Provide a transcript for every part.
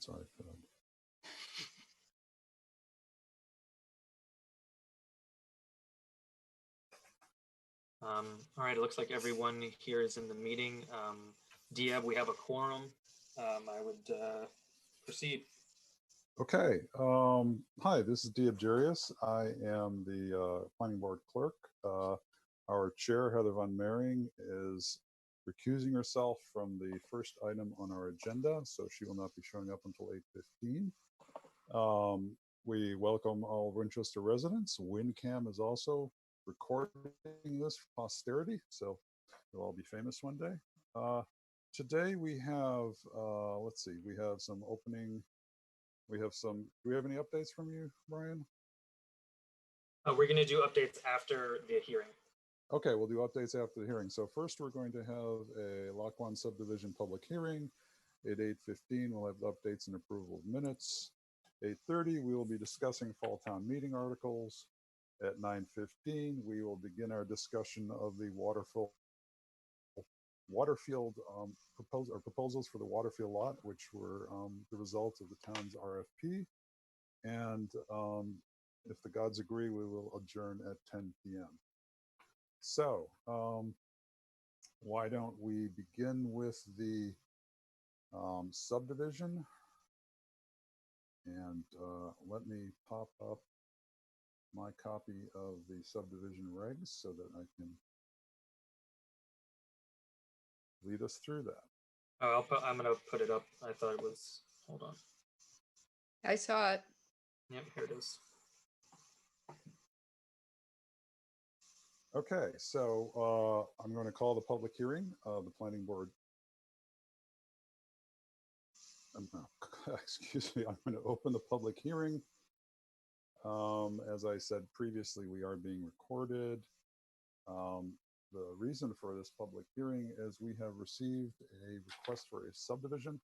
its iPad. All right, it looks like everyone here is in the meeting. Diab, we have a quorum. I would proceed. Okay. Hi, this is Diab Jarius. I am the planning board clerk. Our chair, Heather Von Mering, is recusing herself from the first item on our agenda, so she will not be showing up until 8:15. We welcome all Winchester residents. WinCam is also recording this for posterity, so you'll all be famous one day. Today we have, let's see, we have some opening. We have some, do we have any updates from you, Brian? We're going to do updates after the hearing. Okay, we'll do updates after the hearing. So first we're going to have a Lackawanna subdivision public hearing. At 8:15, we'll have updates and approval of minutes. 8:30, we will be discussing fall town meeting articles. At 9:15, we will begin our discussion of the Waterfield proposals for the Waterfield lot, which were the result of the town's RFP. And if the gods agree, we will adjourn at 10 p.m. So why don't we begin with the subdivision? And let me pop up my copy of the subdivision regs so that I can lead us through that. I'm going to put it up. I thought it was, hold on. I saw it. Yep, here it is. Okay, so I'm going to call the public hearing of the planning board. Excuse me, I'm going to open the public hearing. As I said previously, we are being recorded. The reason for this public hearing is we have received a request for a subdivision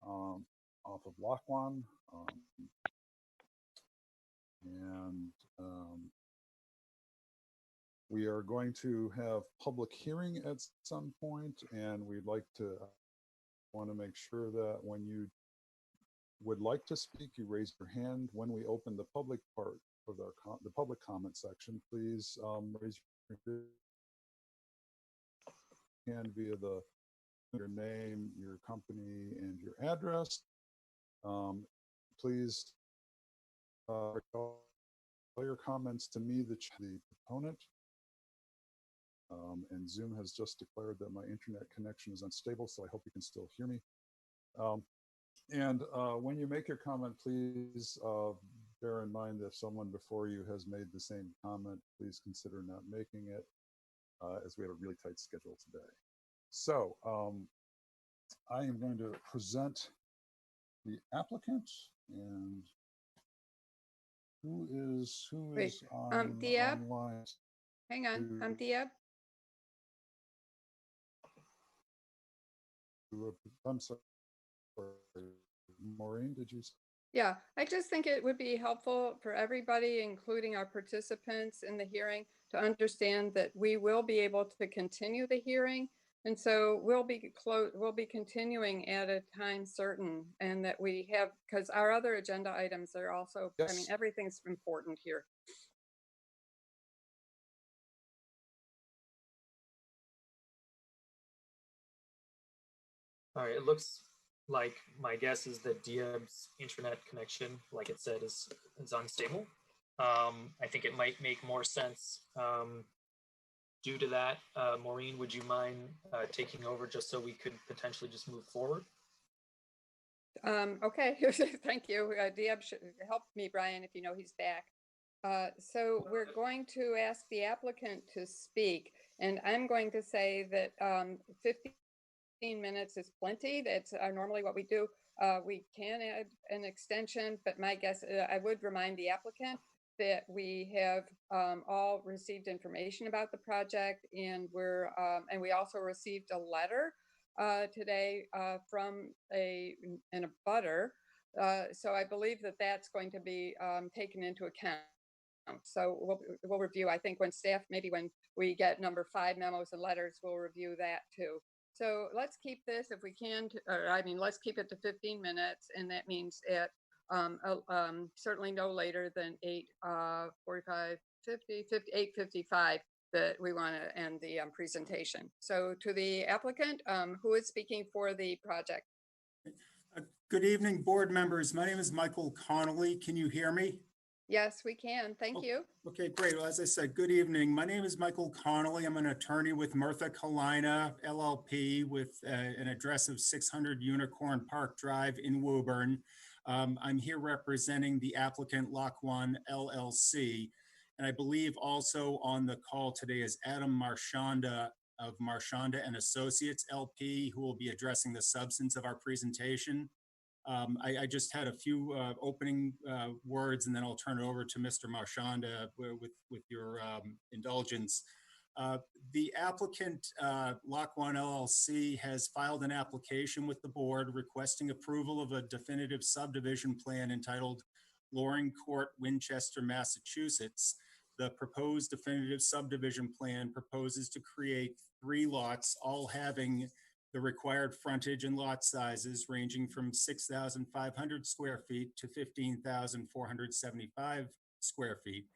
off of Lackawanna. We are going to have public hearing at some point, and we'd like to want to make sure that when you would like to speak, you raise your hand. When we open the public part of the public comment section, please raise your hand via your name, your company, and your address. Please call your comments to me, the proponent. And Zoom has just declared that my internet connection is unstable, so I hope you can still hear me. When you make your comment, please bear in mind that if someone before you has made the same comment, please consider not making it, as we have a really tight schedule today. So I am going to present the applicant, and who is on Diab? online? Hang on, I'm Diab. I'm sorry, Maureen, did you say? Yeah, I just think it would be helpful for everybody, including our participants in the hearing, to understand that we will be able to continue the hearing. And so we'll be continuing at a time certain, and that we have, because our other agenda items are also, yes. I mean, everything's important here. All right, it looks like my guess is that Diab's internet connection, like it said, is unstable. I think it might make more sense due to that. Maureen, would you mind taking over just so we could potentially just move forward? Okay, thank you. Diab should help me, Brian, if you know he's back. So we're going to ask the applicant to speak, and I'm going to say that 15 minutes is plenty. That's normally what we do. We can add an extension, but my guess, I would remind the applicant that we have all received information about the project, and we also received a letter today from an abutter. So I believe that that's going to be taken into account. So we'll review, I think, when staff, maybe when we get number 5 memos and letters, we'll review that too. So let's keep this if we can, or I mean, let's keep it to 15 minutes. And that means at certainly no later than 8:45, 8:55 that we want to end the presentation. So to the applicant, who is speaking for the project? Good evening, board members. My name is Michael Connolly. Can you hear me? Yes, we can. Thank you. Okay, great. Well, as I said, good evening. My name is Michael Connolly. I'm an attorney with Murtha Kalina LLP with an address of 600 Unicorn Park Drive in Woburn. I'm here representing the applicant Lock One LLC. And I believe also on the call today is Adam Marchanda of Marchanda and Associates LP, who will be addressing the substance of our presentation. I just had a few opening words, and then I'll turn it over to Mr. Marchanda with your indulgence. The applicant, Lock One LLC, has filed an application with the board requesting approval of a definitive subdivision plan entitled Loring Court, Winchester, Massachusetts. The proposed definitive subdivision plan proposes to create 3 lots, all having the required frontage and lot sizes ranging from 6,500 square feet to 15,475 square feet.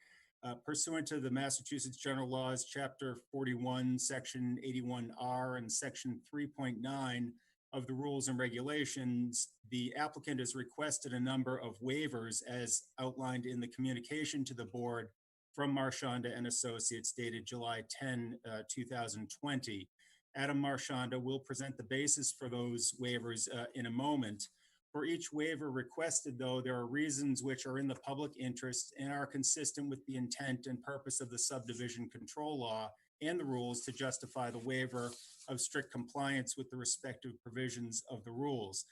Pursuant to the Massachusetts General Laws, Chapter 41, Section 81R, and Section 3.9 of the Rules and Regulations, the applicant has requested a number of waivers as outlined in the communication to the board from Marchanda and Associates dated July 10, 2020. Adam Marchanda will present the basis for those waivers in a moment. For each waiver requested, though, there are reasons which are in the public interest and are consistent with the intent and purpose of the subdivision control law and the rules to justify the waiver of strict compliance with the respective provisions of the rules.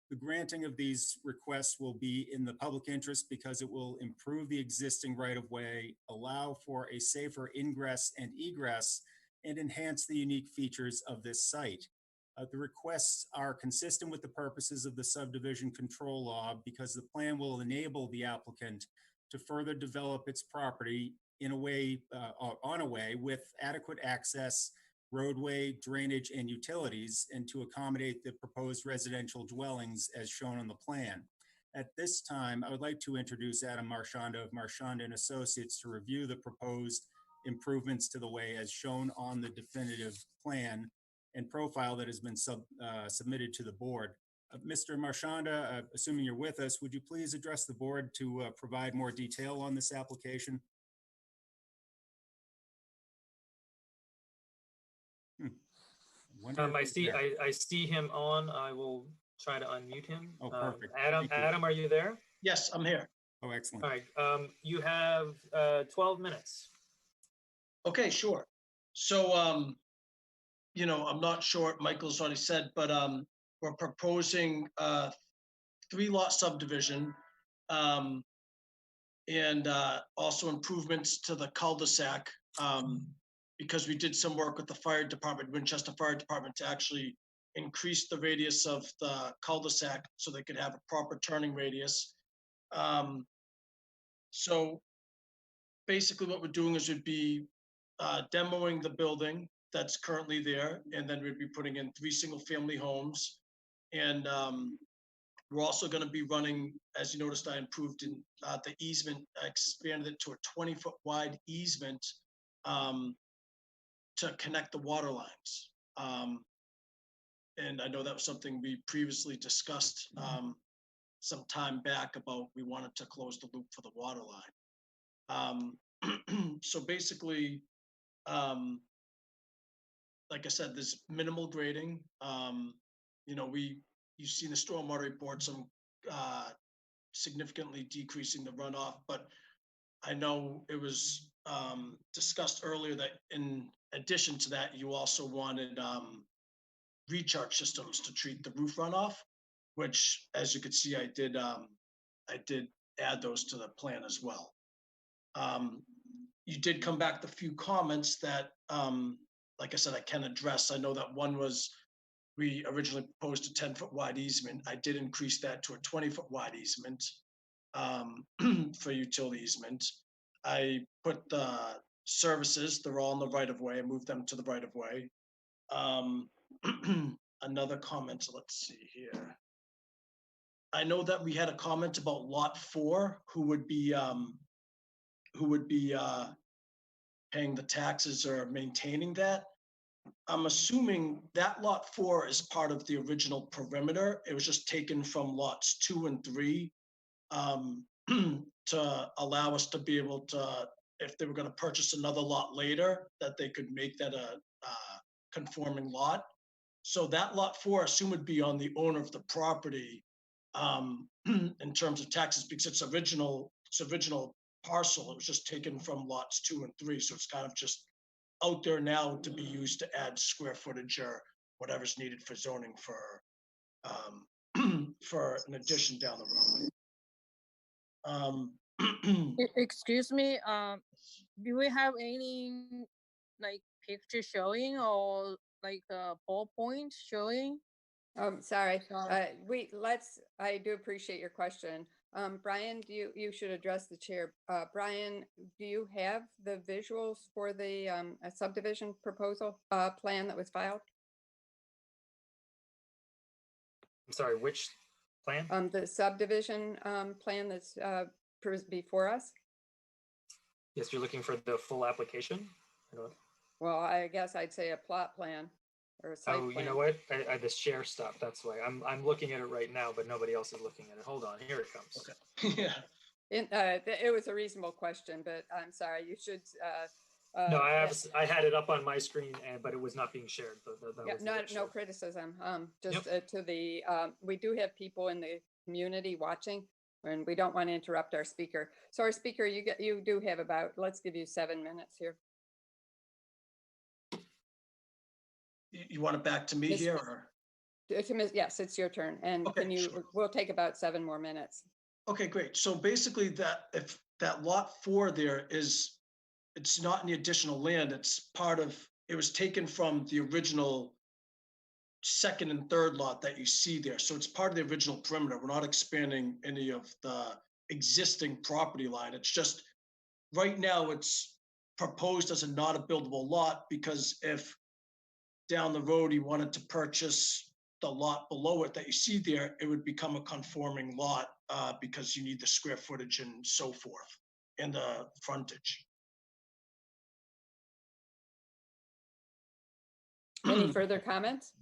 The granting of these requests will be in the public interest because it will improve the existing right-of-way, allow for a safer ingress and egress, and enhance the unique features of this site. The requests are consistent with the purposes of the subdivision control law because the plan will enable the applicant to further develop its property in a way, on a way with adequate access, roadway, drainage, and utilities, and to accommodate the proposed residential dwellings as shown on the plan. At this time, I would like to introduce Adam Marchanda of Marchanda and Associates to review the proposed improvements to the way as shown on the definitive plan and profile that has been submitted to the board. Mr. Marchanda, assuming you're with us, would you please address the board to provide more detail on this application? I see him on. I will try to unmute him. Oh, perfect. Adam, are you there? Yes, I'm here. Oh, excellent. All right. You have 12 minutes. Okay, sure. So, you know, I'm not sure what Michael's already said, but we're proposing 3-lot subdivision and also improvements to the cul-de-sac because we did some work with the fire department, Winchester Fire Department, to actually increase the radius of the cul-de-sac so they could have a proper turning radius. So basically what we're doing is we'd be demoing the building that's currently there, and then we'd be putting in 3 single-family homes. And we're also going to be running, as you noticed, I improved in the easement. I expanded it to a 20-foot wide easement to connect the water lines. And I know that was something we previously discussed some time back about we wanted to close the loop for the water line. So basically, like I said, there's minimal grading. You know, you've seen the stormwater report, some significantly decreasing the runoff, but I know it was discussed earlier that in addition to that, you also wanted recharge systems to treat the roof runoff, which, as you could see, I did add those to the plan as well. You did come back with a few comments that, like I said, I can address. I know that one was we originally proposed a 10-foot wide easement. I did increase that to a 20-foot wide easement for utility easement. I put the services, they're all in the right of way. I moved them to the right of way. another comment. So let's see here. I know that we had a comment about lot 4, who would be paying the taxes or maintaining that. I'm assuming that lot 4 is part of the original perimeter. It was just taken from lots 2 and 3 to allow us to be able to, if they were going to purchase another lot later, that they could make that a conforming lot. So that lot 4, I assume, would be on the owner of the property in terms of taxes, because it's original parcel. It was just taken from lots 2 and 3, so it's kind of just out there now to be used to add square footage or whatever's needed for zoning for for an addition down the road. Excuse me, do we have any like picture showing or like a PowerPoint showing? Sorry. Sorry. I do appreciate your question. Brian, you should address the chair. Brian, do you have the visuals for the subdivision proposal plan that was filed? I'm sorry, which plan? The subdivision plan that's before us? Yes, you're looking for the full application? Well, I guess I'd say a plot plan or a site Oh, plan. you know what? The share stuff, that's why. I'm looking at it right now, but nobody else is looking at it. Hold on, here it comes. Okay. Yeah. It was a reasonable question, but I'm sorry, you should. No, I had it up on my screen, but it was not being shared. No criticism. Just Yep. to the we do have people in the community watching, and we don't want to interrupt our speaker. So our speaker, you do have about, let's give you 7 minutes here. You want it back to me Miss- here, or? Yes, it's your turn, and Okay, sure. We'll take about 7 more minutes. Okay, great. So basically, that if that lot 4 there is, it's not any additional land. It's part of. It was taken from the original second and third lot that you see there. So it's part of the original perimeter. We're not expanding any of the existing property line. It's just right now it's proposed as a not a buildable lot, because if down the road you wanted to purchase the lot below it that you see there, it would become a conforming lot because you need the square footage and so forth and the frontage. Any further comments?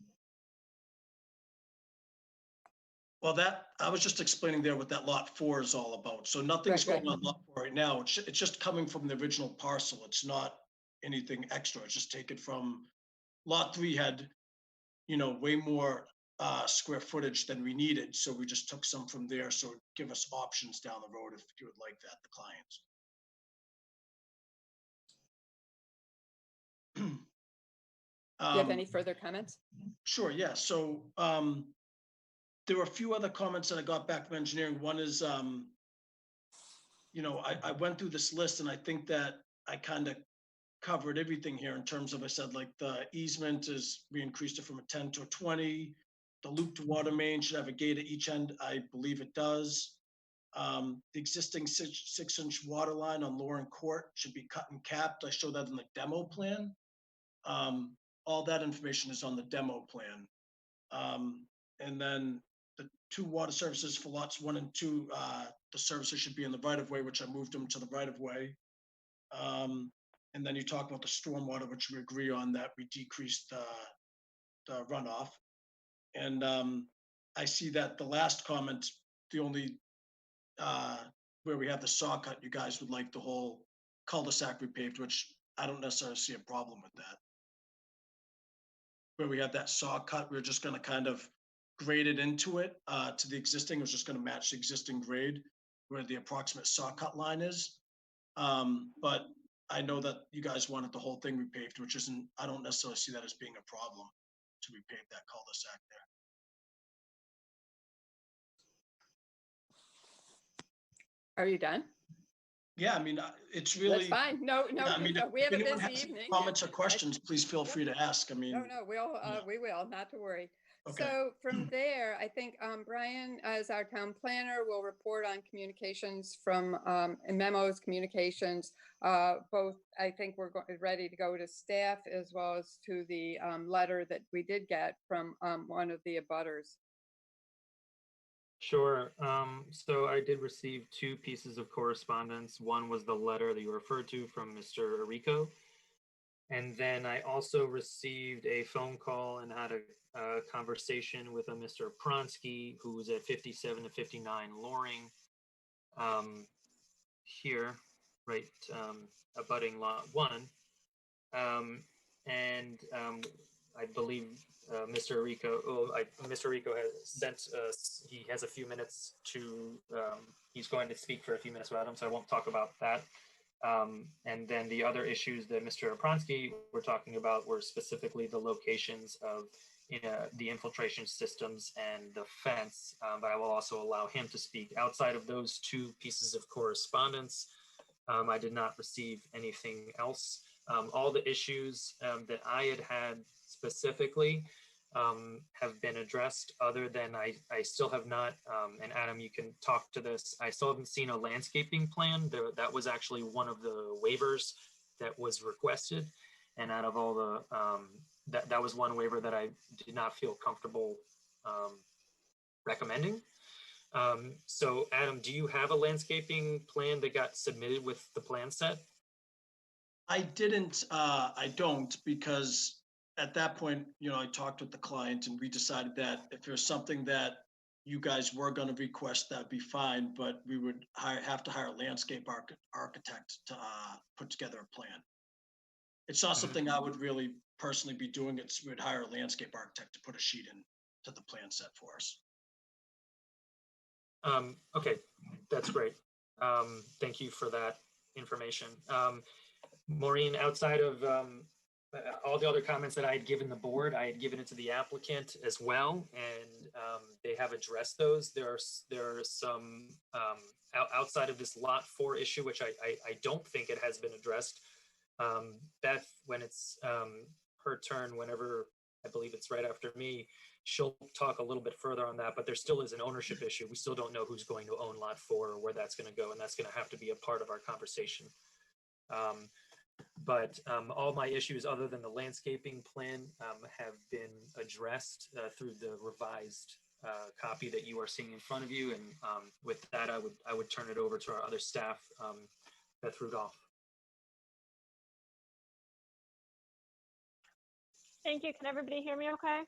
Well, that I was just explaining there what that lot 4 is all about. So nothing's Right. going on lot 4 right now. It's just coming from the original parcel. It's not anything extra. It's just taken from lot 3 had, way more square footage than we needed. So we just took some from there. So give us options down the road if you would like that, the clients. Do you have any further comments? Sure, yeah. So there were a few other comments that I got back from engineering. One is, I went through this list and I think that I kind of covered everything here in terms of, I said, like the easement is, we increased it from a 10 to a 20. The looped water main should have a gate at each end. I believe it does. The existing 6-inch water line on Lauren Court should be cut and capped. I showed that in the demo plan. All that information is on the demo plan. And then the 2 water services for lots 1 and 2, the services should be in the right of way, which I moved them to the right of way. And then you talk about the stormwater, which we agree on, that we decreased the runoff. And I see that the last comment, the only where we have the saw cut, you guys would like the whole cul-de-sac repaved, which I don't necessarily see a problem with that. Where we have that saw cut, we're just going to kind of grade it into it to the existing. It was just going to match the existing grade where the approximate saw cut line is. But I know that you guys wanted the whole thing repaved, which isn't, I don't necessarily see that as being a problem to repave that cul-de-sac there. Are you done? Yeah, I mean, it's really. That's fine. No, I mean, we have a anyone busy has evening. comments or questions, please feel free to ask. I mean. No, we will, not to worry. Okay. So from there, I think Brian, as our town planner, will report on communications from and memos, communications. Both, I think we're ready to go to staff as well as to the letter that we did get from one of the abutters. Sure. So I did receive two pieces of correspondence. One was the letter that you referred to from Mr. Arico. And then I also received a phone call and had a conversation with a Mr. Pronsky, who was at 57 to 59 Loring, here, right, abutting lot 1. I believe Mr. Mr. Rico has sent us, he has a few minutes to, he's going to speak for a few minutes about him, so I won't talk about that. And then the other issues that Mr. Apronsky were talking about were specifically the locations of the infiltration systems and the fence, but I will also allow him to speak. Outside of those two pieces of correspondence, I did not receive anything else. All the issues that I had specifically have been addressed, other than I still have not, and Adam, you can talk to this, I still haven't seen a landscaping plan. That was actually one of the waivers that was requested. And out of all the, that was one waiver that I did not feel comfortable recommending. So Adam, do you have a landscaping plan that got submitted with the plan set? I didn't, I don't, because at that point, I talked with the client and we decided that if there's something that you guys were going to request, that'd be fine, but we would have to hire a landscape architect to put together a plan. It's not something I would really personally be doing. We'd hire a landscape architect to put a sheet in to the plan set for us. Okay, that's great. Thank you for that information. Maureen, outside of all the other comments that I had given the board, I had given it to the applicant as well, and they have addressed those. There are some outside of this lot 4 issue, which I don't think it has been addressed. Beth, when it's her turn, whenever I believe it's right after me, she'll talk a little bit further on that, but there still is an ownership issue. We still don't know who's going to own lot 4 or where that's going to go, and that's going to have to be a part of our conversation. But all my issues other than the landscaping plan have been addressed through the revised copy that you are seeing in front of you. And with that, I would turn it over to our other staff, Beth Rudolph. Thank you. Can everybody hear me okay?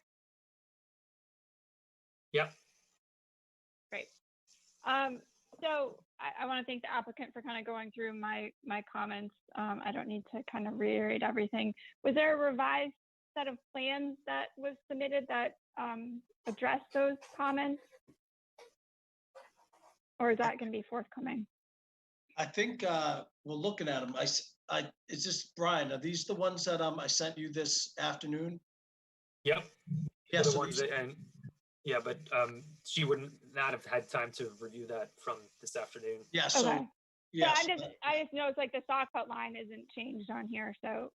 Yep. Great. So I want to thank the applicant for kind of going through my comments. I don't need to kind of reiterate everything. Was there a revised set of plans that was submitted that addressed those comments? Or is that going to be forthcoming? I think we're looking at them. Is this Brian? Are these the ones that I sent you this afternoon? Yep. Yeah. The ones that, and yeah, but she wouldn't not have had time to review that from this afternoon. Yeah. So okay. yeah. So I just noticed like the saw cut line isn't changed on here. So.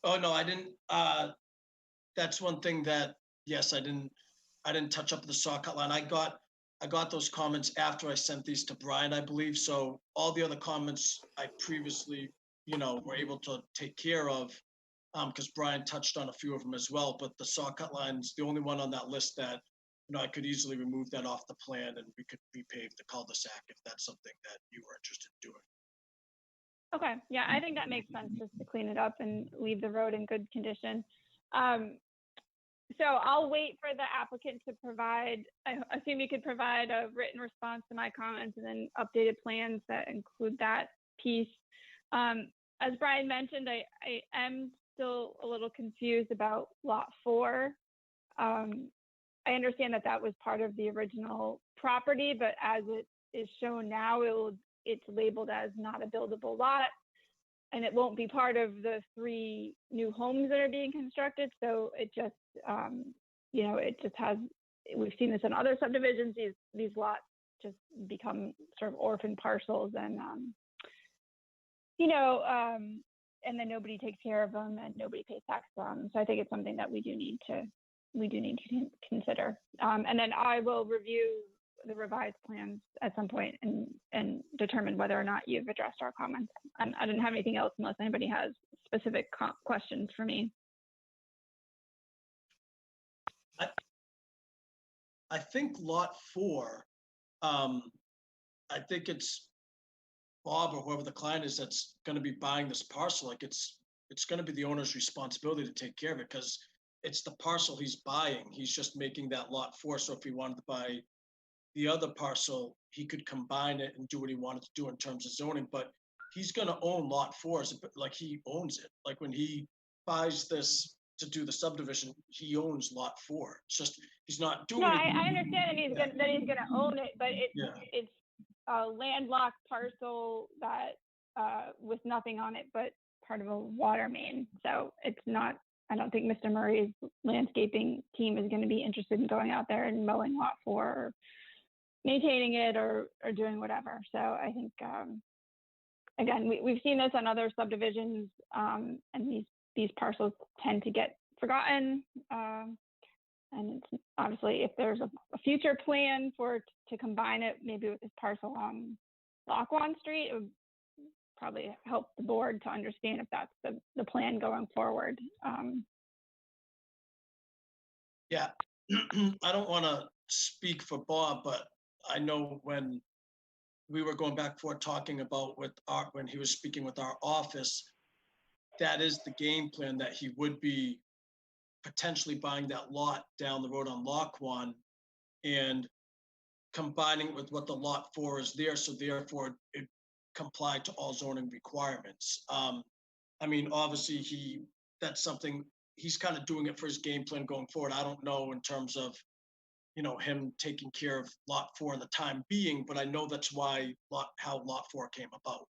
Oh no, I didn't. That's one thing that yes, I didn't touch up the saw cut line. I got those comments after I sent these to Brian, I believe. So all the other comments I previously, were able to take care of, because Brian touched on a few of them as well. But the saw cut line's the only one on that list that, I could easily remove that off the plan and we could repave the cul-de-sac if that's something that you were interested in doing. Okay, yeah, I think that makes sense just to clean it up and leave the road in good condition. So I'll wait for the applicant to provide, I assume you could provide a written response to my comments and then updated plans that include that piece. As Brian mentioned, I am still a little confused about lot 4. I understand that was part of the original property, but as it is shown now, it's labeled as not a buildable lot, and it won't be part of the 3 new homes that are being constructed. So it just, it just has, we've seen this in other subdivisions, these lots just become sort of orphan parcels and, and then nobody takes care of them and nobody pays tax on them. So I think it's something that we do need to consider. And then I will review the revised plans at some point and determine whether or not you've addressed our comments. And I didn't have anything else unless anybody has specific questions for me. I think lot 4, I think it's Bob or whoever the client is that's going to be buying this parcel. Like it's going to be the owner's responsibility to take care of it because it's the parcel he's buying. He's just making that lot 4. So if he wanted to buy the other parcel, he could combine it and do what he wanted to do in terms of zoning. But he's going to own lot 4, like he owns it. Like when he buys this to do the subdivision, he owns lot 4. It's just he's not doing. No, it. I understand that he's gonna own it, but it's a landlocked parcel that with nothing on it but part of a water main. So it's not. I don't think Mr. Murray's landscaping team is going to be interested in going out there and mowing lot 4 or maintaining it or doing whatever. So I think again, we've seen this on other subdivisions, and these parcels tend to get forgotten. And it's obviously, if there's a future plan to combine it, maybe with this parcel on Lockwand Street, it would probably help the board to understand if that's the plan going forward. Yeah, I don't want to speak for Bob, but I know when we were going back and forth talking about when he was speaking with our office, that is the game plan, that he would be potentially buying that lot down the road on Lockwand and combining with what the lot 4 is there. So therefore it complied to all zoning requirements. I mean, obviously that's something he's kind of doing it for his game plan going forward. I don't know in terms of, him taking care of lot 4 in the time being, but I know that's why how lot 4 came about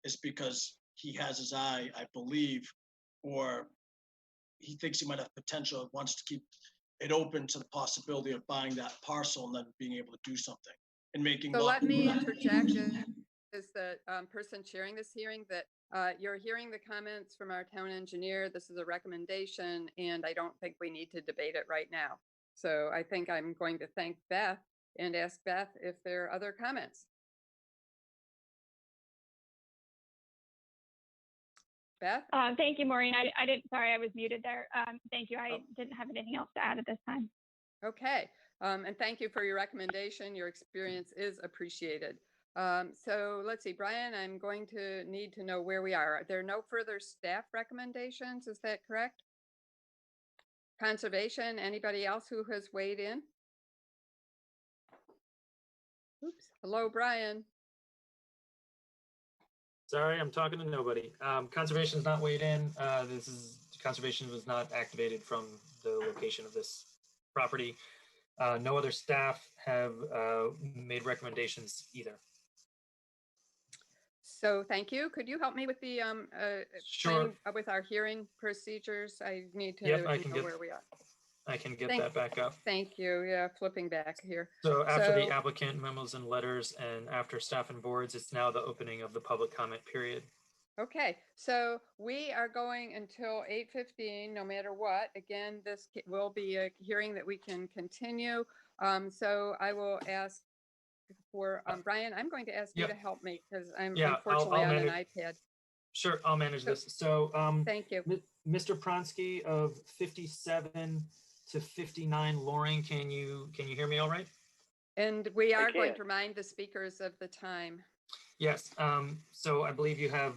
is because he has his eye, I believe, or he thinks he might have potential, wants to keep it open to the possibility of buying that parcel and then being able to do something and making. So let me interject as the person chairing this hearing that you're hearing the comments from our town engineer. This is a recommendation, and I don't think we need to debate it right now. So I think I'm going to thank Beth and ask Beth if there are other comments. Beth? Thank you, Maureen. I didn't, sorry, I was muted there. Thank you. I didn't have anything else to add at this time. Okay. And thank you for your recommendation. Your experience is appreciated. So let's see, Brian, I'm going to need to know where we are. Are there no further staff recommendations? Is that correct? Conservation, anybody else who has weighed in? Oops. Hello, Brian. Sorry, I'm talking to nobody. Conservation is not weighed in. Conservation was not activated from the location of this property. No other staff have made recommendations either. So thank you. Could you help me with the Sure. with our hearing procedures? I need to Yep, know where we are. I can get that back up. Thank you. Yeah, flipping back here. So after the applicant memos and letters and after staff and boards, it's now the opening of the public comment period. Okay, so we are going until 8:15, no matter what. Again, this will be a hearing that we can continue. So I will ask for Brian, I'm going to ask you to help me because I'm unfortunately on an iPad. Sure, I'll manage this. So thank you. Mr. Pronsky of 57 to 59 Loring, can you hear me all right? And we are going to remind the speakers of the time. Yes, so I believe you have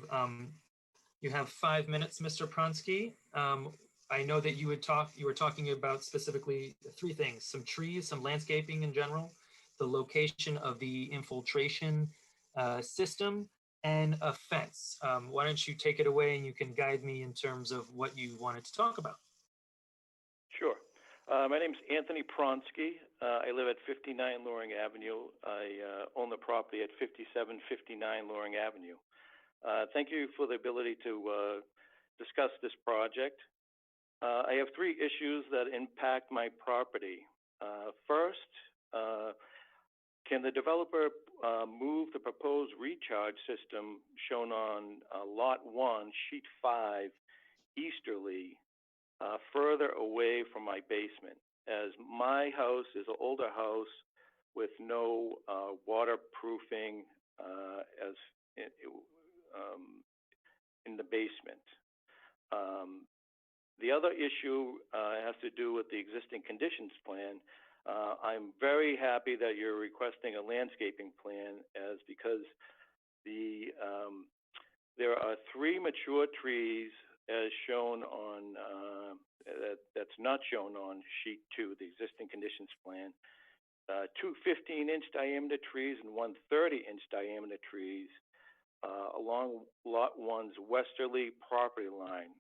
5 minutes, Mr. Pronsky. I know that you were talking about specifically 3 things: some trees, some landscaping in general, the location of the infiltration system, and a fence. Why don't you take it away and you can guide me in terms of what you wanted to talk about? Sure. My name's Anthony Pronsky. I live at 59 Loring Avenue. I own the property at 5759 Loring Avenue. Thank you for the ability to discuss this project. I have 3 issues that impact my property. First, Can the developer move the proposed recharge system shown on Lot 1, Sheet 5, easterly, further away from my basement? As my house is an older house with no waterproofing as in the basement. The other issue has to do with the existing conditions plan. I'm very happy that you're requesting a landscaping plan, as because there are 3 mature trees as shown on that's not shown on sheet 2, the existing conditions plan. 2 15-inch diameter trees and 1 30-inch diameter trees along Lot 1's westerly property line,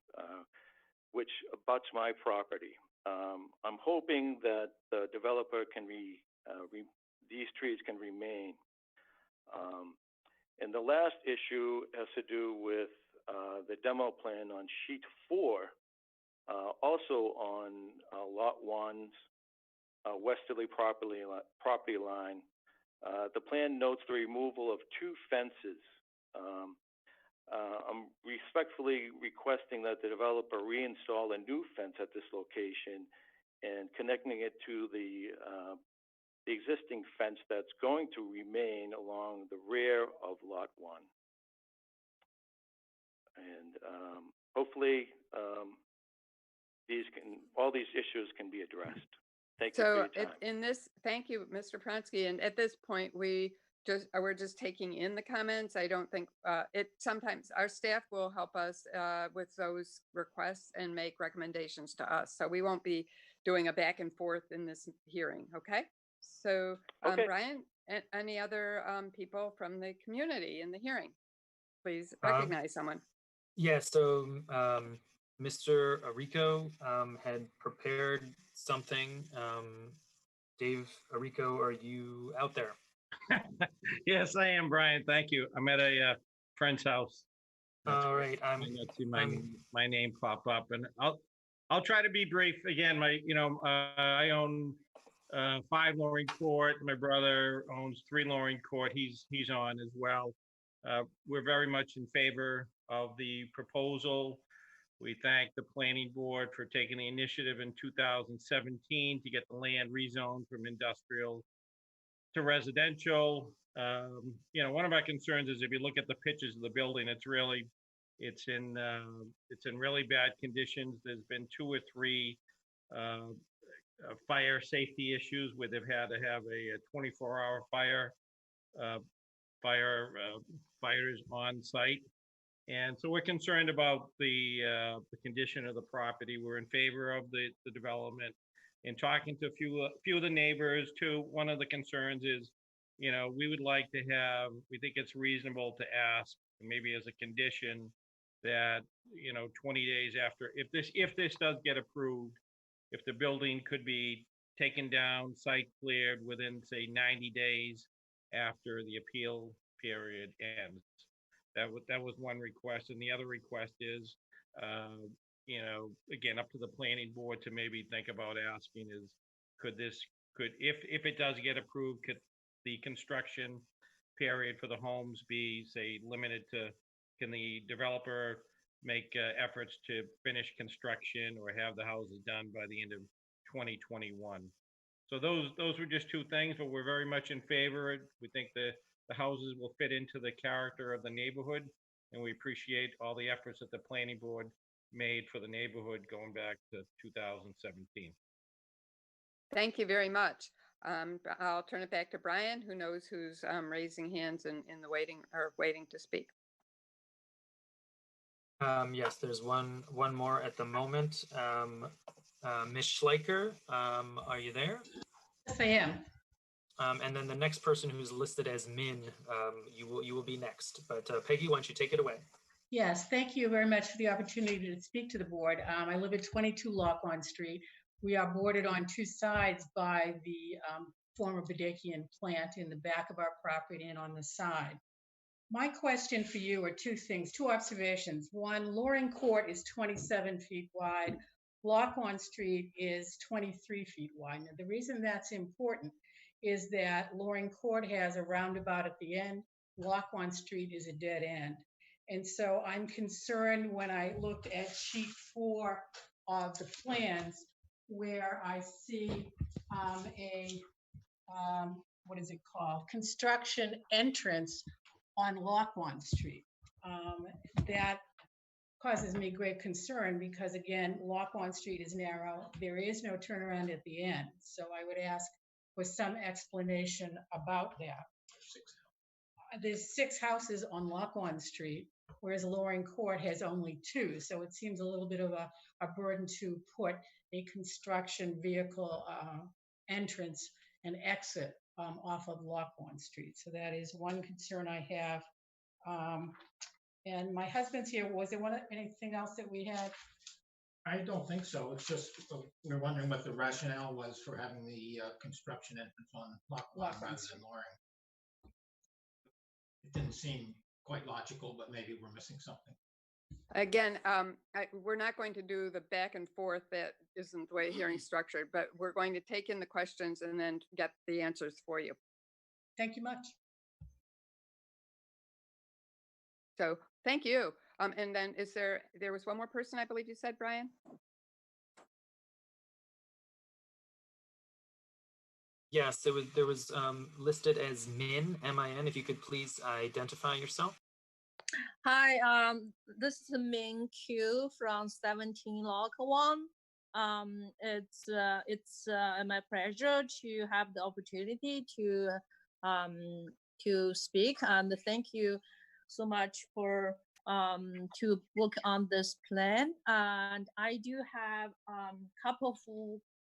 which abuts my property. I'm hoping that the developer can these trees can remain. And the last issue has to do with the demo plan on sheet 4, also on Lot 1's westerly property line. The plan notes the removal of 2 fences. I'm respectfully requesting that the developer reinstall a new fence at this location and connecting it to the existing fence that's going to remain along the rear of Lot 1. And hopefully all these issues can be addressed. Thank you for your time. Thank you, Mr. Pronsky. And at this point, we're just taking in the comments. I don't think sometimes our staff will help us with those requests and make recommendations to us. So we won't be doing a back and forth in this hearing. Okay. So okay. Brian, any other people from the community in the hearing? Please recognize someone. Yeah. So Mr. Arico had prepared something. Dave Arico, are you out there? Yes, I am, Brian. Thank you. I'm at a friend's house. All right. I not see my name pop up, and I'll try to be brief. Again, I own 5 Loring Court. My brother owns 3 Loring Court. He's on as well. We're very much in favor of the proposal. We thank the planning board for taking the initiative in 2017 to get the land rezoned from industrial to residential. One of our concerns is if you look at the pictures of the building, it's in really bad conditions. There's been 2 or 3 fire safety issues where they've had to have a 24-hour fires on site. And so we're concerned about the condition of the property. We're in favor of the development. In talking to a few of the neighbors too, one of the concerns is, we would like to we think it's reasonable to ask, maybe as a condition, that 20 days after, if this does get approved, if the building could be taken down, site cleared within, say, 90 days after the appeal period ends. That was one request, and the other request is, again, up to the planning board to maybe think about asking is, if it does get approved, could the construction period for the homes be, say, limited to, can the developer make efforts to finish construction or have the houses done by the end of 2021? So those were just 2 things, but we're very much in favor. We think the houses will fit into the character of the neighborhood, and we appreciate all the efforts that the planning board made for the neighborhood going back to 2017. Thank you very much. I'll turn it back to Brian, who knows who's raising hands in the waiting to speak. Yes, there's one more at the moment. Ms. Schleicher, are you there? Yes, I am. And then the next person who's listed as Min, you will be next. But Peggy, why don't you take it away? Yes, thank you very much for the opportunity to speak to the board. I live at 22 Lockhorn Street. We are bordered on 2 sides by the former Badakian plant in the back of our property and on the side. My question for you are 2 things, 2 observations. One, Loring Court is 27 feet wide. Lockhorn Street is 23 feet wide. Now, the reason that's important is that Loring Court has a roundabout at the end. Lockwand Street is a dead end. And so I'm concerned when I looked at sheet 4 of the plans where I see what is it called? Construction entrance on Lockwand Street. That causes me great concern because again, Lockwand Street is narrow. There is no turnaround at the end. So I would ask for some explanation about that. There's 6 houses on Lockwand Street, whereas Loring Court has only 2. So it seems a little bit of a burden to put a construction vehicle entrance and exit off of Lockwand Street. So that is one concern I have. And my husband's here. Was there anything else that we had? I don't think so. It's just, we're wondering what the rationale was for having the construction entrance on Lockwand rather than Loring. It didn't seem quite logical, but maybe we're missing something. Again, we're not going to do the back and forth. That isn't the way hearing's structured, but we're going to take in the questions and then get the answers for you. Thank you much. So thank you. And then there was one more person, I believe you said, Brian? Yes, there was listed as Min, M-I-N. If you could please identify yourself. Hi, this is Ming Q from 17 Lock 1. It's my pleasure to have the opportunity to speak, and thank you so much for to work on this plan. And I do have couple of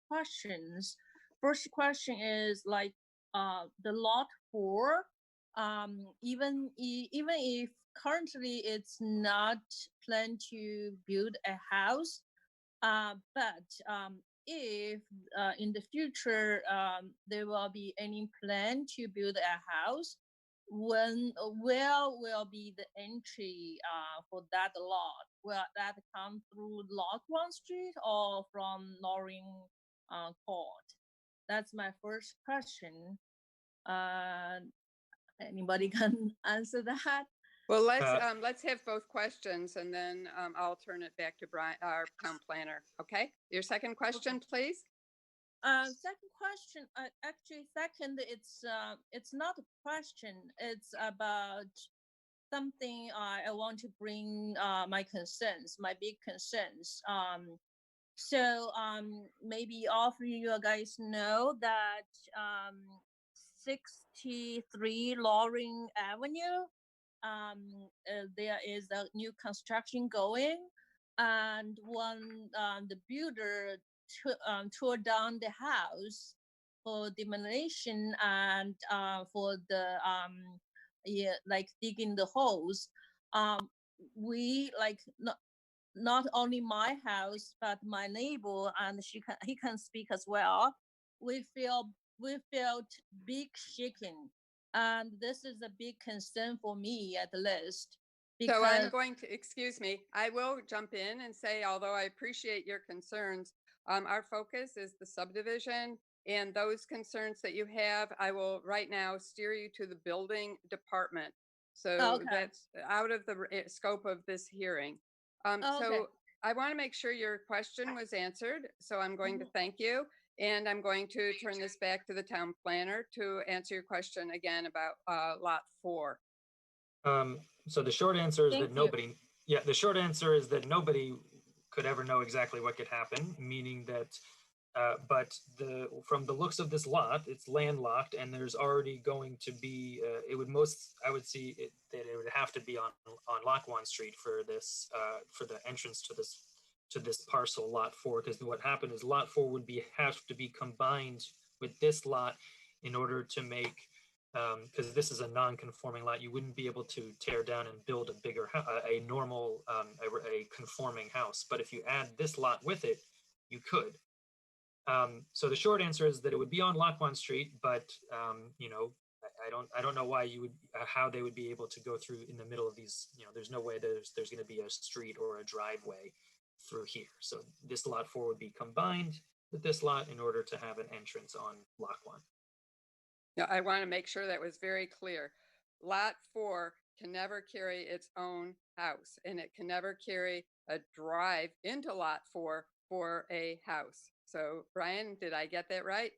questions. First question is like the lot 4. Even if currently it's not planned to build a house, but if in the future there will be any plan to build a house, where will be the entry for that lot? Will that come through Lockwand Street or from Loring Court? That's my first question. Anybody can answer that? Well, let's have both questions, and then I'll turn it back to Brian, our town planner. Okay. Your second question, please. Second question. Actually, second, it's not a question. It's about something I want to bring my concerns, my big concerns. So maybe all of you guys know that 63 Loring Avenue, there is a new construction going, and when the builder tore down the house for demolition and for the like digging the holes, we like not only my house but my neighbor, and he can speak as well. We felt big shaking, and this is a big concern for me at least. So I'm going to, excuse me, I will jump in and say, although I appreciate your concerns, our focus is the subdivision, and those concerns that you have, I will right now steer you to the building department. So that's out of the scope of this hearing. So I want to make sure your question was answered. So I'm going to thank you. And I'm going to turn this back to the town planner to answer your question again about lot 4. So the short answer is that nobody, the short answer is that nobody could ever know exactly what could happen, meaning that, but from the looks of this lot, it's landlocked, and there's already going to be, I would see that it would have to be on Lockwand Street for this, for the entrance to this parcel, lot 4, because what happened is lot 4 would have to be combined with this lot in order to make, because this is a non-conforming lot, you wouldn't be able to tear down and build a bigger, a normal, a conforming house. But if you add this lot with it, you could. So the short answer is that it would be on Lockwand Street, but you know, I don't know why you would, how they would be able to go through in the middle of these. You know, there's no way there's going to be a street or a driveway through here. So this lot 4 would be combined with this lot in order to have an entrance on Lockwand. Yeah, I want to make sure that was very clear. Lot 4 can never carry its own house, and it can never carry a drive into Lot 4 for a house. So, Brian, did I get that right?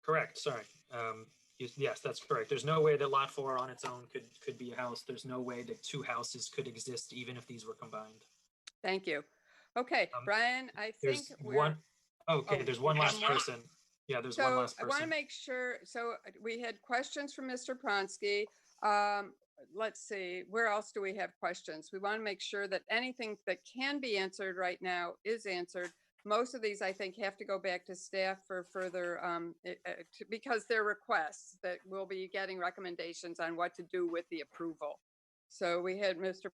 Correct, sorry. Yes, that's correct. There's no way that Lot 4 on its own could be a house. There's no way that two houses could exist even if these were combined. Thank you. Okay, Brian, I think There's we're... one, okay, Oh, there's one one last more? person. Yeah, there's one So last I want to person. make sure, so we had questions from Mr. Pronsky. Let's see, where else do we have questions? We want to make sure that anything that can be answered right now is answered. Most of these, I think, have to go back to staff for further, because they're requests that we'll be getting recommendations on what to do with the approval. So we had Mr.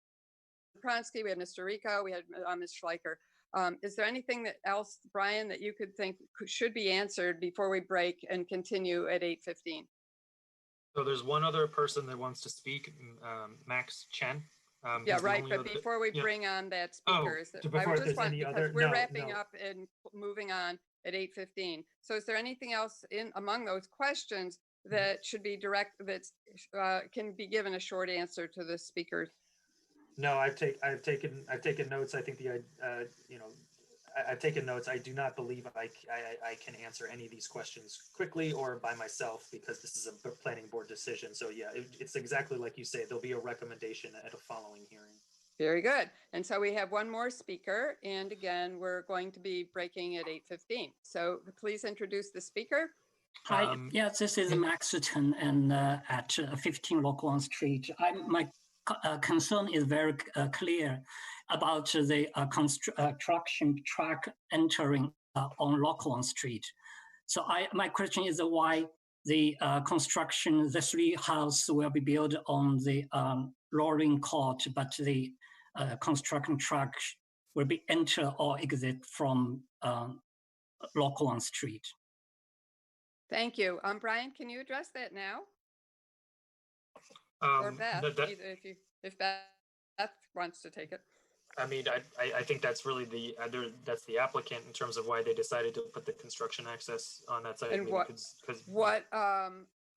Pronsky, we had Mr. Rico, we had Ms. Schleicher. Is there anything else, Brian, that you could think should be answered before we break and continue at 8:15? So there's one other person that wants to speak, Max Chen. Yeah, he's the right. only But other- before we yeah. bring on that Oh, speaker, is that, I before would if just there's want, any because other, we're no, wrapping no. up and moving on at 8:15. So is there anything else in among those questions that should be direct, that can be given a short answer to the speakers? No, I've taken notes. I think I've taken notes. I do not believe I can answer any of these questions quickly or by myself because this is a planning board decision. So yeah, it's exactly like you say. There'll be a recommendation at a following hearing. Very good. And so we have one more speaker. And again, we're going to be breaking at 8:15. So please introduce the speaker. Hi, yeah, this is Max Chen and at 15 Lockwood Street. My concern is very clear about the construction truck entering on Lockwood Street. So my question is why the construction, the three house will be built on the Loring Court, but the construction truck will be enter or exit from Lockwood Street. Thank you. Brian, can you address that now? Or Beth, either if Beth wants to take it. I mean, I think that's really that's the applicant in terms of why they decided to put the construction access on that site. And what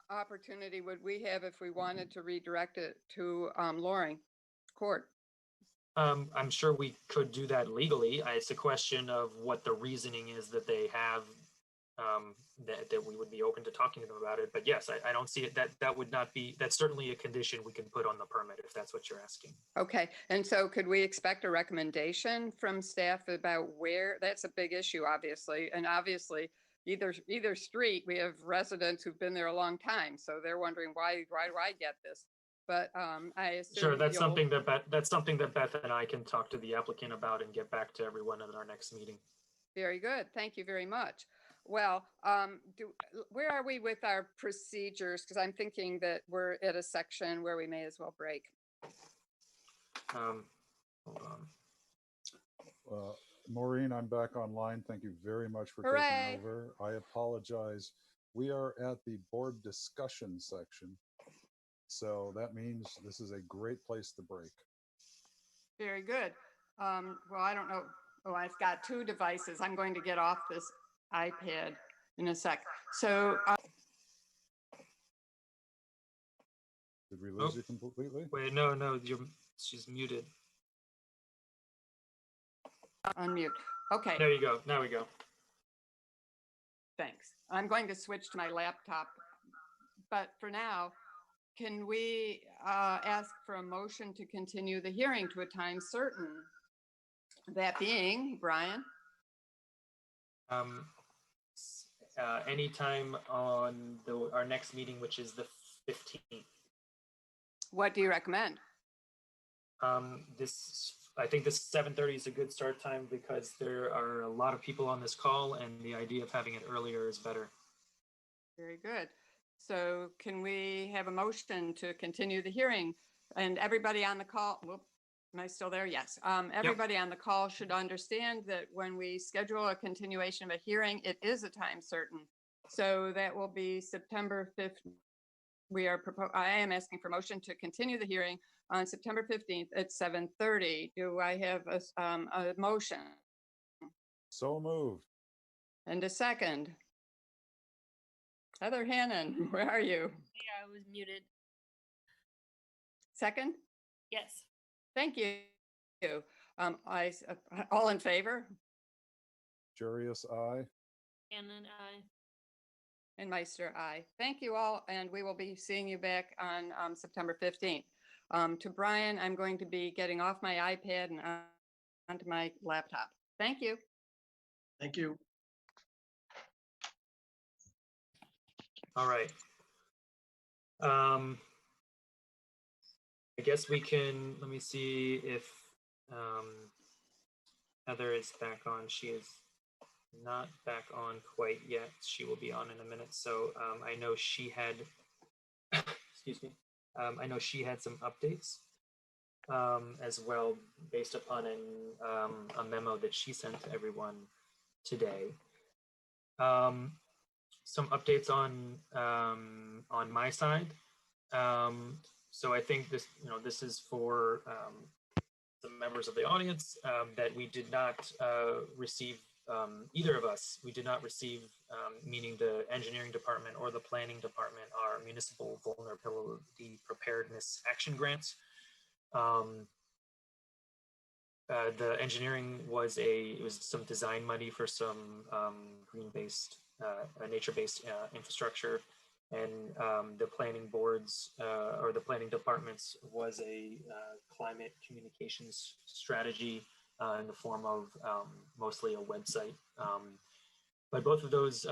opportunity would we have if we wanted to redirect it to Loring Court? I'm sure we could do that legally. It's a question of what the reasoning is that they have, that we would be open to talking to them about it. But yes, I don't see it. That would not be, that's certainly a condition we can put on the permit if that's what you're asking. Okay, and so could we expect a recommendation from staff about where, that's a big issue, obviously. And obviously, either street, we have residents who've been there a long time. So they're wondering why do I get this? But I assume sure, that's something that Beth and I can talk to the applicant about and get back to everyone at our next meeting. Very good. Thank you very much. Well, where are we with our procedures? Because I'm thinking that we're at a section where we may as well break. Hold on. Maureen, I'm back online. Thank you very much for Hooray. taking over. I apologize. We are at the board discussion section. So that means this is a great place to break. Very good. Well, I don't know. Oh, I've got two devices. I'm going to get off this iPad in a sec. So did we lose you completely? Wait, no, she's muted. Unmute. Okay. There you go. Now we go. Thanks. I'm going to switch to my laptop. But for now, can we ask for a motion to continue the hearing to a time certain? That being, Brian? Anytime on our next meeting, which is the 15th. What do you recommend? I think this 7:30 is a good start time because there are a lot of people on this call and the idea of having it earlier is better. Very good. So can we have a motion to continue the hearing? And everybody on the call, whoop, am I still there? Yes. Everybody on the call should understand that when we schedule a continuation of a hearing, it is a time certain. So that will be September 5th. I am asking for motion to continue the hearing on September 15th at 7:30. Do I have a motion? So moved. And a second. Heather Hannon, where are you? Yeah, I was muted. Second? Yes. Thank you. All in favor? Jarius, aye. Hannon, aye. And Meister, aye. Thank you all, and we will be seeing you back on September 15th. To Brian, I'm going to be getting off my iPad and onto my laptop. Thank you. Thank you. All right. I guess we can, let me see if Heather is back on. She is not back on quite yet. She will be on in a minute. So I know she had, excuse me, I know she had some updates as well based upon a memo that she sent to everyone today. Some updates on my side. So I think this, this is for the members of the audience that we did not receive, either of us, we did not receive, meaning the engineering department or the planning department, our municipal vulnerability preparedness action grants. The engineering was it was some design money for some green-based, nature-based infrastructure, and the planning boards or the planning departments was a climate communications strategy in the form of mostly a website. But both of those,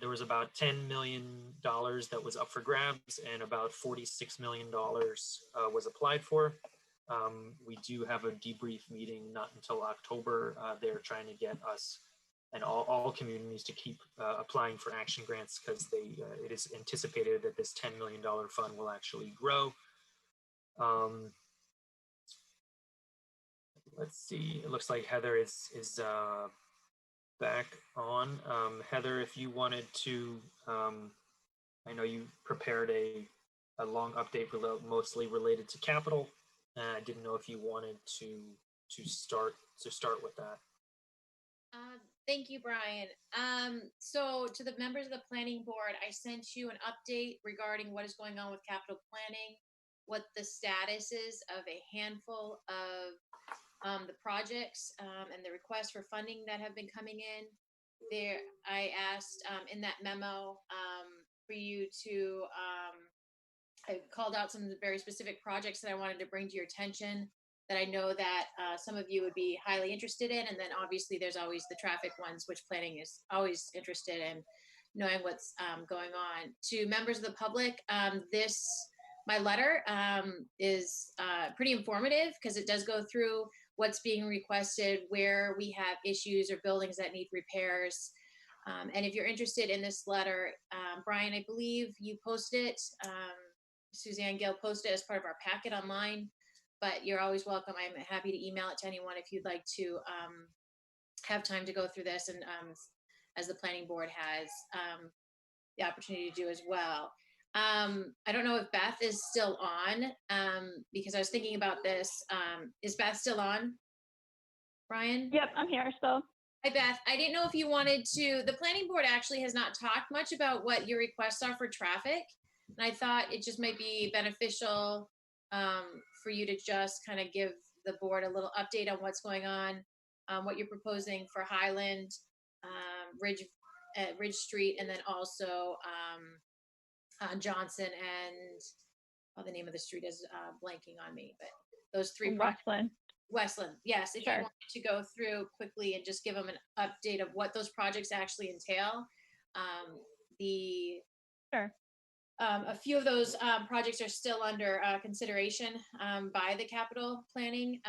there was about $10 million that was up for grabs, and about $46 million was applied for. We do have a debrief meeting not until October. They're trying to get us and all communities to keep applying for action grants, because it is anticipated that this $10 million fund will actually grow. Let's see, it looks like Heather is back on. Heather, if you wanted to, I know you prepared a long update mostly related to capital. I didn't know if you wanted to start with that. Thank you, Brian. So to the members of the planning board, I sent you an update regarding what is going on with capital planning, what the status is of a handful of the projects and the requests for funding that have been coming in. There, I asked in that memo for you to, I called out some very specific projects that I wanted to bring to your attention that I know that some of you would be highly interested in. And then obviously there's always the traffic ones, which planning is always interested in knowing what's going on. To members of the public, my letter is pretty informative, because it does go through what's being requested, where we have issues or buildings that need repairs. And if you're interested in this letter, Brian, I believe you posted it, Suzanne Gill posted it as part of our packet online, but you're always welcome. I'm happy to email it to anyone if you'd like to have time to go through this, and as the planning board has the opportunity to do as well. I don't know if Beth is still on, because I was thinking about this. Is Beth still on, Brian? Yep, I'm here still. Hi, Beth. I didn't know if you wanted to, the planning board actually has not talked much about what your requests are for traffic. And I thought it just might be beneficial for you to just kind of give the board a little update on what's going on, what you're proposing for Highland, Ridge Street, and then also on Johnson and the name of the street is blanking on me, but those three Westland. Westland, yes. If Sure. you wanted to go through quickly and just give them an update of what those projects actually entail. Sure. A few of those projects are still under consideration by the capital planning.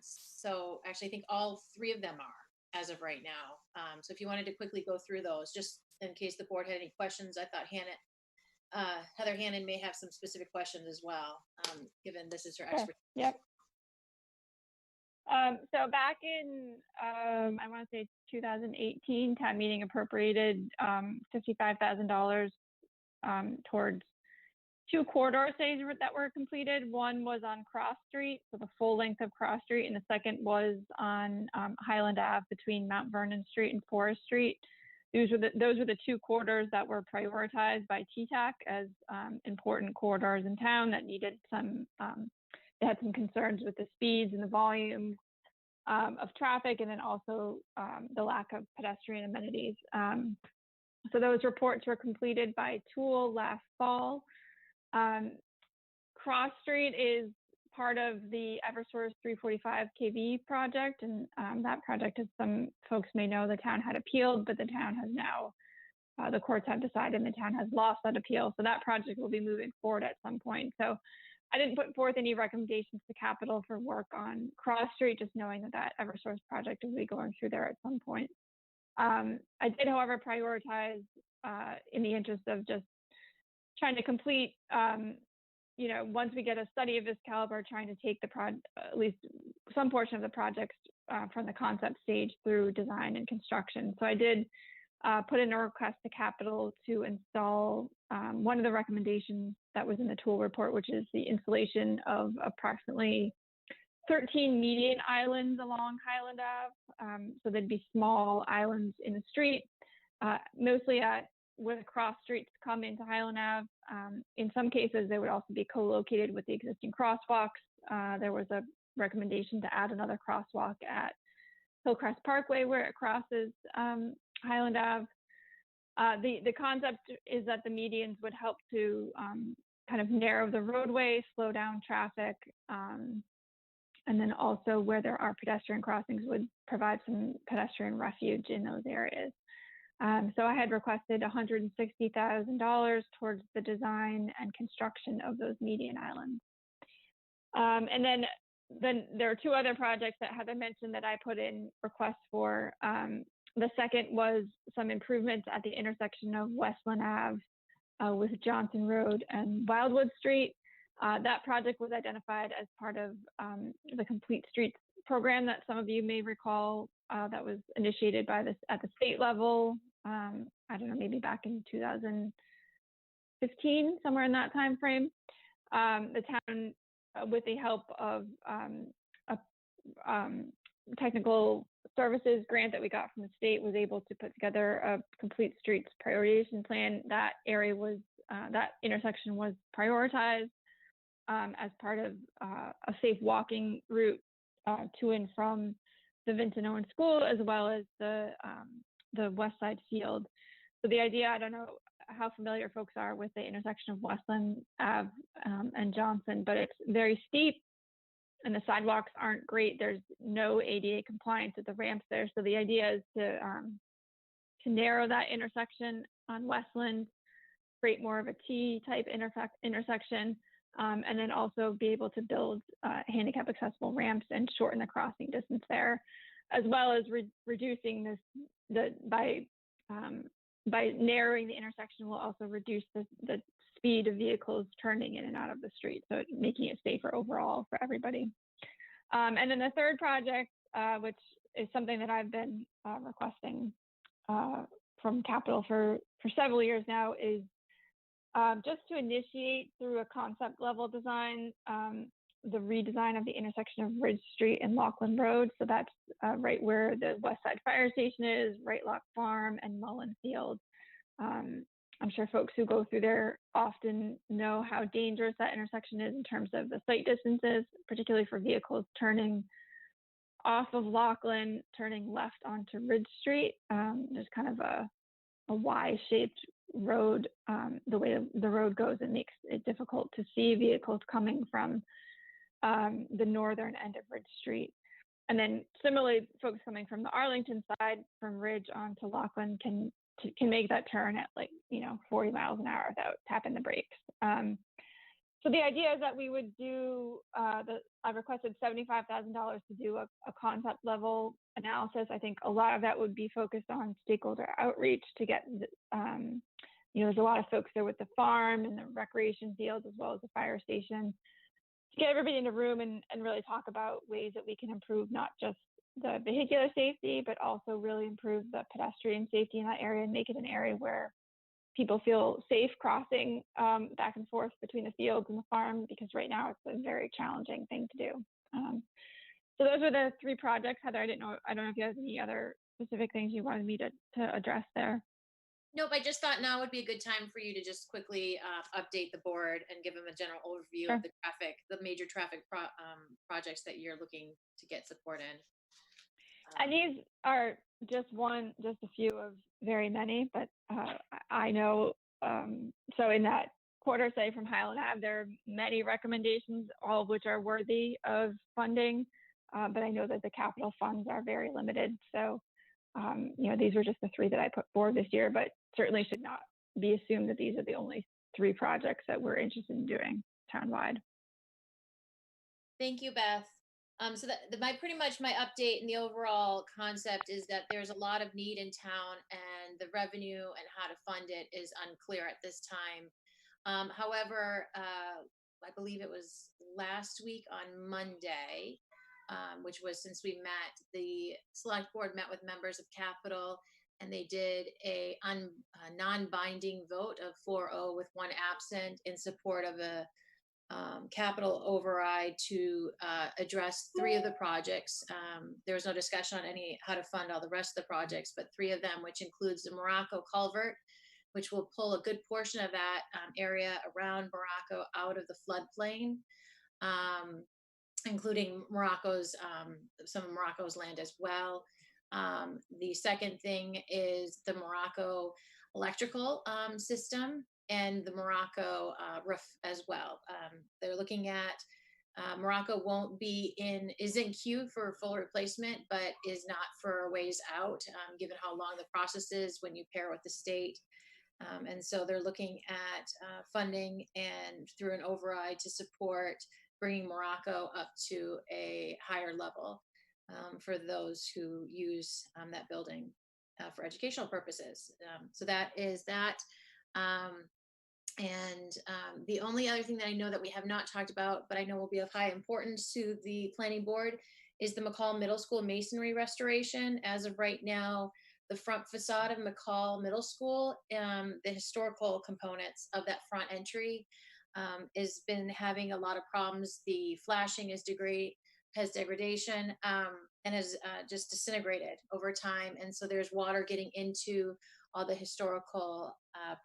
So actually, I think all three of them are as of right now. So if you wanted to quickly go through those, just in case the board had any questions, I thought Heather Hannon may have some specific questions as well, given this is her expertise. Yep. So back in, I want to say 2018, town meeting appropriated $55,000 towards two corridor studies that were completed. One was on Cross Street, so the full length of Cross Street, and the second was on Highland Ave between Mount Vernon Street and Forest Street. Those were the two corridors that were prioritized by TTAC as important corridors in town that needed some, they had some concerns with the speeds and the volume of traffic, and then also the lack of pedestrian amenities. So those reports were completed by Tool last fall. Cross Street is part of the Eversource 345 kV project, and that project, as some folks may know, the town had appealed, but the town has now, the courts have decided, and the town has lost that appeal. So that project will be moving forward at some point. So I didn't put forth any recommendations to Capital for work on Cross Street, just knowing that that Eversource project will be going through there at some point. I did, however, prioritize in the interest of just trying to complete, you know, once we get a study of this caliber, trying to take the at least some portion of the projects from the concept stage through design and construction. So I did put in a request to Capital to install one of the recommendations that was in the Tool report, which is the installation of approximately 13 median islands along Highland Ave. So there'd be small islands in the street, mostly at where the cross streets come into Highland Ave. In some cases, they would also be co-located with the existing crosswalks. There was a recommendation to add another crosswalk at Hillcrest Parkway where it crosses Highland Ave. The concept is that the medians would help to kind of narrow the roadway, slow down traffic, and then also where there are pedestrian crossings would provide some pedestrian refuge in those areas. So I had requested $160,000 towards the design and construction of those median islands. And then there are two other projects that Heather mentioned that I put in requests for. The second was some improvements at the intersection of Westland Ave with Johnson Road and Wildwood Street. That project was identified as part of the Complete Streets program that some of you may recall that was initiated by this at the state level. I don't know, maybe back in 2015, somewhere in that time frame. The town, with the help of a technical services grant that we got from the state, was able to put together a Complete Streets prioritization plan. That area was, that intersection was prioritized as part of a safe walking route to and from the Vinton Owen School, as well as the West Side Field. So the idea, I don't know how familiar folks are with the intersection of Westland Ave and Johnson, but it's very steep and the sidewalks aren't great. There's no ADA compliance at the ramps there. So the idea is to narrow that intersection on Westland, create more of a T-type intersection, and then also be able to build handicap accessible ramps and shorten the crossing distance there, as well as reducing this, by narrowing the intersection will also reduce the speed of vehicles turning in and out of the street, so making it safer overall for everybody. And then the third project, which is something that I've been requesting from Capital for several years now, is just to initiate through a concept level design the redesign of the intersection of Ridge Street and Laughlin Road. So that's right where the West Side Fire Station is, Right Lock Farm, and Mullen Field. I'm sure folks who go through there often know how dangerous that intersection is in terms of the sight distances, particularly for vehicles turning off of Laughlin, turning left onto Ridge Street. There's kind of a Y-shaped road. The way the road goes, it makes it difficult to see vehicles coming from the northern end of Ridge Street. And then similarly, folks coming from the Arlington side from Ridge onto Laughlin can make that turn at 40 miles an hour without tapping the brakes. So the idea is that we would do, I requested $75,000 to do a concept level analysis. I think a lot of that would be focused on stakeholder outreach to get, there's a lot of folks there with the farm and the recreation fields as well as the fire station, to get everybody in the room and really talk about ways that we can improve not just the vehicular safety, but also really improve the pedestrian safety in that area and make it an area where people feel safe crossing back and forth between the fields and the farm, because right now it's a very challenging thing to do. So those are the 3 projects. Heather, I don't know if you have any other specific things you wanted me to address there. Nope, I just thought now would be a good time for you to just quickly update the board and give them a general overview Sure. of the major traffic projects that you're looking to get support in. And these are just a few of very many, but I know, so in that quarter, say from Highland Ave, there are many recommendations, all of which are worthy of funding, but I know that the capital funds are very limited. So, these were just the 3 that I put forward this year, but certainly should not be assumed that these are the only 3 projects that we're interested in doing townwide. Thank you, Beth. So pretty much my update and the overall concept is that there's a lot of need in town, and the revenue and how to fund it is unclear at this time. However, I believe it was last week on Monday, which was since we met, the select board met with members of Capital, and they did a non-binding vote of 4-0 with 1 absent in support of a capital override to address 3 of the projects. There was no discussion on how to fund all the rest of the projects, but 3 of them, which includes the Morocco culvert, which will pull a good portion of that area around Morocco out of the floodplain, including some of Morocco's land as well. The second thing is the Morocco electrical system and the Morocco roof as well. They're looking at Morocco is in queue for full replacement, but is not for a ways out, given how long the process is when you pair with the state. And so they're looking at funding and through an override to support bringing Morocco up to a higher level for those who use that building for educational purposes. So that is that. The only other thing that I know that we have not talked about, but I know will be of high importance to the planning board, is the McCall Middle School masonry restoration. As of right now, the front facade of McCall Middle School, the historical components of that front entry has been having a lot of problems. The flashing has degradation and has just disintegrated over time. And so there's water getting into all the historical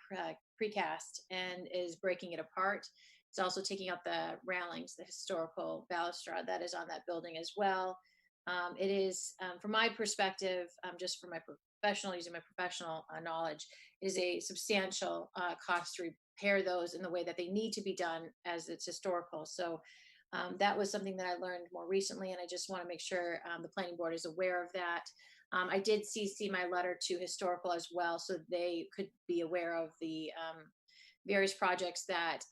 precast and is breaking it apart. It's also taking out the railings, the historical balustrade that is on that building as well. It is, from my perspective, just from using my professional knowledge, is a substantial cost to repair those in the way that they need to be done as it's historical. So that was something that I learned more recently, and I just want to make sure the planning board is aware of that. I did CC my letter to historical as well, so they could be aware of the various projects that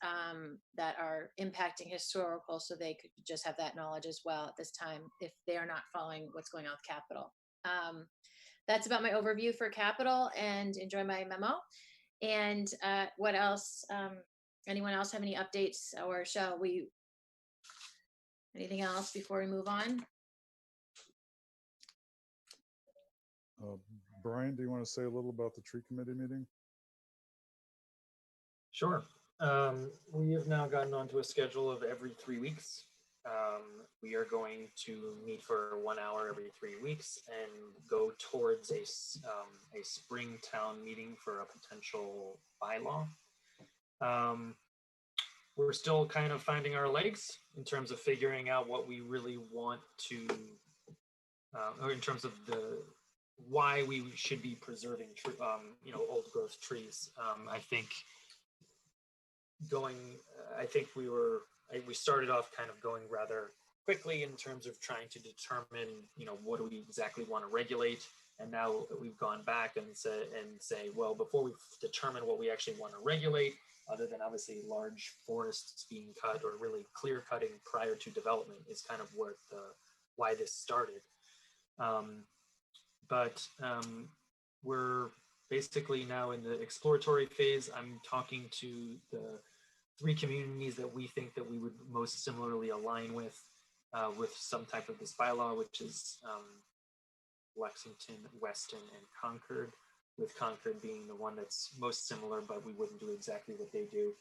are impacting historical, so they could just have that knowledge as well at this time if they are not following what's going on with Capital. That's about my overview for Capital, and enjoy my memo. And what else? Anyone else have any updates, or shall we? Anything else before we move on? Brian, do you want to say a little about the tree committee meeting? Sure. We have now gotten onto a schedule of every 3 weeks. We are going to meet for 1 hour every 3 weeks and go towards a spring town meeting for a potential bylaw. We're still kind of finding our legs in terms of figuring out what we really want to, or in terms of why we should be preserving, old growth trees. I think we started off kind of going rather quickly in terms of trying to determine, what do we exactly want to regulate. And now we've gone back and say, well, before we determine what we actually want to regulate, other than obviously large forests being cut or really clear cutting prior to development, is kind of why this started. But we're basically now in the exploratory phase. I'm talking to the 3 communities that we think that we would most similarly align with some type of this bylaw, which is Lexington, Weston, and Concord. with Concord being the one that's most similar, but we wouldn't do exactly what they do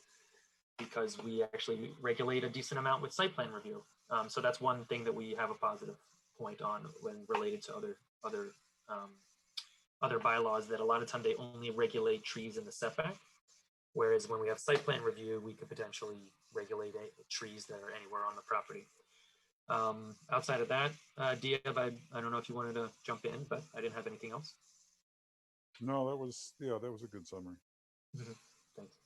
because we actually regulate a decent amount with site plan review. So that's one thing that we have a positive point on when related to other bylaws, that a lot of time they only regulate trees in the setback. Whereas when we have site plan review, we could potentially regulate trees that are anywhere on the property. Outside of that, Diab, I don't know if you wanted to jump in, but I didn't have anything else. No, that was a good summary. Thanks.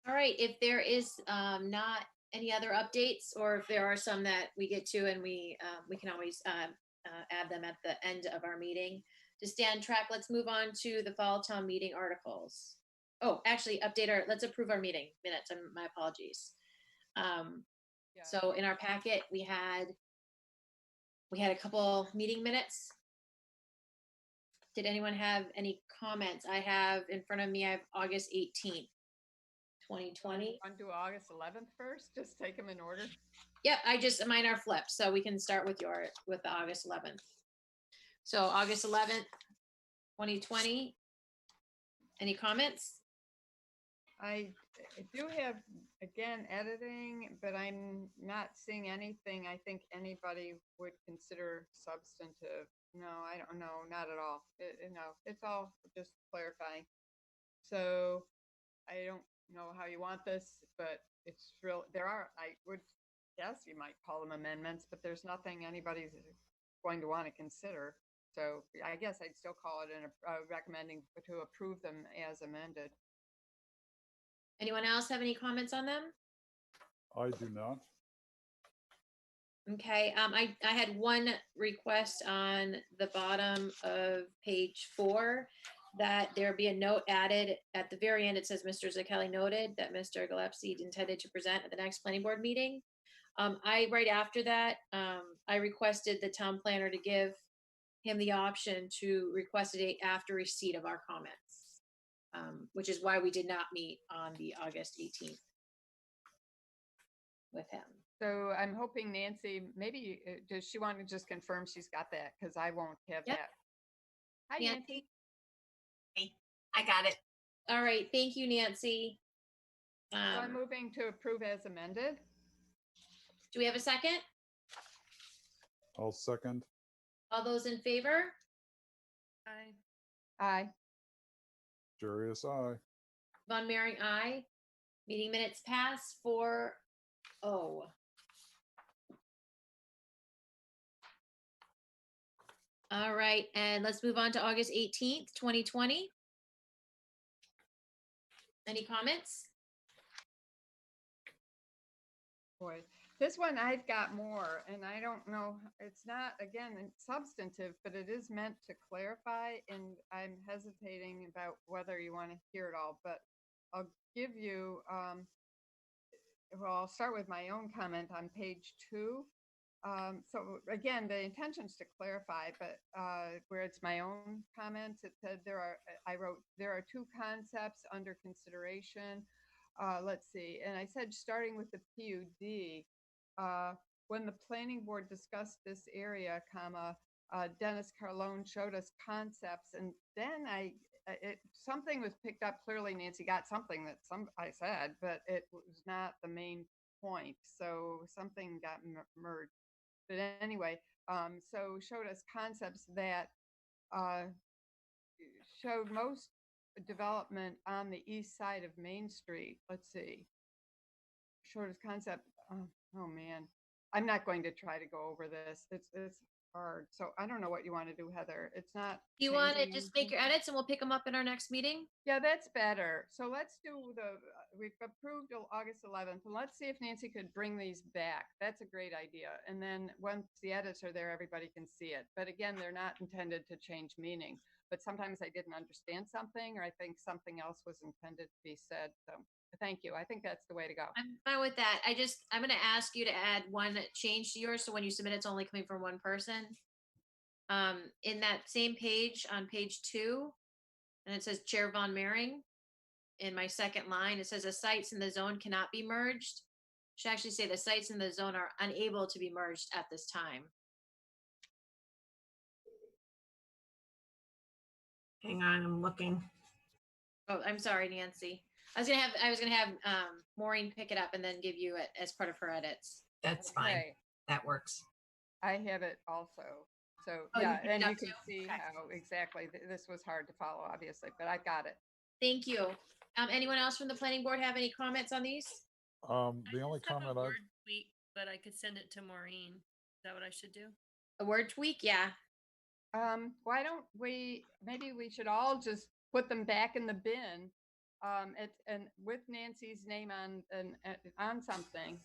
All right, if there is not any other updates, or if there are some that we get to and we can always add them at the end of our meeting. To stay on track, let's move on to the fall town meeting articles. Oh, actually, let's approve our meeting minutes. My apologies. So in our packet, we had a couple meeting minutes. Did anyone have any comments? I have in front of me, I have August 18th, 2020. Want to do August 11th first? Just take them in order. Yep, mine are flipped, so we can start with the August 11th. So August 11th, 2020. Any comments? I do have, again, editing, but I'm not seeing anything I think anybody would consider substantive. No, I don't know, not at all. No, it's all just clarifying. So I don't know how you want this, but it's real. I would guess you might call them amendments, but there's nothing anybody's going to want to consider. So I guess I'd still call it recommending to approve them as amended. Anyone else have any comments on them? I do not. Okay, I had one request on the bottom of page 4 that there be a note added at the very end. It says Mr. Zakelli noted that Mr. Gillespie intended to present at the next planning board meeting. Right after that, I requested the town planner to give him the option to request a date after receipt of our comments, which is why we did not meet on the August 18th with him. So I'm hoping Nancy, maybe, does she want to just confirm she's got that? Because I won't have that. Hi, Nancy. Hey, I got it. All right, thank you, Nancy. So I'm moving to approve as amended. Do we have a second? I'll second. All those in favor? Aye. Aye. Jarius, aye. Von Mering, aye. Meeting minutes pass 4-0. All right, and let's move on to August 18th, 2020. Any comments? Boy, this one I've got more, and I don't know, it's not, again, substantive, but it is meant to clarify, and I'm hesitating about whether you want to hear it all, but I'll give you, well, I'll start with my own comment on page 2. So again, the intention is to clarify, but where it's my own comments, it said I wrote, there are 2 concepts under consideration. Let's see, and I said, starting with the PUD, when the planning board discussed this area, Dennis Carlone showed us concepts, and then something was picked up. Clearly, Nancy got something that I said, but it was not the main point. So something got merged. But anyway, so showed us concepts that showed most development on the east side of Main Street. Let's see. Showed us concept. Oh man, I'm not going to try to go over this. It's hard. So I don't know what you want to do, Heather. It's not. You want to just make your edits and we'll pick them up in our next meeting? Yeah, that's better. So let's do we've approved August 11th, and let's see if Nancy could bring these back. That's a great idea. And then once the edits are there, everybody can see it. But again, they're not intended to change meaning. But sometimes I didn't understand something, or I think something else was intended to be said. So thank you. I think that's the way to go. I'm fine with that. I'm going to ask you to add one change to yours. So when you submit, it's only coming from one person. In that same page, on page 2, and it says Chair Von Mering. In my second line, it says the sites in the zone cannot be merged. Should actually say the sites in the zone are unable to be merged at this time. Hang on, I'm looking. Oh, I'm sorry, Nancy. I was gonna have Maureen pick it up and then give you it as part of her edits. That's fine. Okay, That works. I have it also. So Oh, you yeah, picked it and up you can too? see Okay. how exactly this was hard to follow, obviously, but I got it. Thank you. Anyone else from the planning board have any comments on these? The only comment I've tweak, but I could send it to Maureen. Is that what I should do? A word tweak? Yeah. Why don't maybe we should all just put them back in the bin, and with Nancy's name on something,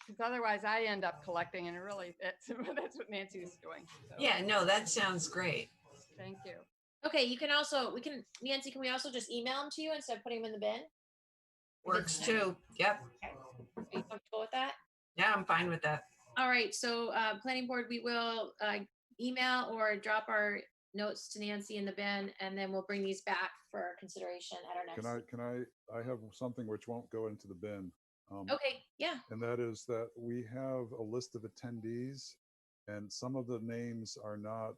because otherwise I end up collecting, and it really that's what Nancy's doing. So, Yeah, no, that sounds great. thank you. Okay, you can Nancy, can we also just email them to you instead of putting them in the bin? Works too. Yep. Okay. Are you comfortable with that? Yeah, I'm fine with that. All right, so planning board, we will email or drop our notes to Nancy in the bin, and then we'll bring these back for consideration at our next. I have something which won't go into the bin. Okay, yeah. And that is that we have a list of attendees, and some of the names are not,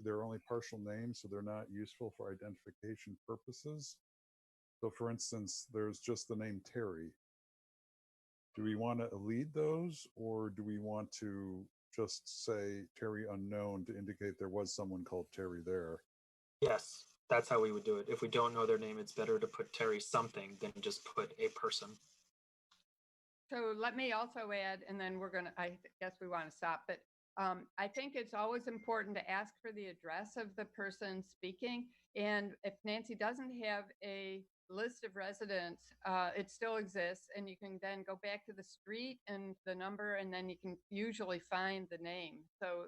they're only partial names, so they're not useful for identification purposes. So for instance, there's just the name Terry. Do we want to elide those, or do we want to just say Terry unknown to indicate there was someone called Terry there? Yes, that's how we would do it. If we don't know their name, it's better to put Terry something than just put a person. So let me also add, and then I guess we want to stop, but I think it's always important to ask for the address of the person speaking. And if Nancy doesn't have a list of residents, it still exists, and you can then go back to the street and the number, and then you can usually find the name. So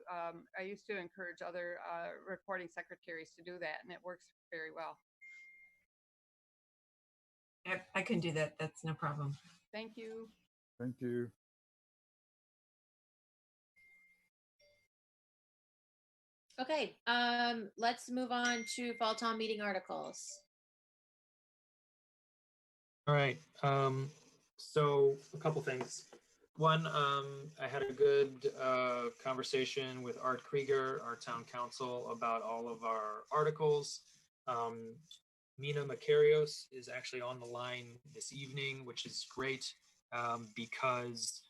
I used to encourage other recording secretaries to do that, and it works very well. I can do that. That's no problem. Thank you. Thank you. Okay, let's move on to fall town meeting articles. All right. So a couple things. One, I had a good conversation with Art Krieger, our town council, about all of our articles. Mina Makarios is actually on the line this evening, which is great because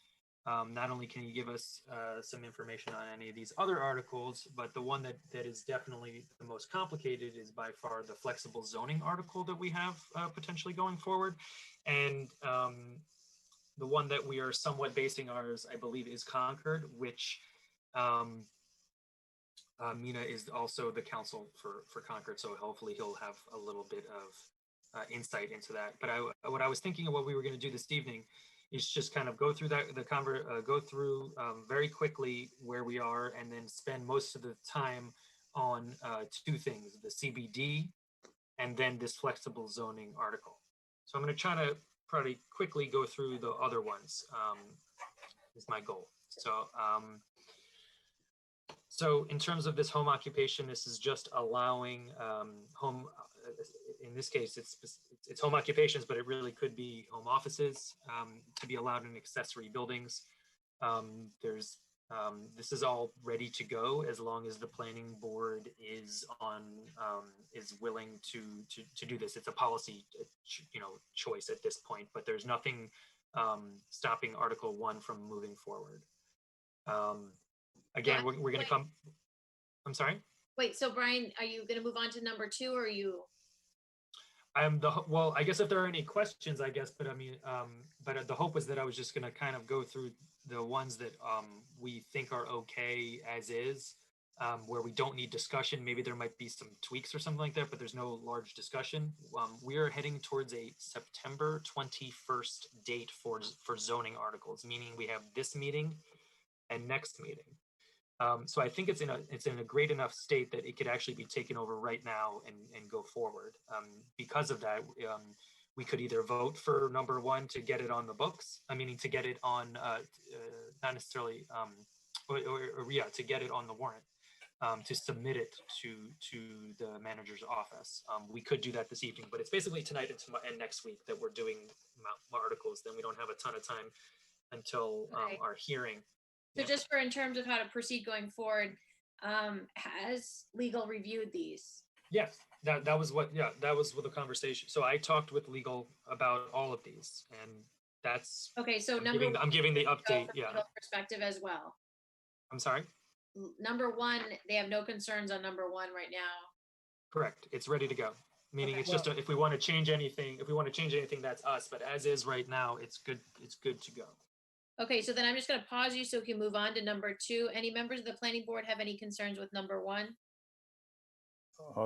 not only can you give us some information on any of these other articles, but the one that is definitely the most complicated is by far the flexible zoning article that we have potentially going forward. And the one that we are somewhat basing ours, I believe, is Concord, which Mina is also the counsel for Concord, so hopefully he'll have a little bit of insight into that. But what I was thinking of what we were going to do this evening is just kind of go through go through very quickly where we are, and then spend most of the time on two things: the CBD and then this flexible zoning article. So I'm going to try to pretty quickly go through the other ones. Is my goal. So in terms of this home occupation, this is just allowing home, in this case, it's home occupations, but it really could be home offices to be allowed in accessory buildings. This is all ready to go as long as the planning board is willing to do this. It's a policy, choice at this point, but there's nothing stopping Article 1 from moving forward. Again, we're going to come. I'm sorry. Wait, so Brian, are you going to move on to number 2, or are you? Well, I guess if there are any questions, I guess, but I mean, but the hope was that I was just going to kind of go through the ones that we think are okay as is, where we don't need discussion. Maybe there might be some tweaks or something like that, but there's no large discussion. We are heading towards a September 21st date for zoning articles, meaning we have this meeting and next meeting. So I think it's in a great enough state that it could actually be taken over right now and go forward. Because of that, we could either vote for number 1 to get it on the books. I mean, to get it on, not necessarily, to get it on the warrant, to submit it to the manager's office. We could do that this evening, but it's basically tonight and next week that we're doing articles. Then we don't have a ton of time until our hearing. So just in terms of how to proceed going forward, has legal reviewed these? Yes, that was what, yeah, that was what the conversation. So I talked with legal about all of these, and that's, Okay, so I'm giving the update, from yeah. legal perspective as well. I'm sorry? Number one, they have no concerns on number one right now. Correct. It's ready to go. Meaning Okay. it's just, if we want to change anything, that's us, but as is right now, it's good to go. Okay, so then I'm just gonna pause you so we can move on to number two. Any members of the planning board have any concerns with number one?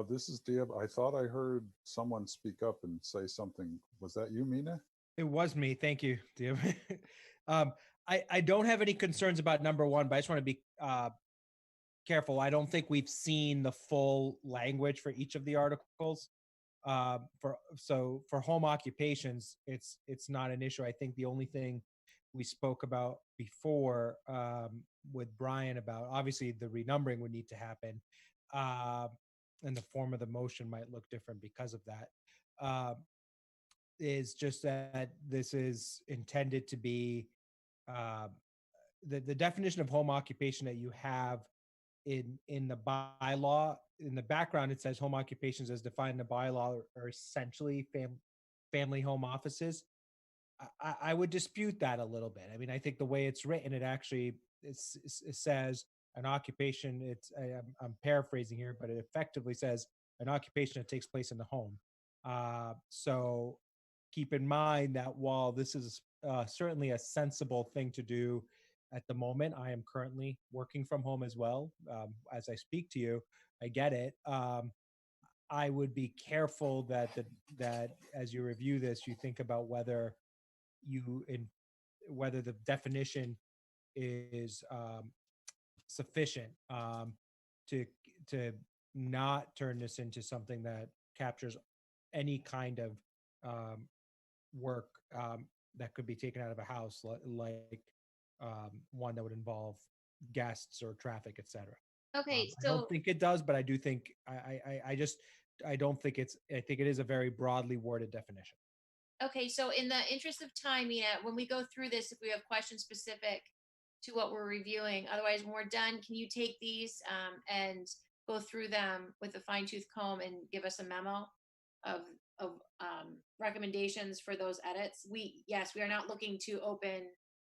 This is Deb. I thought I heard someone speak up and say something. Was that you, Mina? It was me. Thank you, Deb. I don't have any concerns about number one, but I just want to be careful. I don't think we've seen the full language for each of the articles. For home occupations, it's not an issue. I think the only thing we spoke about before with Brian about, obviously the renumbering would need to happen, and the form of the motion might look different because of that. Is just that this is intended to be the definition of home occupation that you have in the bylaw. In the background, it says home occupations as defined in the bylaw are essentially family home offices. I would dispute that a little bit. I mean, I think the way it's written, it actually it says an occupation. I'm paraphrasing here, but it effectively says an occupation that takes place in the home. So keep in mind that while this is certainly a sensible thing to do at the moment, I am currently working from home as well. As I speak to you, I get it. I would be careful that as you review this, you think about whether whether the definition is sufficient to not turn this into something that captures any kind of work that could be taken out of a house, like one that would involve guests or traffic, etc. Okay, I don't think it does, but I do think I don't think I think it is a very broadly worded definition. Okay, so in the interest of time, Mina, when we go through this, if we have questions specific to what we're reviewing, otherwise when we're done, can you take these and go through them with a fine tooth comb and give us a memo of recommendations for those edits? Yes, we are not looking to open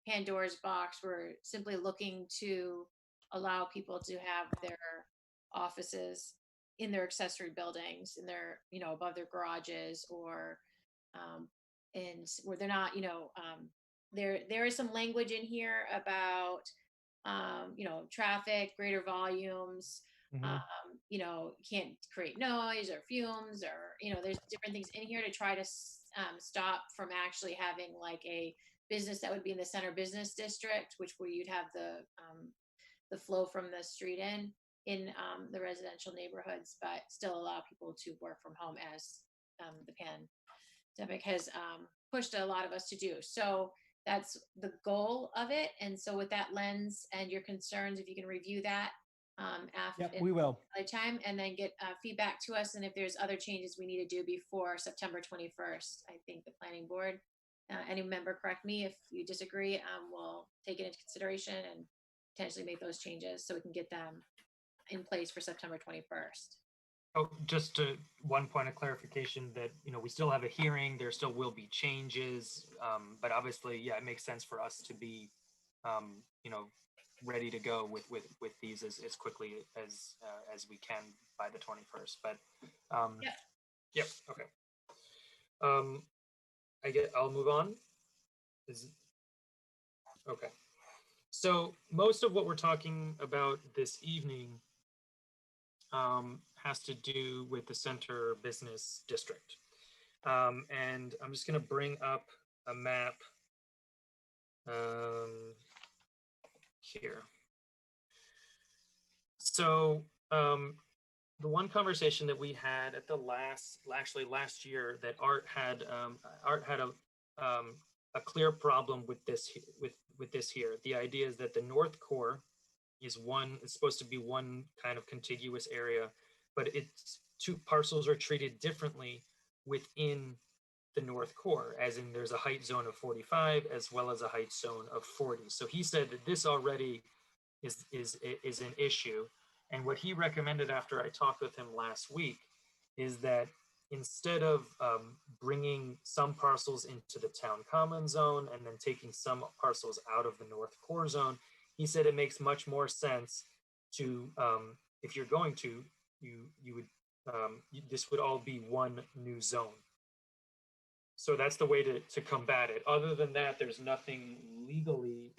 Pandora's box. We're simply looking to allow people to have their offices in their accessory buildings, in their, above their garages, or and where they're not, there is some language in here about, traffic, greater volumes, can't create noise or fumes, or, there's different things in here to try to stop from actually having like a business that would be in the center business district, where you'd have the flow from the street in the residential neighborhoods, but still allow people to work from home as the pandemic has pushed a lot of us to do. So that's the goal of it. And so with that lens and your concerns, if you can review that after we will time, and then get feedback to us. And if there's other changes we need to do before September 21st, I think the planning board, any member, correct me if you disagree, we'll take it into consideration and potentially make those changes so we can get them in place for September 21st. Oh, just one point of clarification that, we still have a hearing, there still will be changes, but obviously, yeah, it makes sense for us to be, ready to go with these as quickly as we can by the 21st. But yep, okay. I'll move on. Okay. So most of what we're talking about this evening has to do with the center business district. And I'm just going to bring up a map here. So the one conversation that we had at the last year, that Art had a clear problem with this here. The idea is that the North Core is supposed to be one kind of contiguous area, but it's two parcels are treated differently within the North Core, as in there's a height zone of 45 as well as a height zone of 40. So he said that this already is an issue. And what he recommended after I talked with him last week is that instead of bringing some parcels into the town common zone and then taking some parcels out of the North Core zone, he said it makes much more sense to, if you're going to, you would, this would all be one new zone. So that's the way to combat it. Other than that, there's nothing legally,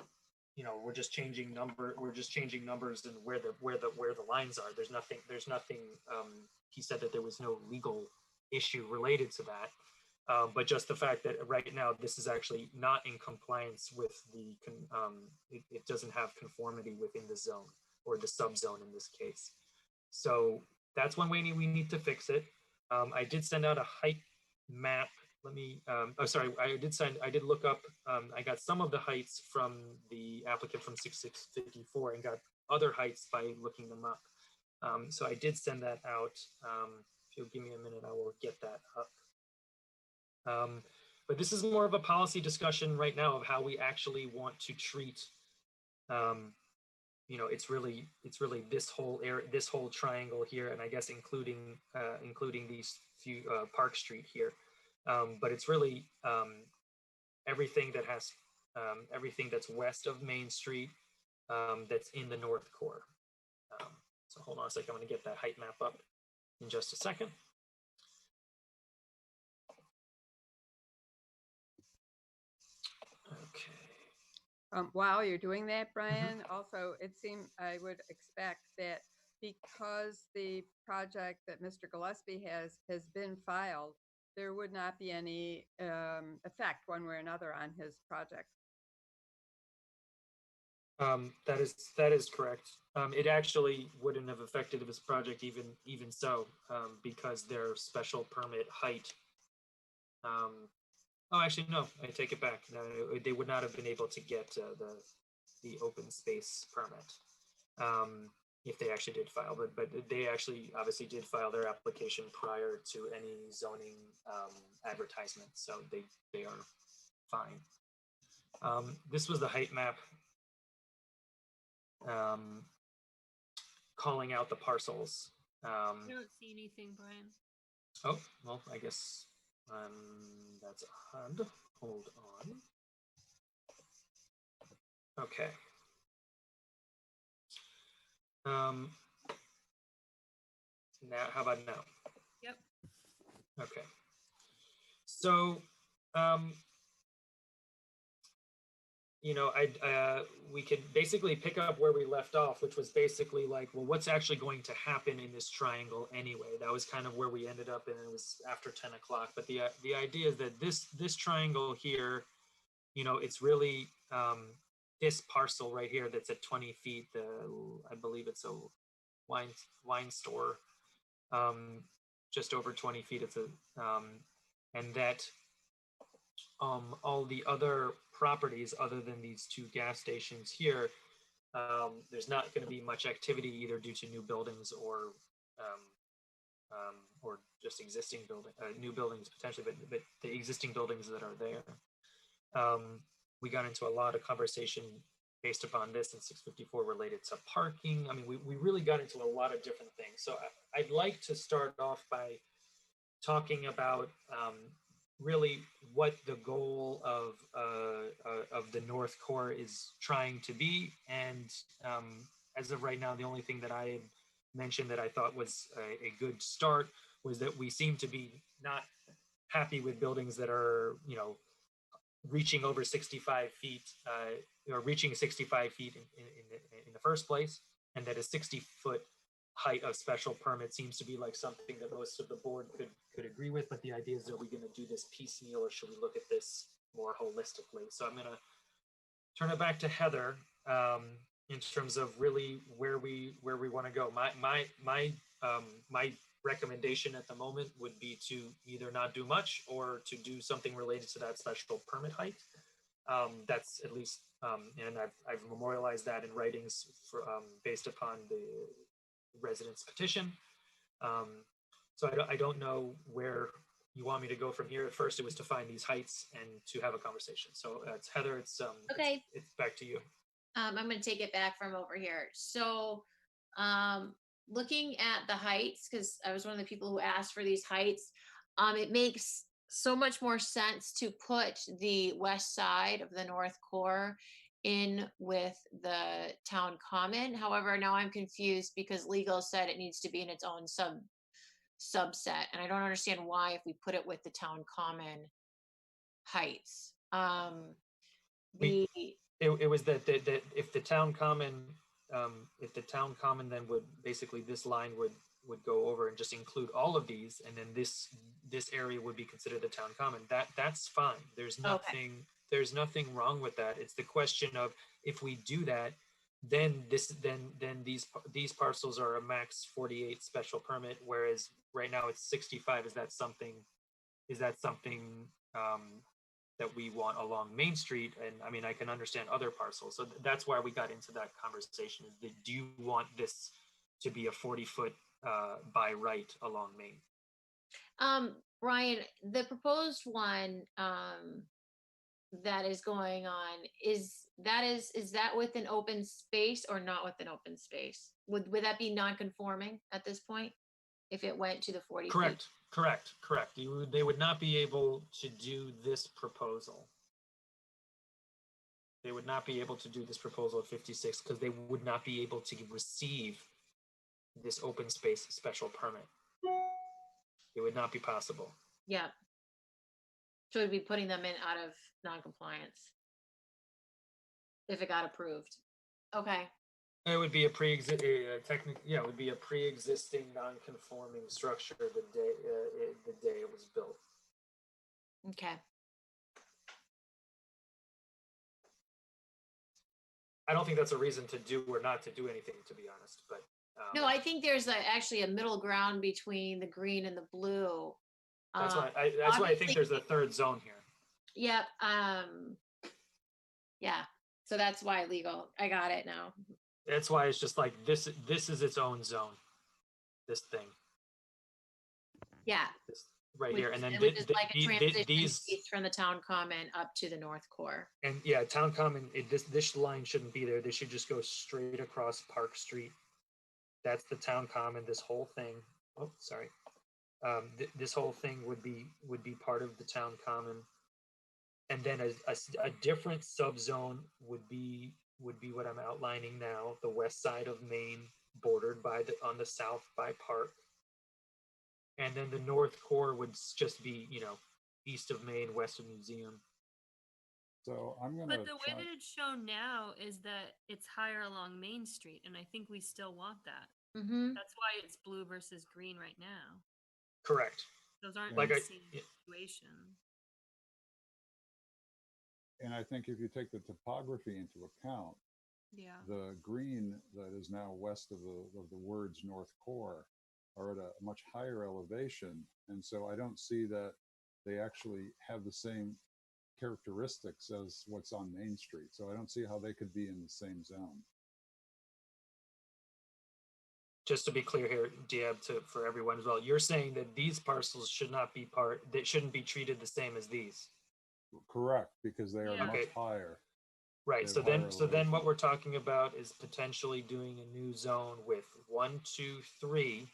you know, we're just changing numbers and where the lines are. There's nothing, he said that there was no legal issue related to that. But just the fact that right now this is actually not in compliance with the, it doesn't have conformity within the zone or the subzone in this case. So that's one way we need to fix it. I did send out a height map. Let me, I did look up, I got some of the heights from the applicant from 6654 and got other heights by looking them up. So I did send that out. If you'll give me a minute, I will get that up. But this is more of a policy discussion right now of how we actually want to treat, you know, it's really this whole area, this whole triangle here, and I guess including these few Park Street here. But it's really everything that has everything that's west of Main Street that's in the North Core. So hold on a second, I'm going to get that height map up in just a second. Okay. While you're doing that, Brian, also it seemed I would expect that because the project that Mr. Gillespie has been filed, there would not be any effect one way or another on his project. That is correct. It actually wouldn't have affected his project even so, because their special permit height. Oh, actually, no, I take it back. No, they would not have been able to get the open space permit if they actually did file. But they actually obviously did file their application prior to any zoning advertisement, so they are fine. This was the height map. Calling out the parcels. I don't see anything, Brian. Oh, well, I guess that's odd. Hold on. Okay. Now, how about now? Yep. Okay. So, you know, we could basically pick up where we left off, which was basically like, well, what's actually going to happen in this triangle anyway? That was kind of where we ended up, and it was after 10 o'clock. But the idea is that this triangle here, you know, it's really this parcel right here that's at 20 feet. I believe it's a wine store, just over 20 feet. It's a and that all the other properties other than these two gas stations here, there's not going to be much activity either due to new buildings or just existing new buildings potentially, but the existing buildings that are there. We got into a lot of conversation based upon this in 654 related to parking. I mean, we really got into a lot of different things. So I'd like to start off by talking about really what the goal of the North Core is trying to be. And as of right now, the only thing that I mentioned that I thought was a good start was that we seem to be not happy with buildings that are, you know, reaching over 65 feet or reaching 65 feet in the first place, and that a 60-foot height of special permit seems to be like something that most of the board could agree with. But the idea is, are we going to do this piecemeal, or should we look at this more holistically? So I'm going to turn it back to Heather in terms of really where we want to go. My recommendation at the moment would be to either not do much or to do something related to that special permit height. That's at least, and I've memorialized that in writings for, based upon the residents' petition. So I don't know where you want me to go from here. At first, it was to find these heights and to have a conversation. So it's Heather. It's okay. It's back to you. I'm going to take it back from over here. So looking at the heights, because I was one of the people who asked for these heights, it makes so much more sense to put the west side of the North Core in with the town common. However, now I'm confused because legal said it needs to be in its own subset, and I don't understand why if we put it with the town common heights. The It was that if the town common, then would basically this line would go over and just include all of these, and then this area would be considered the town common. That's fine. There's nothing wrong with that. It's the question of if we do that, then these parcels are a max 48 special permit, whereas right now it's 65. Is that something that we want along Main Street? And I mean, I can understand other parcels. So that's why we got into that conversation. Is that, do you want this to be a 40-foot by right along Main? Ryan, the proposed one that is going on, is that with an open space or not with an open space? Would that be non-conforming at this point if it went to the 40 feet? Correct. They would not be able to do this proposal. They would not be able to do this proposal at 56 because they would not be able to receive this open space special permit. It would not be possible. Yeah. So it'd be putting them in out of non-compliance if it got approved. Okay. It would be a it would be a pre-existing non-conforming structure the day it was built. Okay. I don't think that's a reason to do or not to do anything, to be honest. But no, I think there's actually a middle ground between the green and the blue. That's why I think there's a third zone here. Yep. Yeah. So that's why legal. I got it now. That's why it's just like this is its own zone. This thing. Yeah. This right here, and then like a transition piece from the town common up to the North Core. And yeah, town common. This line shouldn't be there. They should just go straight across Park Street. That's the town common. This whole thing. Oh, sorry. This whole thing would be part of the town common, and then a different subzone would be what I'm outlining now. The west side of Main, bordered on the south by Park. And then the North Core would just be, east of Main, west of Museum. So I'm gonna. But the way that it's shown now is that it's higher along Main Street, and I think we still want that. Mm-hmm. That's why it's blue versus green right now. Correct. Those aren't like the same situation. And I think if you take the topography into account, yeah, the green that is now west of the words North Core are at a much higher elevation, and so I don't see that they actually have the same characteristics as what's on Main Street. So I don't see how they could be in the same zone. Just to be clear here, Diab, for everyone as well, you're saying that these parcels shouldn't be treated the same as these. Correct, because they are much higher. Right. So then what we're talking about is potentially doing a new zone with 1, 2, 3,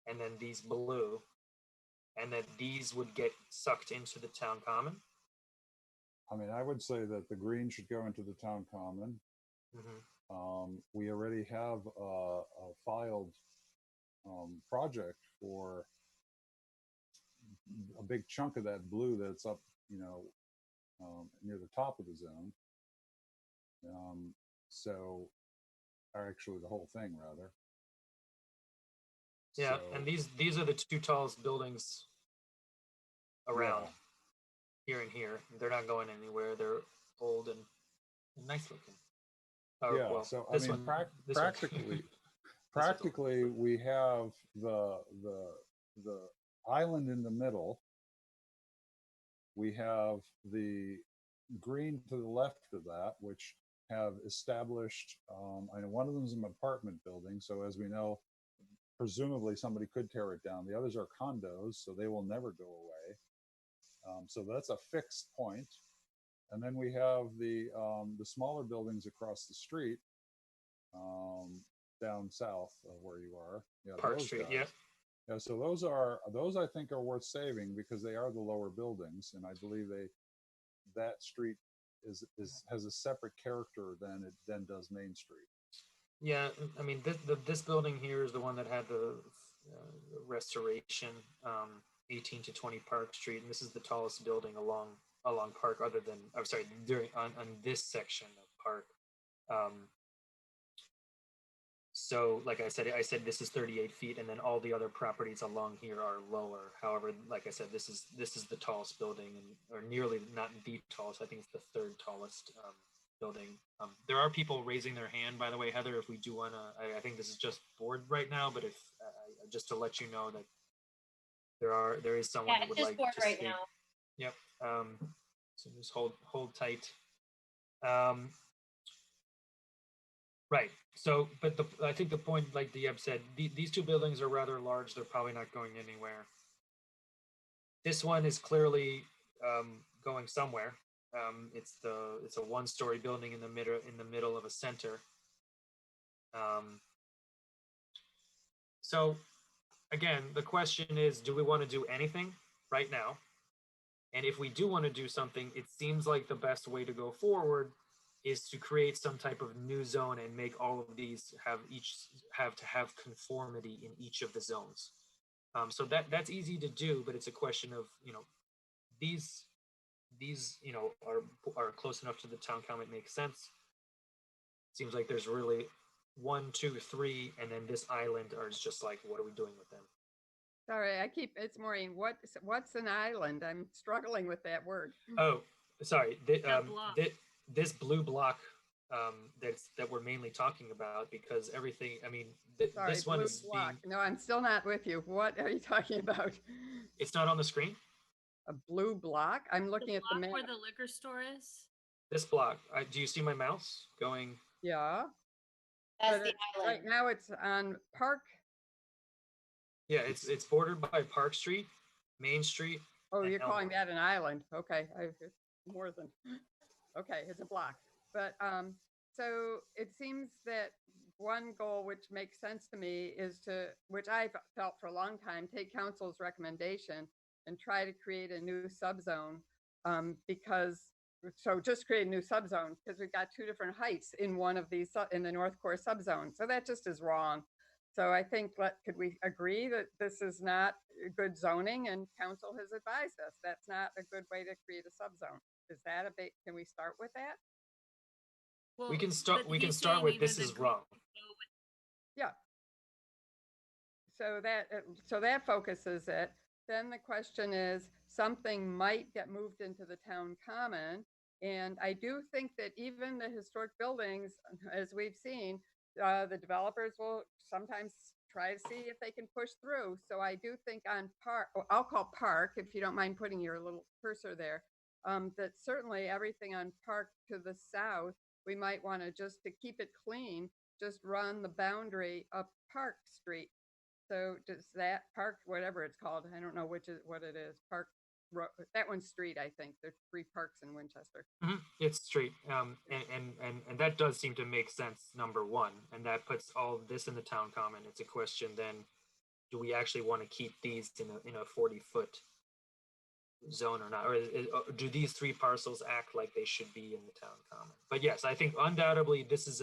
and then these blue, and then these would get sucked into the town common. I mean, I would say that the green should go into the town common. Mm-hmm. We already have a filed project for a big chunk of that blue that's up, near the top of the zone. Or actually the whole thing rather. Yeah, so, and these are the two tallest buildings around here and here. They're not going anywhere. They're old and nice looking. So I mean, practically, we have the island in the middle. We have the green to the left of that, which have established. I know one of them is an apartment building, so as we know, presumably somebody could tear it down. The others are condos, so they will never go away. So that's a fixed point. And then we have the smaller buildings across the street, down south of where you are. Yeah, Park those Street, guys. yeah. Yeah, so those I think are worth saving because they are the lower buildings, and I believe that street has a separate character than does Main Street. Yeah, I mean, this building here is the one that had the restoration, 18 to 20 Park Street, and this is the tallest building along Park, other than, I'm sorry, on this section of Park. So, like I said this is 38 feet, and then all the other properties along here are lower. However, like I said, this is the tallest building, or nearly, not the tallest. I think it's the third tallest building. There are people raising their hand, by the way, Heather. If we do want to, I think this is just board right now, but if just to let you know that there is someone that would like to right speak. now. Yep. So just hold tight. Right. So, but I think the point, like Dieb said, these two buildings are rather large. They're probably not going anywhere. This one is clearly going somewhere. It's a one-story building in the middle of a center. So, again, the question is, do we want to do anything right now? And if we do want to do something, it seems like the best way to go forward is to create some type of new zone and make all of these have conformity in each of the zones. So that's easy to do, but it's a question of, these are close enough to the town common, it makes sense. Seems like there's really 1, 2, 3, and then this island are just like, what are we doing with them? Sorry, it's Maureen. What's an island? I'm struggling with that word. Oh, sorry. This blue block that we're mainly talking about, because everything, I mean, Sorry, this one blue is block. No, I'm still not with you. What are you talking about? It's not on the screen? A blue block? I'm looking at the map. Where the liquor store is? This block. Do you see my mouse going? Yeah. That's the island. Right now it's on Park. Yeah, it's bordered by Park Street, Main Street. Oh, you're calling that an island? Okay, more than. Okay, it's a block. But so it seems that one goal which makes sense to me is which I felt for a long time, take council's recommendation and try to create a new subzone, just create a new subzone because we've got two different heights in one of these in the North Core subzone. So that just is wrong. So I think, could we agree that this is not good zoning, and council has advised us that's not a good way to create a subzone? Is that can we start with that? Well, we can start with this is wrong. Yeah. So that focuses it. Then the question is, something might get moved into the town common. And I do think that even the historic buildings, as we've seen, the developers will sometimes try to see if they can push through. So I do think on Park, I'll call Park, if you don't mind putting your little cursor there, that certainly everything on Park to the south, we might want to, just to keep it clean, just run the boundary up Park Street. So does that Park, whatever it's called, I don't know what it is, Park, that one's street, I think. There's 3 parks in Winchester. Mm-hmm. It's street. And that does seem to make sense, number one. And that puts all of this in the town common. It's a question then, do we actually want to keep these in a 40-foot zone or not? Or do these 3 parcels act like they should be in the town common? But yes, I think undoubtedly this is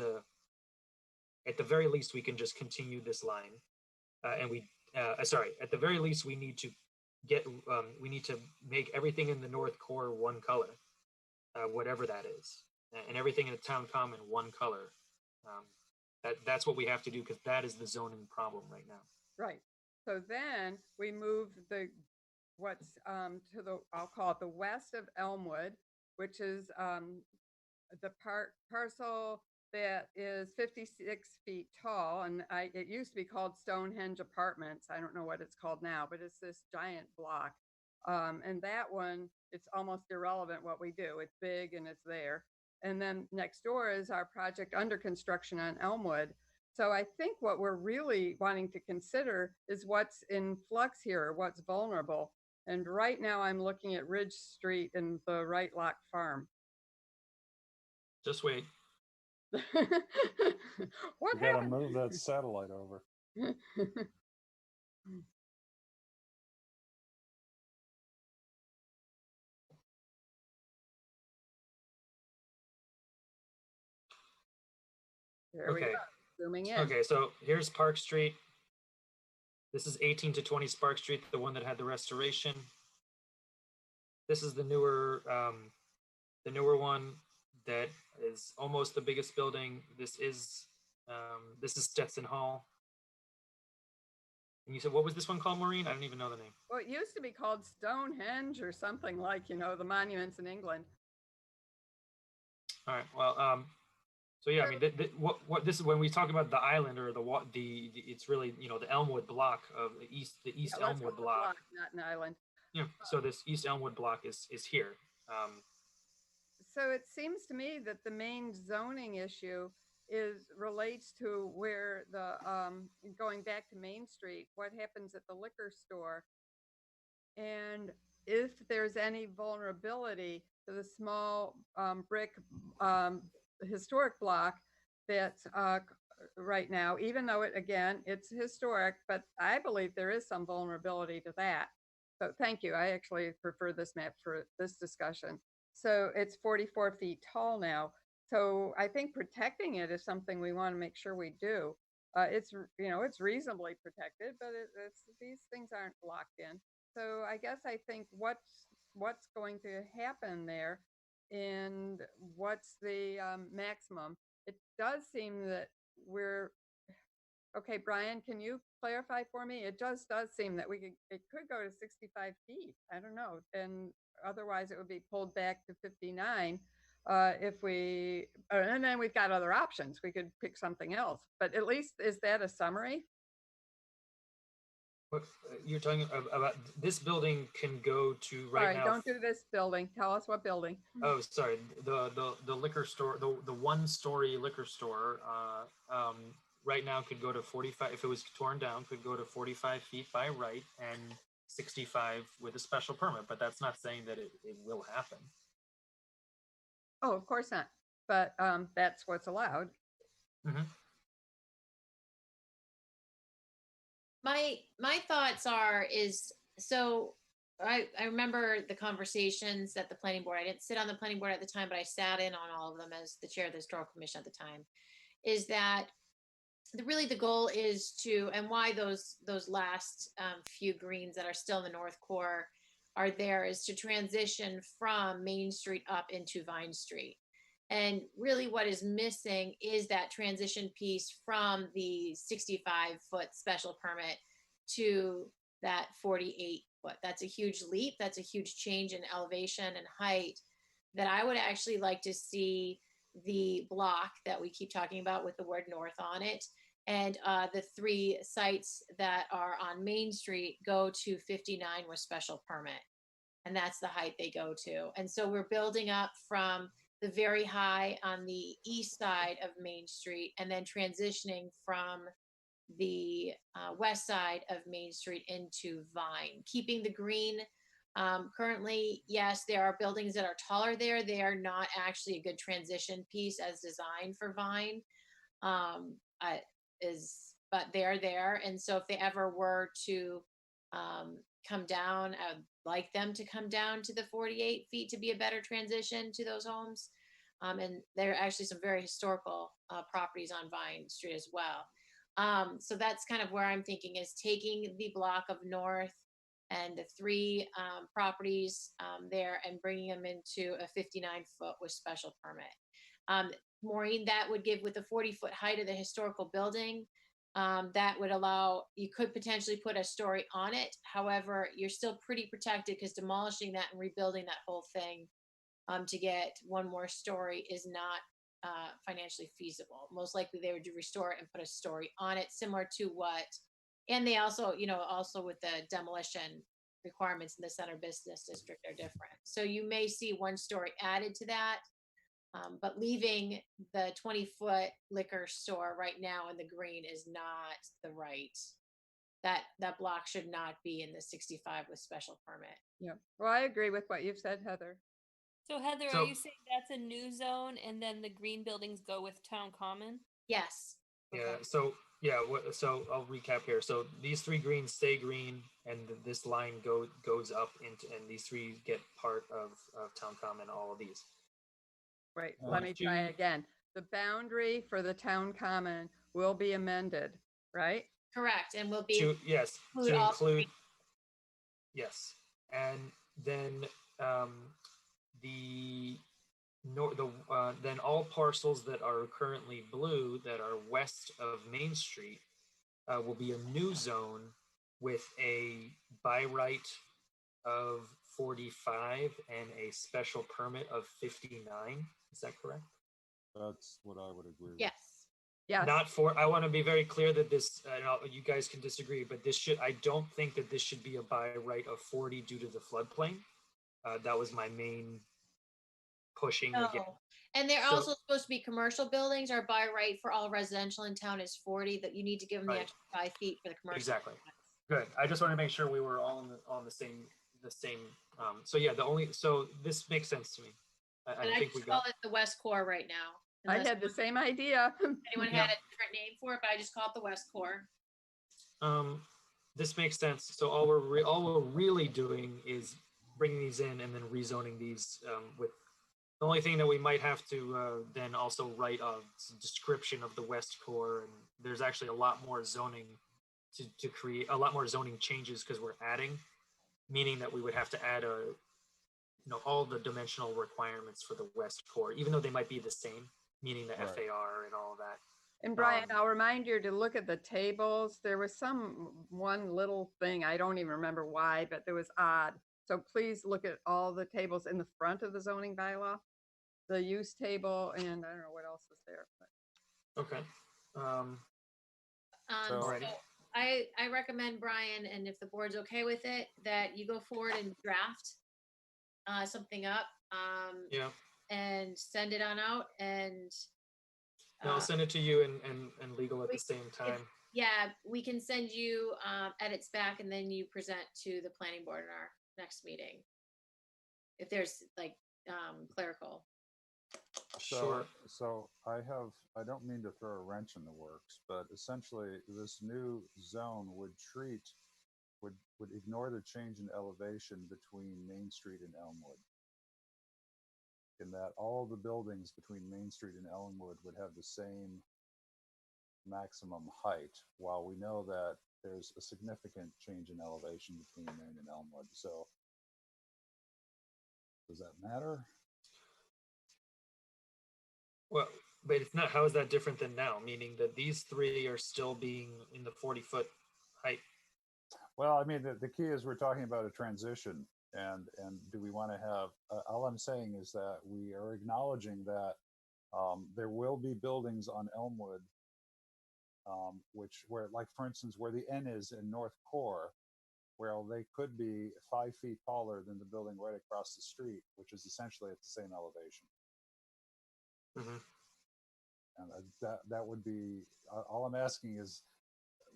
at the very least, we can just continue this line. At the very least, we need to make everything in the North Core one color, whatever that is, and everything in the town common one color. That's what we have to do, because that is the zoning problem right now. Right. So then we move I'll call it the west of Elmwood, which is the parcel that is 56 feet tall, and it used to be called Stonehenge Apartments. I don't know what it's called now, but it's this giant block. And that one, it's almost irrelevant what we do. It's big and it's there. And then next door is our project under construction on Elmwood. So I think what we're really wanting to consider is what's in flux here, what's vulnerable. And right now I'm looking at Ridge Street and the Right Lock Farm. Just wait. What You gotta happened? move that satellite over. There we Okay. go. Zooming in. Okay, so here's Park Street. This is 18 to 20 Spark Street, the one that had the restoration. This is the newer one that is almost the biggest building. This is Stetson Hall. And you said, what was this one called, Maureen? I don't even know the name. Well, it used to be called Stonehenge or something like, you know, the monuments in England. All right. Well, so yeah, I mean, what this is when we talk about the island or the it's really, you know, the Elmwood block of the East Yeah, let's Elmwood call it block. not an island. Yeah. So this East Elmwood block is here. So it seems to me that the main zoning issue relates to where the going back to Main Street, what happens at the liquor store, and if there's any vulnerability to the small brick historic block that's right now, even though it's historic, but I believe there is some vulnerability to that. So thank you. I actually prefer this map for this discussion. So it's 44 feet tall now. So I think protecting it is something we want to make sure we do. It's reasonably protected, but these things aren't locked in. So I guess I think what's going to happen there, and what's the maximum. It does seem that okay, Brian, can you clarify for me? It does seem that it could go to 65 feet. I don't know. And otherwise it would be pulled back to 59 and then we've got other options. We could pick something else, but at least, is that a summary? What you're talking about, this building can go to right now. Don't do this building. Tell us what building. Oh, sorry. The liquor store, the 1-story liquor store, right now could go to 45. If it was torn down, could go to 45 feet by right and 65 with a special permit. But that's not saying that it will happen. Oh, of course not. But that's what's allowed. Mm-hmm. My thoughts so I remember the conversations at the planning board. I didn't sit on the planning board at the time, but I sat in on all of them as the chair of the historical commission at the time. Is that really the goal is to, and why those last few greens that are still in the North Core are there, is to transition from Main Street up into Vine Street. And really what is missing is that transition piece from the 65-foot special permit to that 48-foot. That's a huge leap. That's a huge change in elevation and height that I would actually like to see the block that we keep talking about with the word north on it, and the 3 sites that are on Main Street go to 59 with special permit. And that's the height they go to. And so we're building up from the very high on the east side of Main Street, and then transitioning from the west side of Main Street into Vine, keeping the green. Currently, yes, there are buildings that are taller there. They are not actually a good transition piece as designed for Vine, but they're there. And so if they ever were to come down, I would like them to come down to the 48 feet to be a better transition to those homes. And there are actually some very historical properties on Vine Street as well. So that's kind of where I'm thinking, is taking the block of north and the 3 properties there and bringing them into a 59-foot with special permit. Maureen, that would give, with the 40-foot height of the historical building, that would allow, you could potentially put a story on it. However, you're still pretty protected, because demolishing that and rebuilding that whole thing to get one more story is not financially feasible. Most likely they would restore it and put a story on it, similar to what, and they also, also with the demolition requirements in the center business district are different. So you may see 1 story added to that, but leaving the 20-foot liquor store right now in the green is not the right, that block should not be in the 65 with special permit. Yeah. Well, I agree with what you've said, Heather. So Heather, So- are you saying that's a new zone and then the green buildings go with town common? Yes. Yeah, so so I'll recap here. So these three greens stay green, and this line goes up into, and these three get part of town common. All of these. Wait, let me try again. The boundary for the town common will be amended, right? Correct, and will be To yes, include to all include yes, and then the then all parcels that are currently blue that are west of Main Street will be a new zone with a by right of 45 and a special permit of 59. Is that correct? That's what I would agree with. Yes. Yes. Not for, I want to be very clear that this, you guys can disagree, but this should, I don't think that this should be a by right of 40 due to the floodplain. That was my main pushing again. No. And they're So- also supposed to be commercial buildings. Our by right for all residential in town is 40, that you need to give them the Right. extra 5 feet for the commercial. Exactly. Good. I just want to make sure we were all on the same. So yeah, so this makes sense to me. I And I think we just call got. it the West Core right now. I unless had the same idea. anyone Yeah. had a different name for it, but I just call it the West Core. This makes sense. So all we're really doing is bringing these in and then rezoning these with. The only thing that we might have to then also write a description of the West Core, and there's actually a lot more zoning to create a lot more zoning changes because we're adding, meaning that we would have to add all the dimensional requirements for the West Core, even though they might be the same, meaning the Right. FAR and all that. And Brian, I'll remind you to look at the tables. There was one little thing, I don't even remember why, but it was odd. So please look at all the tables in the front of the zoning bylaw, the use table, and I don't know what else is there. But Okay. So Alrighty. I recommend, Brian, and if the board's okay with it, that you go forward and draft something up Yeah. and send it on out. And I'll send it to you and legal at the same time. yeah, we can send you edits back, and then you present to the planning board in our next meeting. If there's like clerical. Sure. So I don't mean to throw a wrench in the works, but essentially this new zone would ignore the change in elevation between Main Street and Elmwood. In that all the buildings between Main Street and Elmwood would have the same maximum height, while we know that there's a significant change in elevation between Main and Elmwood. So does that matter? Well, but it's not. How is that different than now? Meaning that these three are still being in the 40-foot height. Well, I mean, the key is we're talking about a transition, and do we want to have? All I'm saying is that we are acknowledging that there will be buildings on Elmwood, where, like for instance, where the N is in North Core, where they could be 5 feet taller than the building right across the street, which is essentially at the same elevation. Mm-hmm. And that would be all I'm asking is,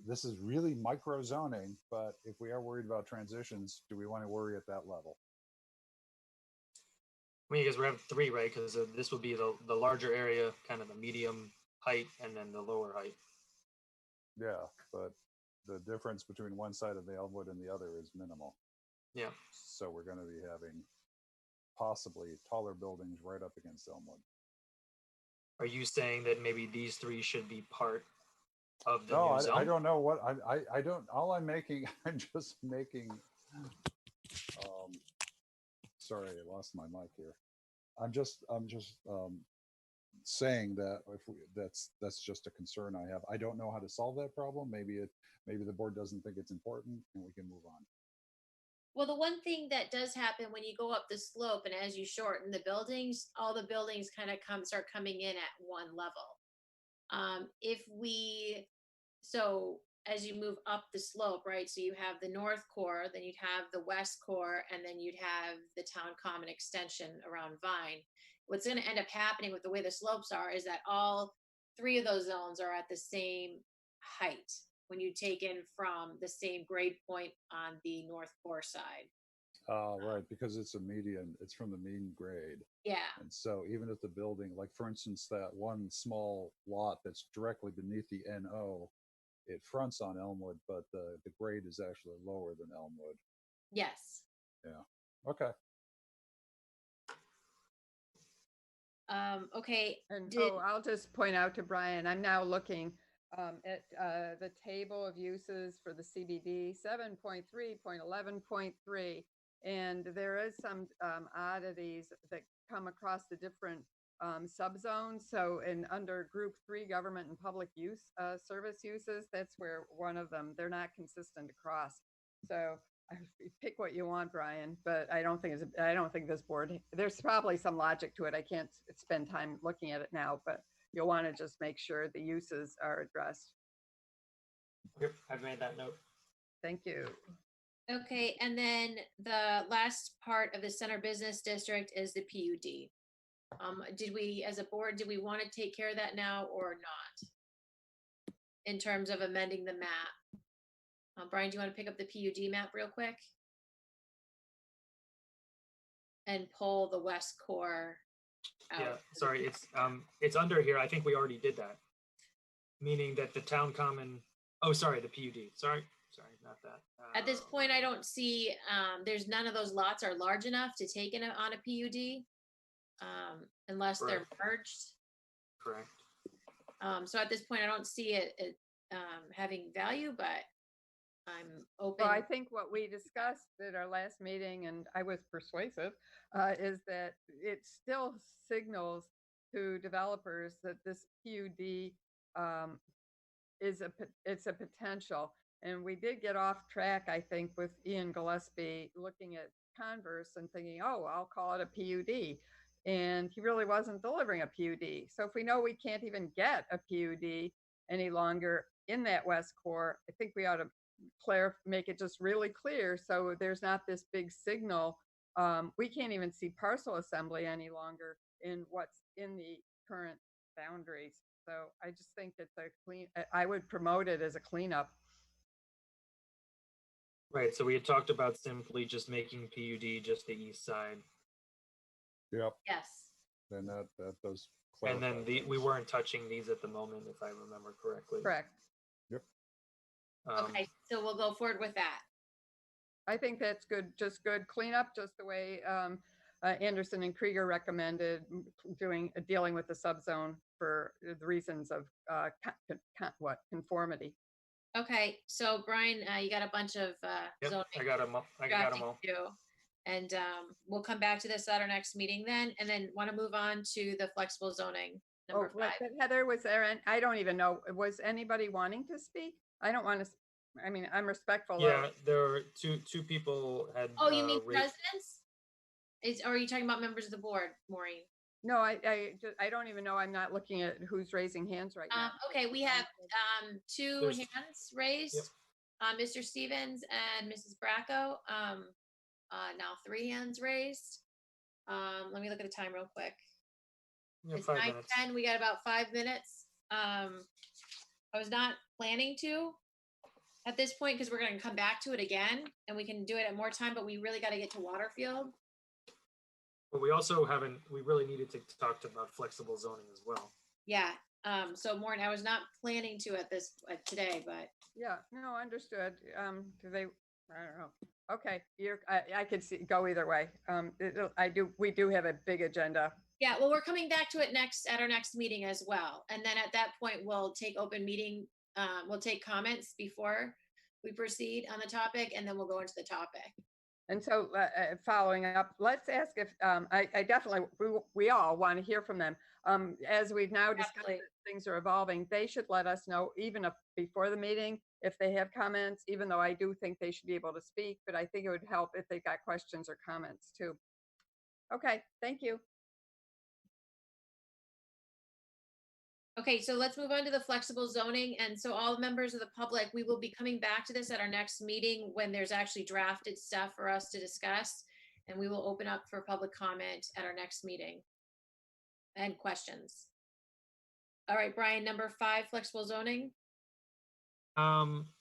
this is really micro zoning, but if we are worried about transitions, do we want to worry at that level? I mean, because we have three, right? Because this would be the larger area, kind of the medium height, and then the lower height. Yeah, but the difference between one side of the Elmwood and the other is minimal. Yeah. So we're going to be having possibly taller buildings right up against Elmwood. Are you saying that maybe these three should be part of the No, new zone? I don't know what I don't. All I'm making, I'm just making. Sorry, I lost my mic here. I'm just saying that that's just a concern I have. I don't know how to solve that problem. Maybe the board doesn't think it's important, and we can move on. Well, the one thing that does happen when you go up the slope and as you shorten the buildings, all the buildings kind of start coming in at one level. So as you move up the slope, right? So you have the North Core, then you'd have the West Core, and then you'd have the Town Common extension around Vine. What's going to end up happening with the way the slopes are is that all three of those zones are at the same height when you take in from the same grade point on the North Core side. Right, because it's a median, it's from the mean grade. Yeah. And so even if the building, like for instance, that one small lot that's directly beneath the NO, it fronts on Elmwood, but the grade is actually lower than Elmwood. Yes. Yeah. Okay. Okay. And I'll just point out to Brian, I'm now looking at the table of uses for the CBD 7.3.11.3, and there is some oddities that come across the different subzones. So under group 3, government and public use service uses, that's where one of them, they're not consistent across. So pick what you want, Brian, but I don't think this board, there's probably some logic to it. I can't spend time looking at it now, but you'll want to just make sure the uses are addressed. Yep, I've made that note. Thank you. Okay, and then the last part of the center business district is the PUD. Did we, as a board, do we want to take care of that now or not? In terms of amending the map? Brian, do you want to pick up the PUD map real quick? And pull the West Core out. Yeah, sorry, it's under here. I think we already did that. Meaning that the town common, oh, sorry, the PUD. Sorry, not that. At this point, I don't see, there's none of those lots are large enough to take in on a PUD, unless they're merged. Correct. So at this point, I don't see it having value, but I'm open. Well, I think what we discussed at our last meeting, and I was persuasive, is that it still signals to developers that this PUD it's a potential. And we did get off track, I think, with Ian Gillespie looking at Converse and thinking, oh, I'll call it a PUD. And he really wasn't delivering a PUD. So if we know we can't even get a PUD any longer in that West Core, I think we ought to make it just really clear so there's not this big signal. We can't even see parcel assembly any longer in what's in the current boundaries. So I just think it's I would promote it as a cleanup. Right, so we had talked about simply just making PUD just the east side. Yep. Yes. Then that does. And then we weren't touching these at the moment, if I remember correctly. Correct. Yep. Okay, so we'll go forward with that. I think that's good, just good cleanup, just the way Anderson and Krieger recommended dealing with the subzone for the reasons of conformity. Okay, so Brian, you got a bunch of zoning. I got them all. And we'll come back to this at our next meeting then, and then want to move on to the flexible zoning number 5. But Heather, was there? And I don't even know. Was anybody wanting to speak? I don't want to. I mean, I'm respectful. Yeah, there were two people had. Oh, you mean residents? Or are you talking about members of the board, Maureen? No, I don't even know. I'm not looking at who's raising hands right now. Okay, we have 2 hands raised. Yep. Mr. Stevens and Mrs. Bracco. Now 3 hands raised. Let me look at the time real quick. Yeah, it's 9:10. We got about 5 minutes. I was not planning to at this point because we're going to come back to it again and we can do it at more time, but we really got to get to Waterfield. But we also we really needed to talk about flexible zoning as well. Yeah. So Maureen, I was not planning to today, but. Yeah, no, understood. I don't know. Okay, I could go either way. We do have a big agenda. Yeah, well, we're coming back to it at our next meeting as well. And then at that point, we'll take open meeting, we'll take comments before we proceed on the topic, and then we'll go into the topic. And so following up, let's ask if, I definitely, we all want to hear from them. As we've now discussed, things are evolving, they should let us know even before the meeting if they have comments, even though I do think they should be able to speak, but I think it would help if they got questions or comments too. Okay, thank you. Okay, so let's move on to the flexible zoning. And so all members of the public, we will be coming back to this at our next meeting when there's actually drafted stuff for us to discuss. And we will open up for public comment at our next meeting and questions. All right, Brian, number 5, flexible zoning.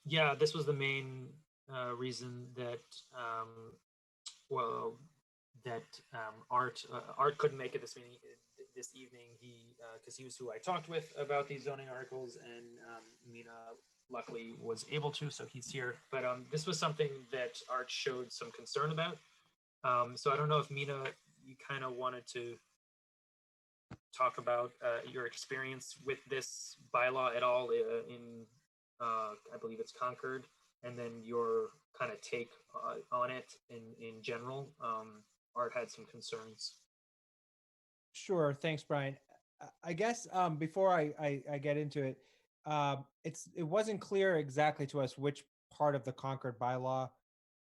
Yeah, this was the main reason that well, that Art couldn't make it this meeting this evening. He because he was who I talked with about these zoning articles, and Mina luckily was able to, so he's here. But this was something that Art showed some concern about. So I don't know if Mina, you kind of wanted to talk about your experience with this bylaw at all in I believe it's Concord, and then your kind of take on it in general. Art had some concerns. Sure. Thanks, Brian. I guess before I get into it, it wasn't clear exactly to us which part of the Concord bylaw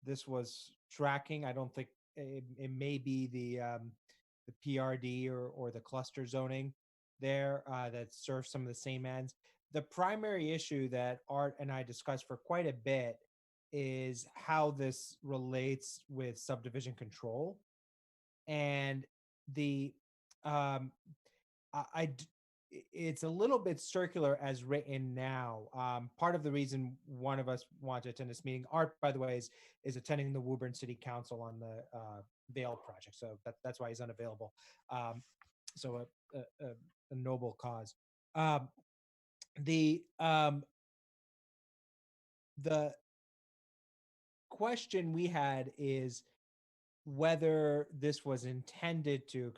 this was tracking. I don't think it may be the PRD or the cluster zoning there that serves some of the same ends. The primary issue that Art and I discussed for quite a bit is how this relates with subdivision control. And the um, it's a little bit circular as written now. Part of the reason one of us wanted to attend this meeting, Art, by the way, is attending the Woburn City Council on the Vale project, so that's why he's unavailable. So a noble cause. The question we had is whether this was intended to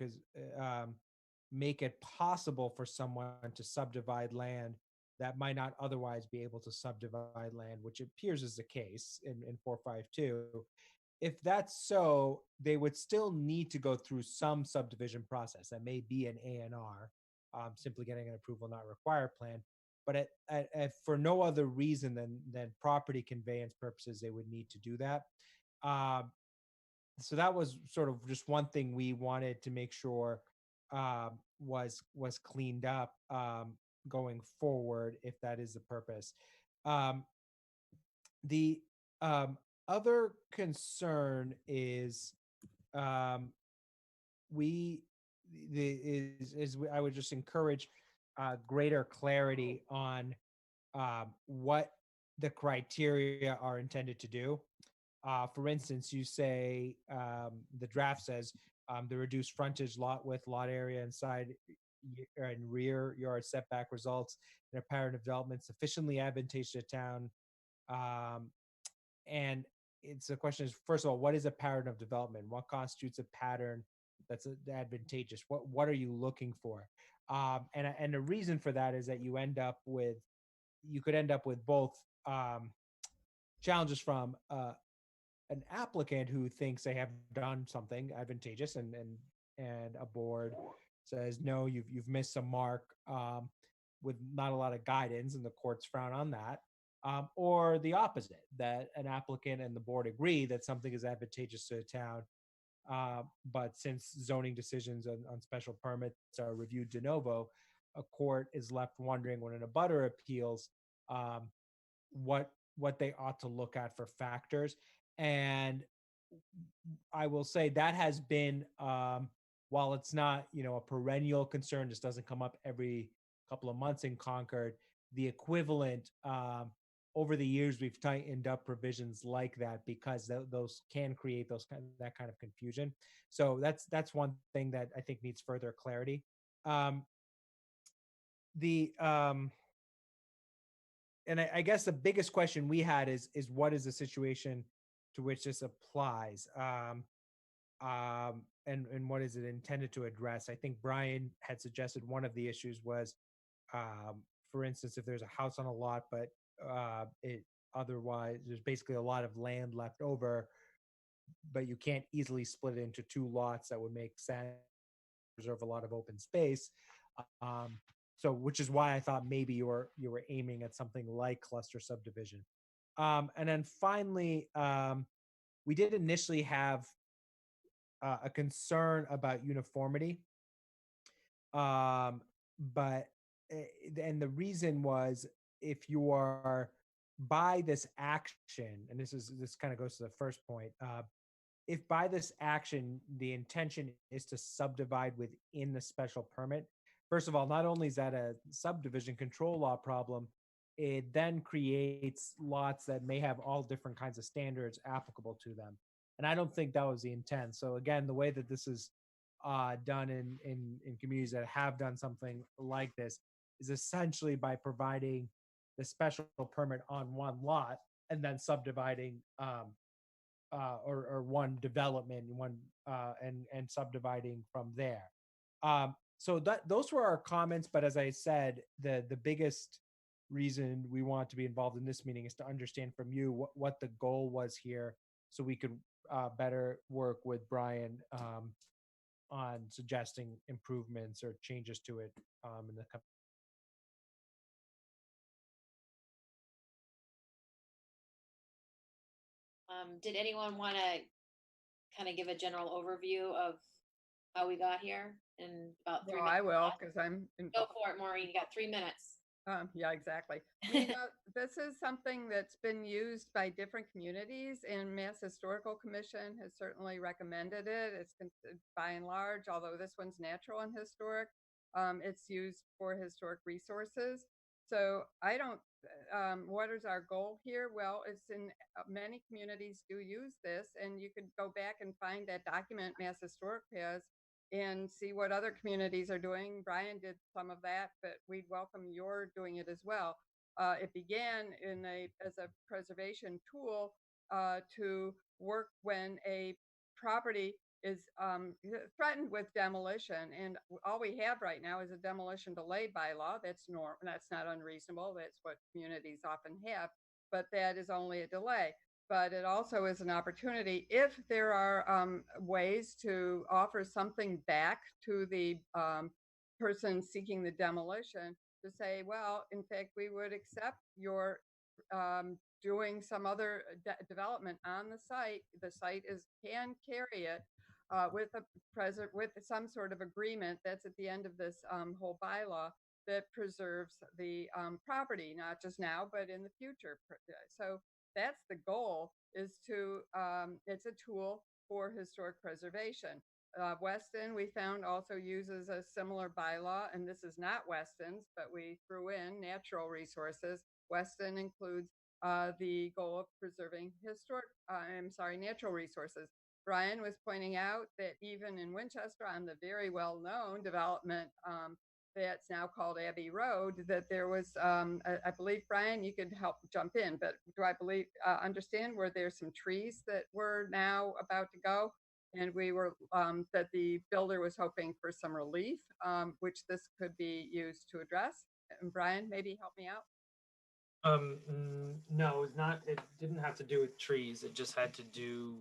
make it possible for someone to subdivide land that might not otherwise be able to subdivide land, which appears is the case in 452. If that's so, they would still need to go through some subdivision process. That may be an A&R, simply getting an approval not required plan. But for no other reason than property conveyance purposes, they would need to do that. So that was sort of just one thing we wanted to make sure was cleaned up going forward, if that is the purpose. The other concern is I would just encourage greater clarity on what the criteria are intended to do. For instance, you say the draft says the reduced frontage, lot width, lot area, and side and rear yard setback results in a pattern of development sufficiently advantageous to town. And it's a question is, first of all, what is a pattern of development? What constitutes a pattern that's advantageous? What are you looking for? And the reason for that is that you could end up with both challenges from an applicant who thinks they have done something advantageous, and a board says no, you've missed some mark with not a lot of guidance, and the courts frown on that. Or the opposite, that an applicant and the board agree that something is advantageous to the town, but since zoning decisions on special permits are reviewed de novo, a court is left wondering when an abutter appeals what they ought to look at for factors. And I will say that has been, while it's not a perennial concern, just doesn't come up every couple of months in Concord, the equivalent over the years we've tightened up provisions like that because those can create that kind of confusion. So that's one thing that I think needs further clarity. And I guess the biggest question we had is what is the situation to which this applies, and what is it intended to address? I think Brian had suggested one of the issues was, for instance, if there's a house on a lot, but otherwise there's basically a lot of land left over, but you can't easily split it into two lots that would make sense, preserve a lot of open space. So, which is why I thought maybe you were aiming at something like cluster subdivision. And then finally, we did initially have a concern about uniformity, but and the reason was, if you are by this action, and this kind of goes to the first point, if by this action the intention is to subdivide within the special permit, first of all, not only is that a subdivision control law problem, it then creates lots that may have all different kinds of standards applicable to them. And I don't think that was the intent. So again, the way that this is done in communities that have done something like this is essentially by providing the special permit on one lot and then subdividing or one development and subdividing from there. So those were our comments. But as I said, the biggest reason we want to be involved in this meeting is to understand from you what the goal was here, so we could better work with Brian on suggesting improvements or changes to it in the coming. Did anyone want to kind of give a general overview of how we got here in about 3 Well, minutes? I will, because I'm Go for it, Maureen. You got 3 minutes. Yeah, exactly. You know, this is something that's been used by different communities, and Mass Historical Commission has certainly recommended it. It's by and large, although this one's natural and historic, it's used for historic resources. So I don't, what is our goal here? Well, it's in many communities do use this, and you could go back and find that document Mass Historic has and see what other communities are doing. Brian did some of that, but we'd welcome your doing it as well. It began as a preservation tool to work when a property is threatened with demolition, and all we have right now is a demolition delay bylaw. That's not unreasonable. That's what communities often have, but that is only a delay. But it also is an opportunity if there are ways to offer something back to the person seeking the demolition, to say, well, in fact, we would accept your doing some other development on the site. The site can carry it with some sort of agreement that's at the end of this whole bylaw that preserves the property, not just now, but in the future. So that's the goal, is to, it's a tool for historic preservation. Weston, we found, also uses a similar bylaw, and this is not Weston's, but we threw in natural resources. Weston includes the goal of preserving natural resources. Brian was pointing out that even in Winchester, on the very well-known development that's now called Abbey Road, that there was, I believe, Brian, you could help jump in, but do I understand where there's some trees that were now about to go? And we were, that the builder was hoping for some relief, which this could be used to address. And Brian, maybe help me out. No, it's not. It didn't have to do with trees. It just had to do.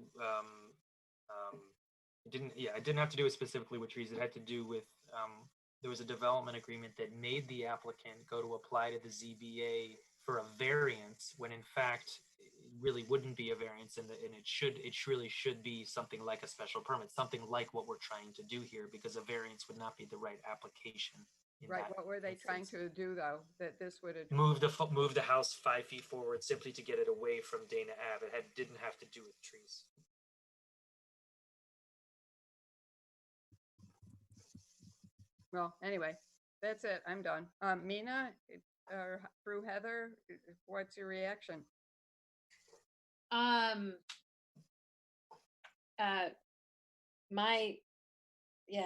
It didn't have to do specifically with trees. It had to do with. There was a development agreement that made the applicant go to apply to the ZBA for a variance, when in fact it really wouldn't be a variance, and it really should be something like a special permit, something like what we're trying to do here, because a variance would not be the right application. Right. What were they trying to do, though, that this would move the house 5 feet forward, simply to get it away from Dana Ave? It didn't have to do with trees. Well, anyway, that's it. I'm done. Mina, or through Heather, what's your reaction?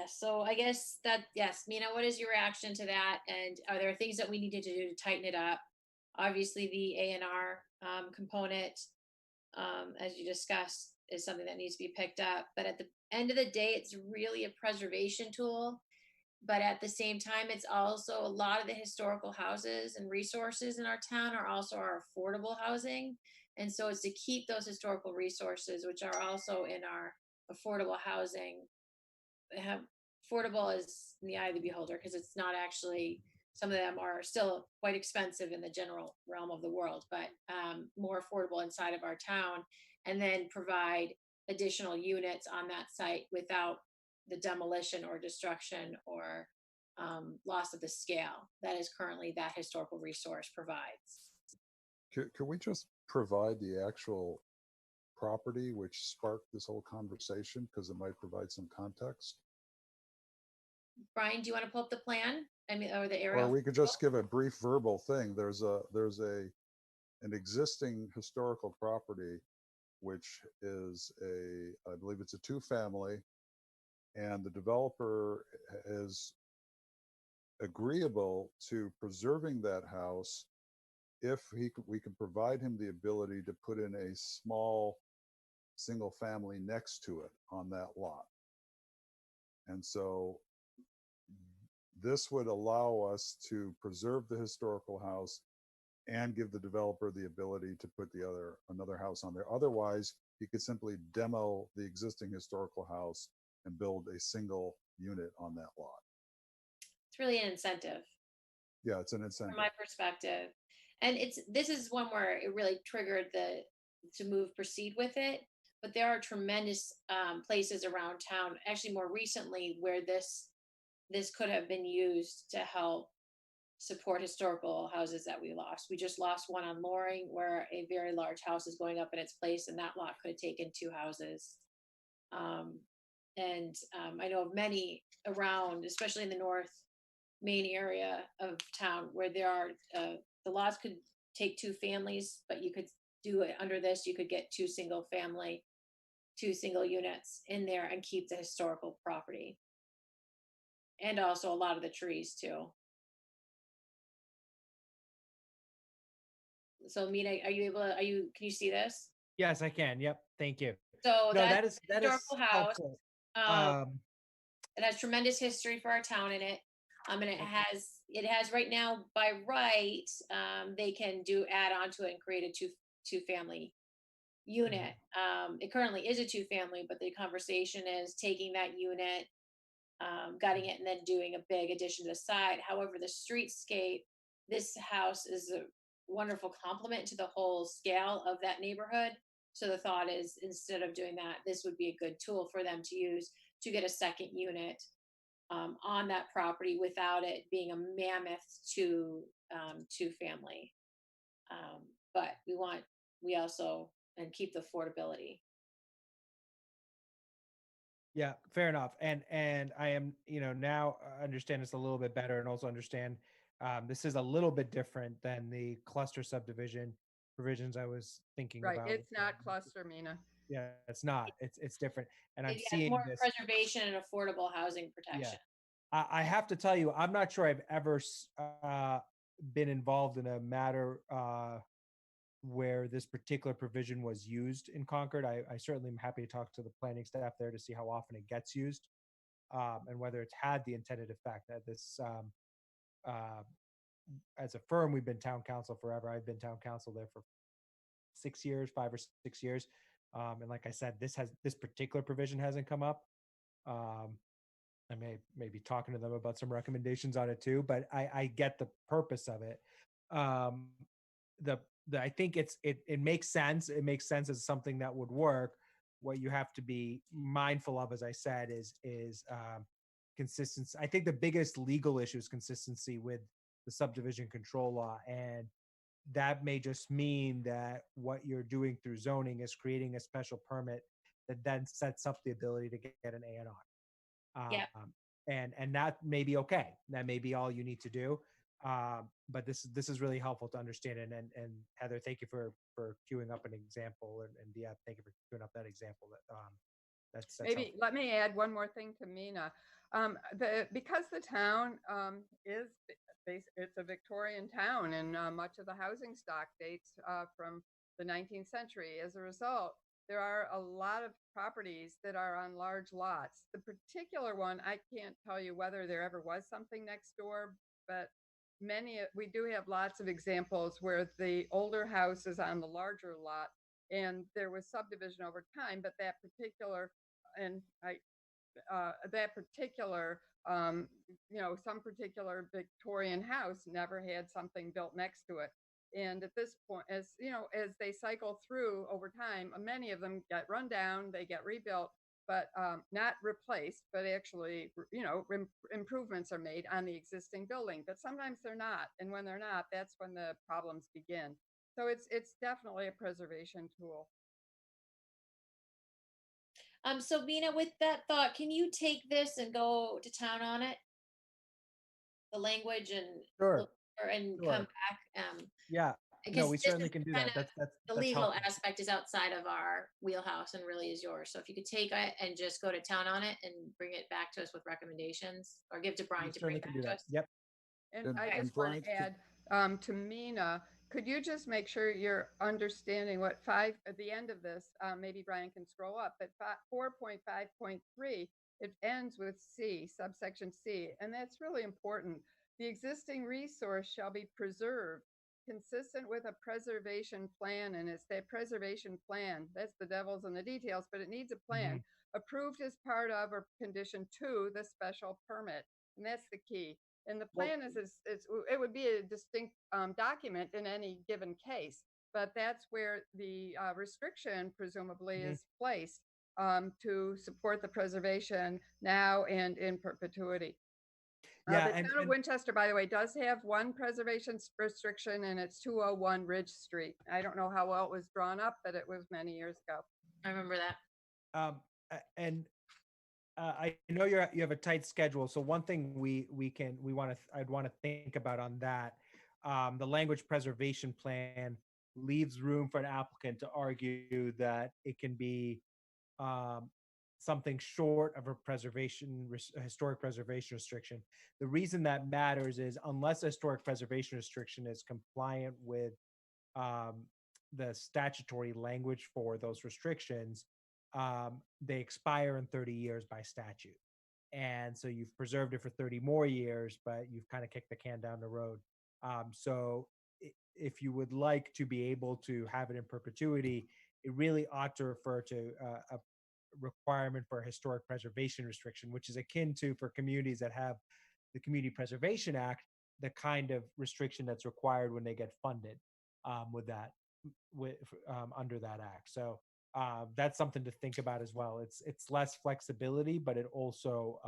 So I guess yes, Mina, what is your reaction to that? And are there things that we needed to do to tighten it up? Obviously, the A&R component, as you discussed, is something that needs to be picked up. But at the end of the day, it's really a preservation tool. But at the same time, it's also a lot of the historical houses and resources in our town are also our affordable housing. And so it's to keep those historical resources, which are also in our affordable housing, affordable is in the eye of the beholder, because it's not actually, some of them are still quite expensive in the general realm of the world, but more affordable inside of our town, and then provide additional units on that site without the demolition or destruction or loss of the scale that is currently that historical resource provides. Could we just provide the actual property which sparked this whole conversation, because it might provide some context? Brian, do you want to pull up the plan? I mean, or the aerial? Or we could just give a brief verbal thing. There's an existing historical property which is I believe it's a 2-family, and the developer is agreeable to preserving that house if we can provide him the ability to put in a small single family next to it on that lot. And so this would allow us to preserve the historical house and give the developer the ability to put another house on there. Otherwise, you could simply demo the existing historical house and build a single unit on that lot. It's really an incentive Yeah, it's an incentive. from my perspective. And this is one where it really triggered proceed with it. But there are tremendous places around town, actually more recently, where this could have been used to help support historical houses that we lost. We just lost one on Loring where a very large house is going up in its place, and that lot could have taken 2 houses. I know of many around, especially in the North Main area of town, where there are the lots could take 2 families, but you could do it under this. You could get 2 single units in there and keep the historical property, and also a lot of the trees too. So Mina, can you see this? Yes, I can. Yep. Thank you. So No, that is historical house. helpful. It has tremendous history for our town in it. And it has right now by right, they can add on to it and create a two family unit. It currently is a 2-family, but the conversation is taking that unit, gutting it, and then doing a big addition to the side. However, the streetscape, this house is a wonderful complement to the whole scale of that neighborhood. So the thought is, instead of doing that, this would be a good tool for them to use to get a second unit on that property without it being a mammoth 2-family. But we also and keep the affordability. Yeah, fair enough. And I am, now understand this a little bit better, and also understand this is a little bit different than the cluster subdivision provisions I was thinking Right. about. It's not cluster, Mina. Yeah, it's not. It's different. And I'm It has seeing more this. preservation and affordable housing protection. Yeah. I have to tell you, I'm not sure I've ever been involved in a matter where this particular provision was used in Concord. I certainly am happy to talk to the planning staff there to see how often it gets used, and whether it's had the intended effect. That this, as a firm, we've been town council forever. I've been town council there for 6 years, 5 or 6 years, and like I said, this particular provision hasn't come up. I may be talking to them about some recommendations on it too, but I get the purpose of it. I think it makes sense. It makes sense as something that would work. What you have to be mindful of, as I said, is consistency. I think the biggest legal issue is consistency with the subdivision control law, and that may just mean that what you're doing through zoning is creating a special permit that then sets up the ability to get an A&R. Yeah. And that may be okay. That may be all you need to do. But this is really helpful to understand. And Heather, thank you for queuing up an example, and Dia, thank you for queuing up that example. That's Maybe helpful. let me add one more thing to Mina. Because the town it's a Victorian town, and much of the housing stock dates from the 19th century. As a result, there are a lot of properties that are on large lots. The particular one, I can't tell you whether there ever was something next door, but we do have lots of examples where the older house is on the larger lot, and there was subdivision over time, but that particular some particular Victorian house never had something built next to it. And at this point, as they cycle through over time, many of them get run down, they get rebuilt, but not replaced, but actually, improvements are made on the existing building. But sometimes they're not, and when they're not, that's when the problems begin. So it's definitely a preservation tool. So Mina, with that thought, can you take this and go to town on it? The language and Sure. and Sure. come back. Yeah. No, we this certainly is can do kind that. of- That's The that's legal helpful. aspect is outside of our wheelhouse and really is yours. So if you could take it and just go to town on it and bring it back to us with recommendations, or give to Brian We to bring certainly it can back do to that. us. Yep. And I And just want Brian, to add to Mina, could you just make sure you're understanding what at the end of this, maybe Brian can scroll up, but 4.5.3, it ends with C, subsection C, and that's really important. The existing resource shall be preserved consistent with a preservation plan, and it's that preservation plan, that's the devil's in the details, but it needs a plan approved as part of or condition to the special permit, and that's the key. And the plan it would be a distinct document in any given case, but that's where the restriction presumably is placed to support the preservation now and in perpetuity. Yeah, The town of Winchester, by the way, does have one preservation restriction, and it's 201 Ridge Street. I don't know how well it was drawn up, but it was many years ago. I remember that. And I know you have a tight schedule. So one thing I'd want to think about on that, the language preservation plan leaves room for an applicant to argue that it can be something short of a historic preservation restriction. The reason that matters is unless a historic preservation restriction is compliant with the statutory language for those restrictions, they expire in 30 years by statute. And so you've preserved it for 30 more years, but you've kind of kicked the can down the road. So if you would like to be able to have it in perpetuity, it really ought to refer to a requirement for a historic preservation restriction, which is akin to, for communities that have the Community Preservation Act, the kind of restriction that's required when they get funded under that act. So that's something to think about as well. It's less flexibility, but it also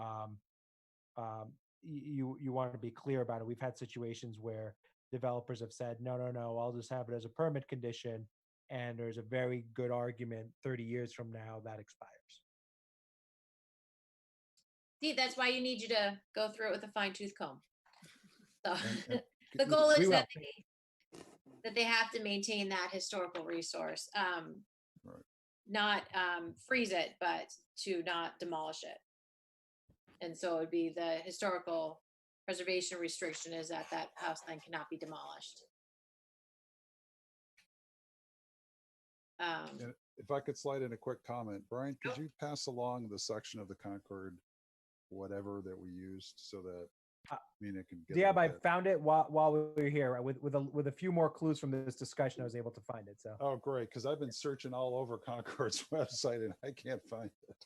you want to be clear about it. We've had situations where developers have said, no, I'll just have it as a permit condition, and there's a very good argument 30 years from now that expires. See, that's why you need you to go through it with a fine tooth comb. So the goal is that they have to maintain that historical resource, not freeze it, but to not demolish it. And so it would be the historical preservation restriction is that house then cannot be demolished. And if I could slide in a quick comment, Brian, could you pass along the section of the Concord, whatever that we used, so that Mina can get Yeah, but I found it while we were here. With a few more clues from this discussion, I was able to find it. So oh, great, because I've been searching all over Concord's website and I can't find it.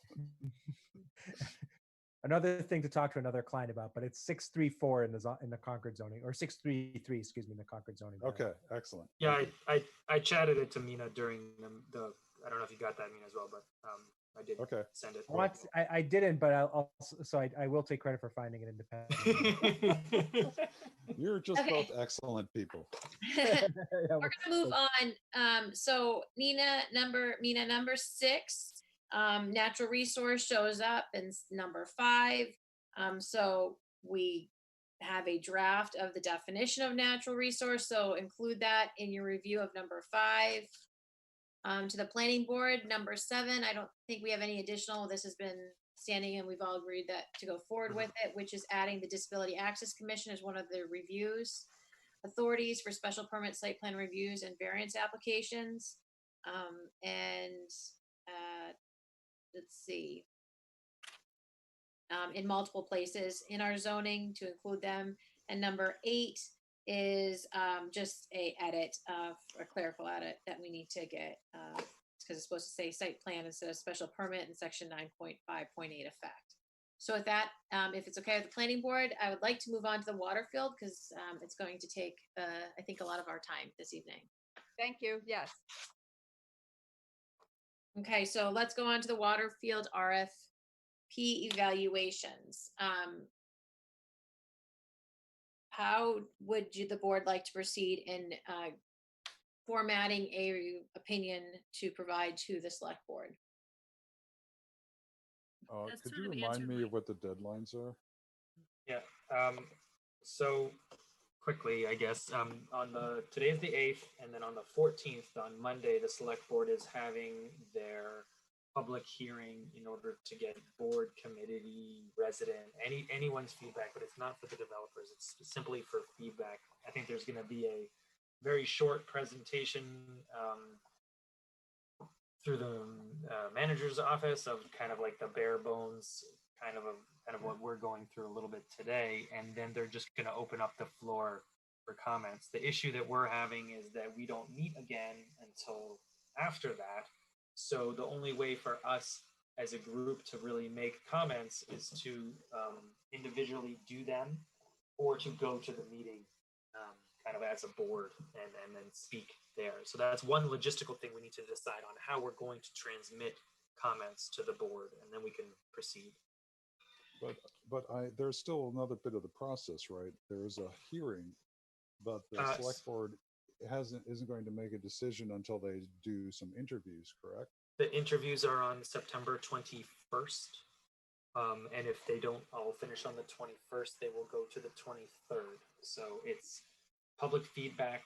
Another thing to talk to another client about, but it's 634 in the Concord zoning, or 633, excuse me, in the Concord zoning. Okay, excellent. Yeah, I chatted it to Mina during the I don't know if you got that, Mina, as well, but I did send it. I didn't, but I will take credit for finding it independently. You're just both excellent people. We're gonna move on. So Mina number 6, natural resource shows up in number 5. So we have a draft of the definition of natural resource. So include that in your review of number 5. To the planning board, number 7, I don't think we have any additional. This has been standing and we've all agreed that to go forward with it, which is adding the Disability Access Commission as one of the reviews authorities for special permit site plan reviews and variance applications. Let's see, in multiple places in our zoning to include them. And number 8 is just a edit, a clerical edit that we need to get, because it's supposed to say site plan instead of special permit in section 9.5.8 effect. So with that, if it's okay with the planning board, I would like to move on to the water field because it's going to take, I think, a lot of our time this evening. Thank you. Yes. Okay, so let's go on to the water field RFP evaluations. How would the board like to proceed in formatting a opinion to provide to the select board? Could you remind me of what the deadlines are? Yeah. So quickly, I guess. Today's the 8th, and then on the 14th, on Monday, the select board is having their public hearing in order to get board, committee, resident, anyone's feedback, but it's not for the developers. It's simply for feedback. I think there's going to be a very short presentation through the manager's office of kind of like the bare bones kind of what we're going through a little bit today, and then they're just going to open up the floor for comments. The issue that we're having is that we don't meet again until after that. So the only way for us as a group to really make comments is to individually do them, or to go to the meeting kind of as a board and then speak there. So that's one logistical thing we need to decide on, how we're going to transmit comments to the board, and then we can proceed. But there's still another bit of the process, right? There's a hearing, but the select board isn't going to make a decision until they do some interviews, correct? The interviews are on September 21st. And if they don't all finish on the 21st, they will go to the 23rd. So it's public feedback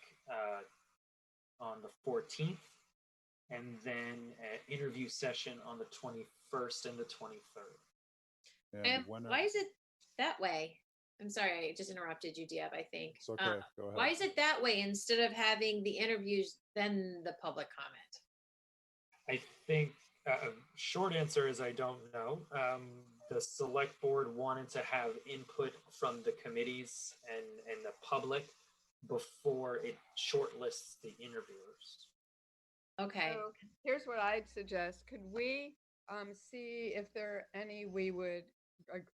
on the 14th, and then an interview session on the 21st and the 23rd. And why is it that way? I'm sorry, I just interrupted you, Diab, I think. It's okay, go ahead. Why is it that way instead of having the interviews, then the public comment? I think, short answer is I don't know. The select board wanted to have input from the committees and the public before it shortlists the interviewers. Okay. So here's what I'd suggest. Could we see if there are any we would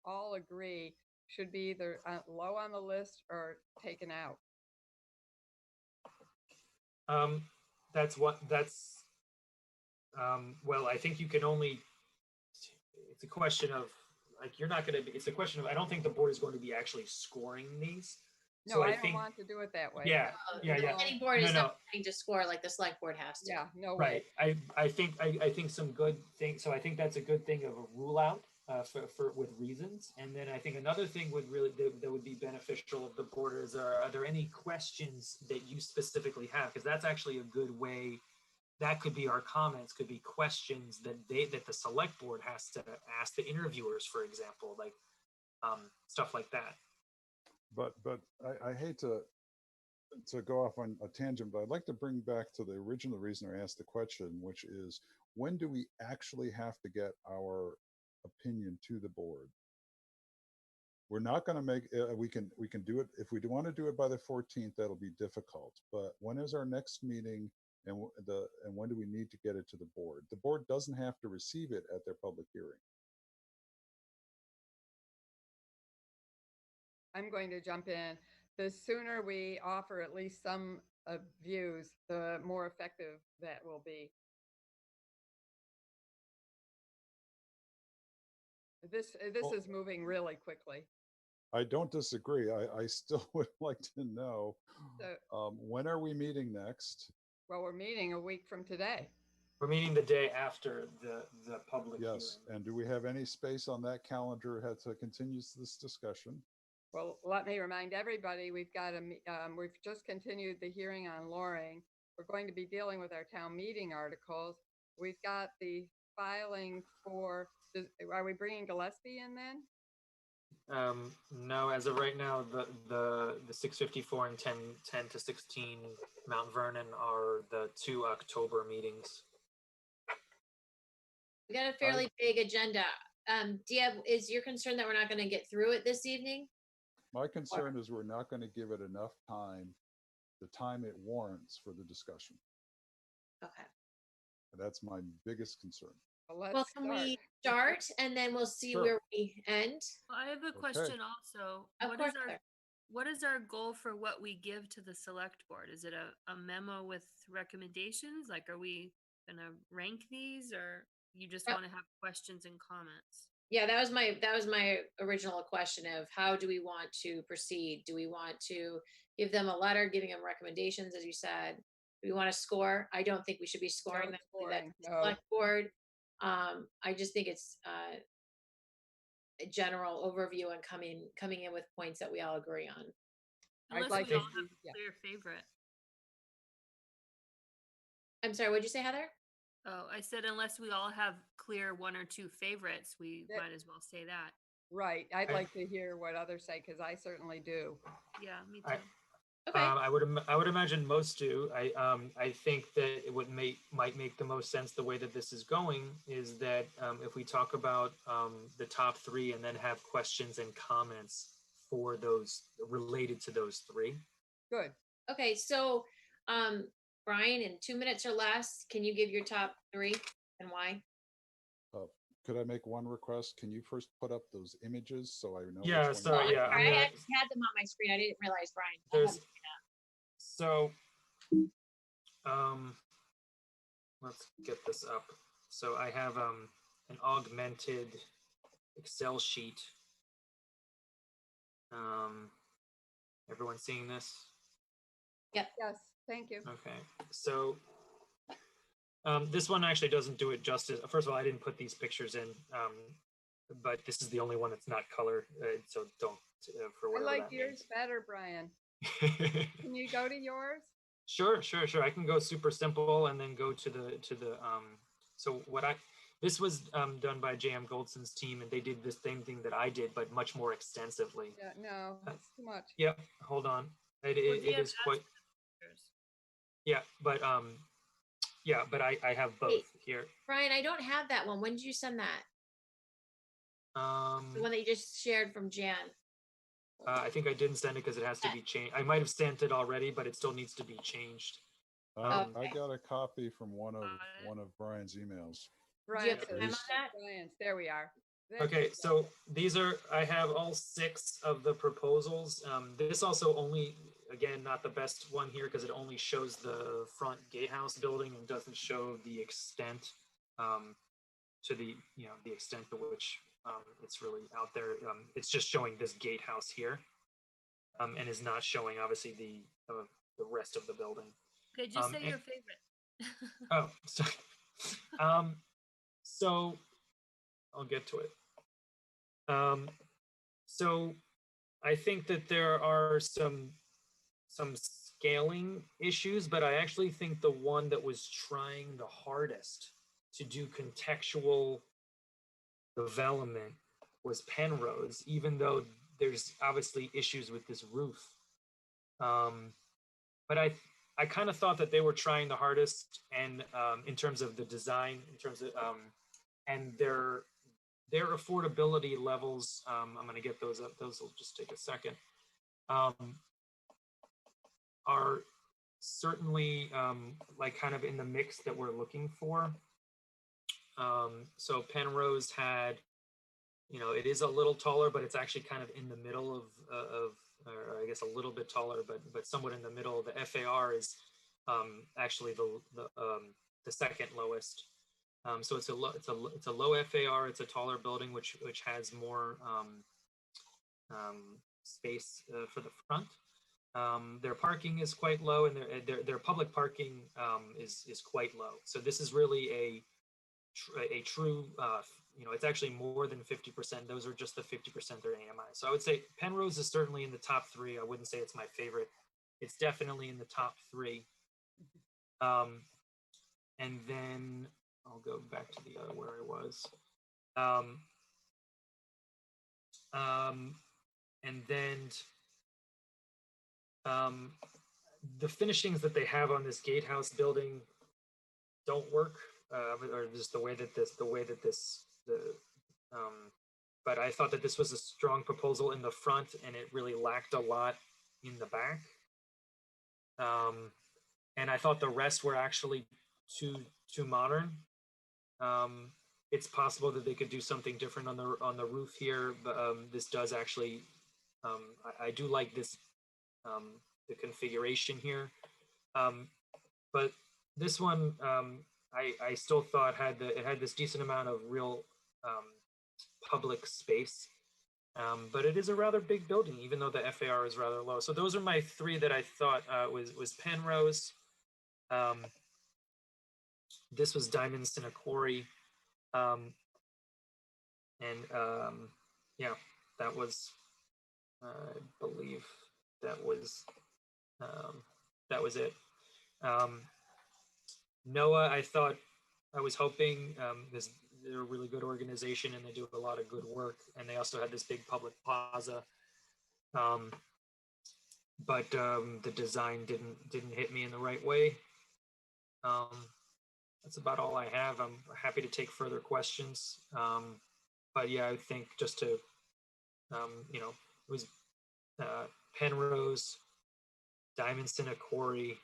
all agree should be either low on the list or taken out? Well, I think you can only, it's a question of, like, you're not going to be, it's a question of, I don't think the board is going to be actually scoring these. No, so I don't want to do it that way. Yeah, the planning board is not going to score like the select board has to. Yeah, no way. Right. I think some good things. So I think that's a good thing of a rule out for with reasons. And then I think another thing that would be beneficial of the board is, are there any questions that you specifically have? Because that's actually a good way. That could be our comments, could be questions that the select board has to ask the interviewers, for example, like stuff like that. But I hate to go off on a tangent, but I'd like to bring back to the original reason I asked the question, which is, when do we actually have to get our opinion to the board? We're not going to make, we can do it. If we want to do it by the 14th, that'll be difficult. But when is our next meeting, and when do we need to get it to the board? The board doesn't have to receive it at their public hearing. I'm going to jump in. The sooner we offer at least some views, the more effective that will be. This is moving really quickly. I don't disagree. I still would like to know, when are we meeting next? Well, we're meeting a week from today. We're meeting the day after the public hearing. Yes, and do we have any space on that calendar to continue this discussion? Well, let me remind everybody, we've just continued the hearing on Loring. We're going to be dealing with our town meeting articles. We've got the filing for, are we bringing Gillespie in then? No, as of right now, the 654 and 10 to 16 Mount Vernon are the 2 October meetings. We got a fairly big agenda. Diab, is your concern that we're not going to get through it this evening? My concern is we're not going to give it enough time, the time it warrants for the discussion. Okay. That's my biggest concern. Well, can we start and then we'll see where we end? Well, I have a question also. What is our goal for what we give to the select board? Is it a memo with recommendations? Like, are we going to rank these, or you just want to have questions and comments? Yeah, that was my original question of how do we want to proceed? Do we want to give them a letter giving them recommendations, as you said? Do we want to score? I don't think we should be scoring that select board. I just think it's a general overview and coming in with points that we all agree on. Unless like we all to have see- a clear favorite. I'm sorry, what'd you say, Heather? Oh, I said unless we all have clear one or two favorites, we That- might as well say that. Right. I'd like to hear what others say because I certainly do. Yeah, me too. I- Okay. I would imagine most do. I think that it might make the most sense the way that this is going is that if we talk about the top three and then have questions and comments for those related to those three. Good. Okay, so Brian, in 2 minutes or less, can you give your top three and why? Could I make one request? Can you first put up those images so I know? Yeah, which one sorry, you're yeah, talking I'm I about? gonna- had them on my screen. I didn't realize, Brian. There's so let's get this up. So I have an augmented Excel sheet. Everyone seeing this? Yes. Thank you. Okay. So this one actually doesn't do it justice. First of all, I didn't put these pictures in, but this is the only one that's not color. So don't for I whatever like that yours better, Brian. means. Can you go to yours? Sure. I can go super simple and then go to the so this was done by JM Goldson's team, and they did the same thing that I did, but much more extensively. Yeah, no, it's too much. Yep. Hold on. It DM is quite. pictures. Yeah, but I have both Wait. here. Brian, I don't have that one. When did you send that? The one that you just shared from Jan. I think I didn't send it because it has to be changed. I might have sent it already, but it still needs to be changed. I Okay. got a copy from one of Brian's emails. Brian, have time on that? Brian's. There we are. There Okay, you go. so I have all 6 of the proposals. This also only, again, not the best one here because it only shows the front gatehouse building and doesn't show the extent to the extent to which it's really out there. It's just showing this gatehouse here, and is not showing obviously the rest of the building. Okay, just say your favorite. Oh, so, so I'll get to it. So I think that there are some scaling issues, but I actually think the one that was trying the hardest to do contextual development was Penrose, even though there's obviously issues with this roof. But I kind of thought that they were trying the hardest, and in terms of the design, in terms of and their affordability levels. I'm going to get those up. Those will just take a second. Are certainly like kind of in the mix that we're looking for. So Penrose had, it is a little taller, but it's actually kind of in the middle of or I guess a little bit taller, but somewhat in the middle. The FAR is actually the second lowest. So it's a low FAR. It's a taller building, which has more space for the front. Their parking is quite low, and their public parking is quite low. So this is really a true. It's actually more than 50%. Those are just the 50% they're AMI. So I would say Penrose is certainly in the top 3. I wouldn't say it's my favorite. It's definitely in the top 3. And then I'll go back to the where I was. And then the finishings that they have on this gatehouse building don't work, or just the way that but I thought that this was a strong proposal in the front, and it really lacked a lot in the back. And I thought the rest were actually too modern. It's possible that they could do something different on the roof here, but this does actually. I do like this, the configuration here, but this one I still thought it had this decent amount of real public space, but it is a rather big building, even though the FAR is rather low. So those are my 3 that I thought was Penrose. This was Diamond Quarry, and yeah, that was, I believe, that was it. NOAA, I was hoping, because they're a really good organization and they do a lot of good work, and they also had this big public plaza. But the design didn't hit me in the right way. That's about all I have. I'm happy to take further questions. But yeah, I think just to, it was Penrose, Diamond Quarry,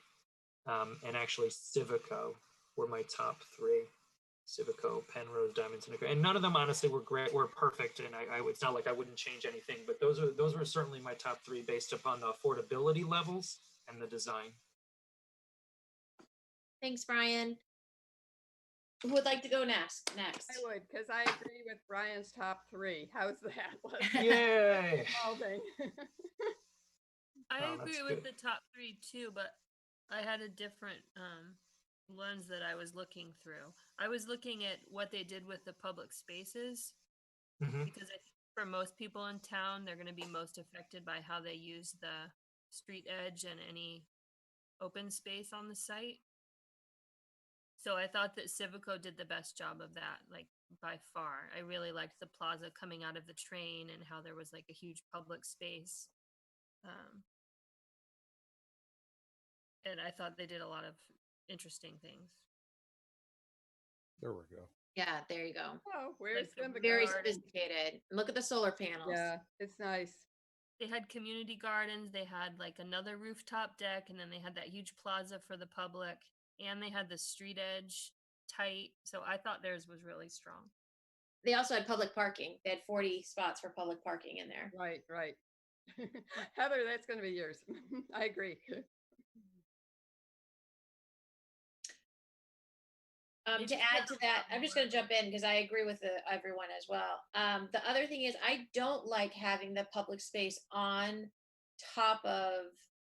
and actually Civico were my top three. Civico, Penrose, Diamond Quarry, and none of them honestly were great, were perfect, and it's not like I wouldn't change anything, but those were certainly my top three based upon the affordability levels and the design. Thanks, Brian. Who would like to go next? I would, because I agree with Brian's top three. How's that? Yay! I agree with the top three too, but I had a different lens that I was looking through. I was looking at what they did with the public spaces, because I think for most people in town, they're going to be most affected by how they use the street edge and any open space on the site. So I thought that Civico did the best job of that, like by far. I really liked the plaza coming out of the train and how there was like a huge public space. And I thought they did a lot of interesting things. There we go. Yeah, there you go. Oh, where's the very garden? sophisticated. Look at the solar panels. Yeah, it's nice. They had community gardens, they had like another rooftop deck, and then they had that huge plaza for the public, and they had the street edge tight. So I thought theirs was really strong. They also had public parking. They had 40 spots for public parking in there. Right. Heather, that's going to be yours. I agree. To add to that, I'm just going to jump in because I agree with everyone as well. The other thing is I don't like having the public space on top of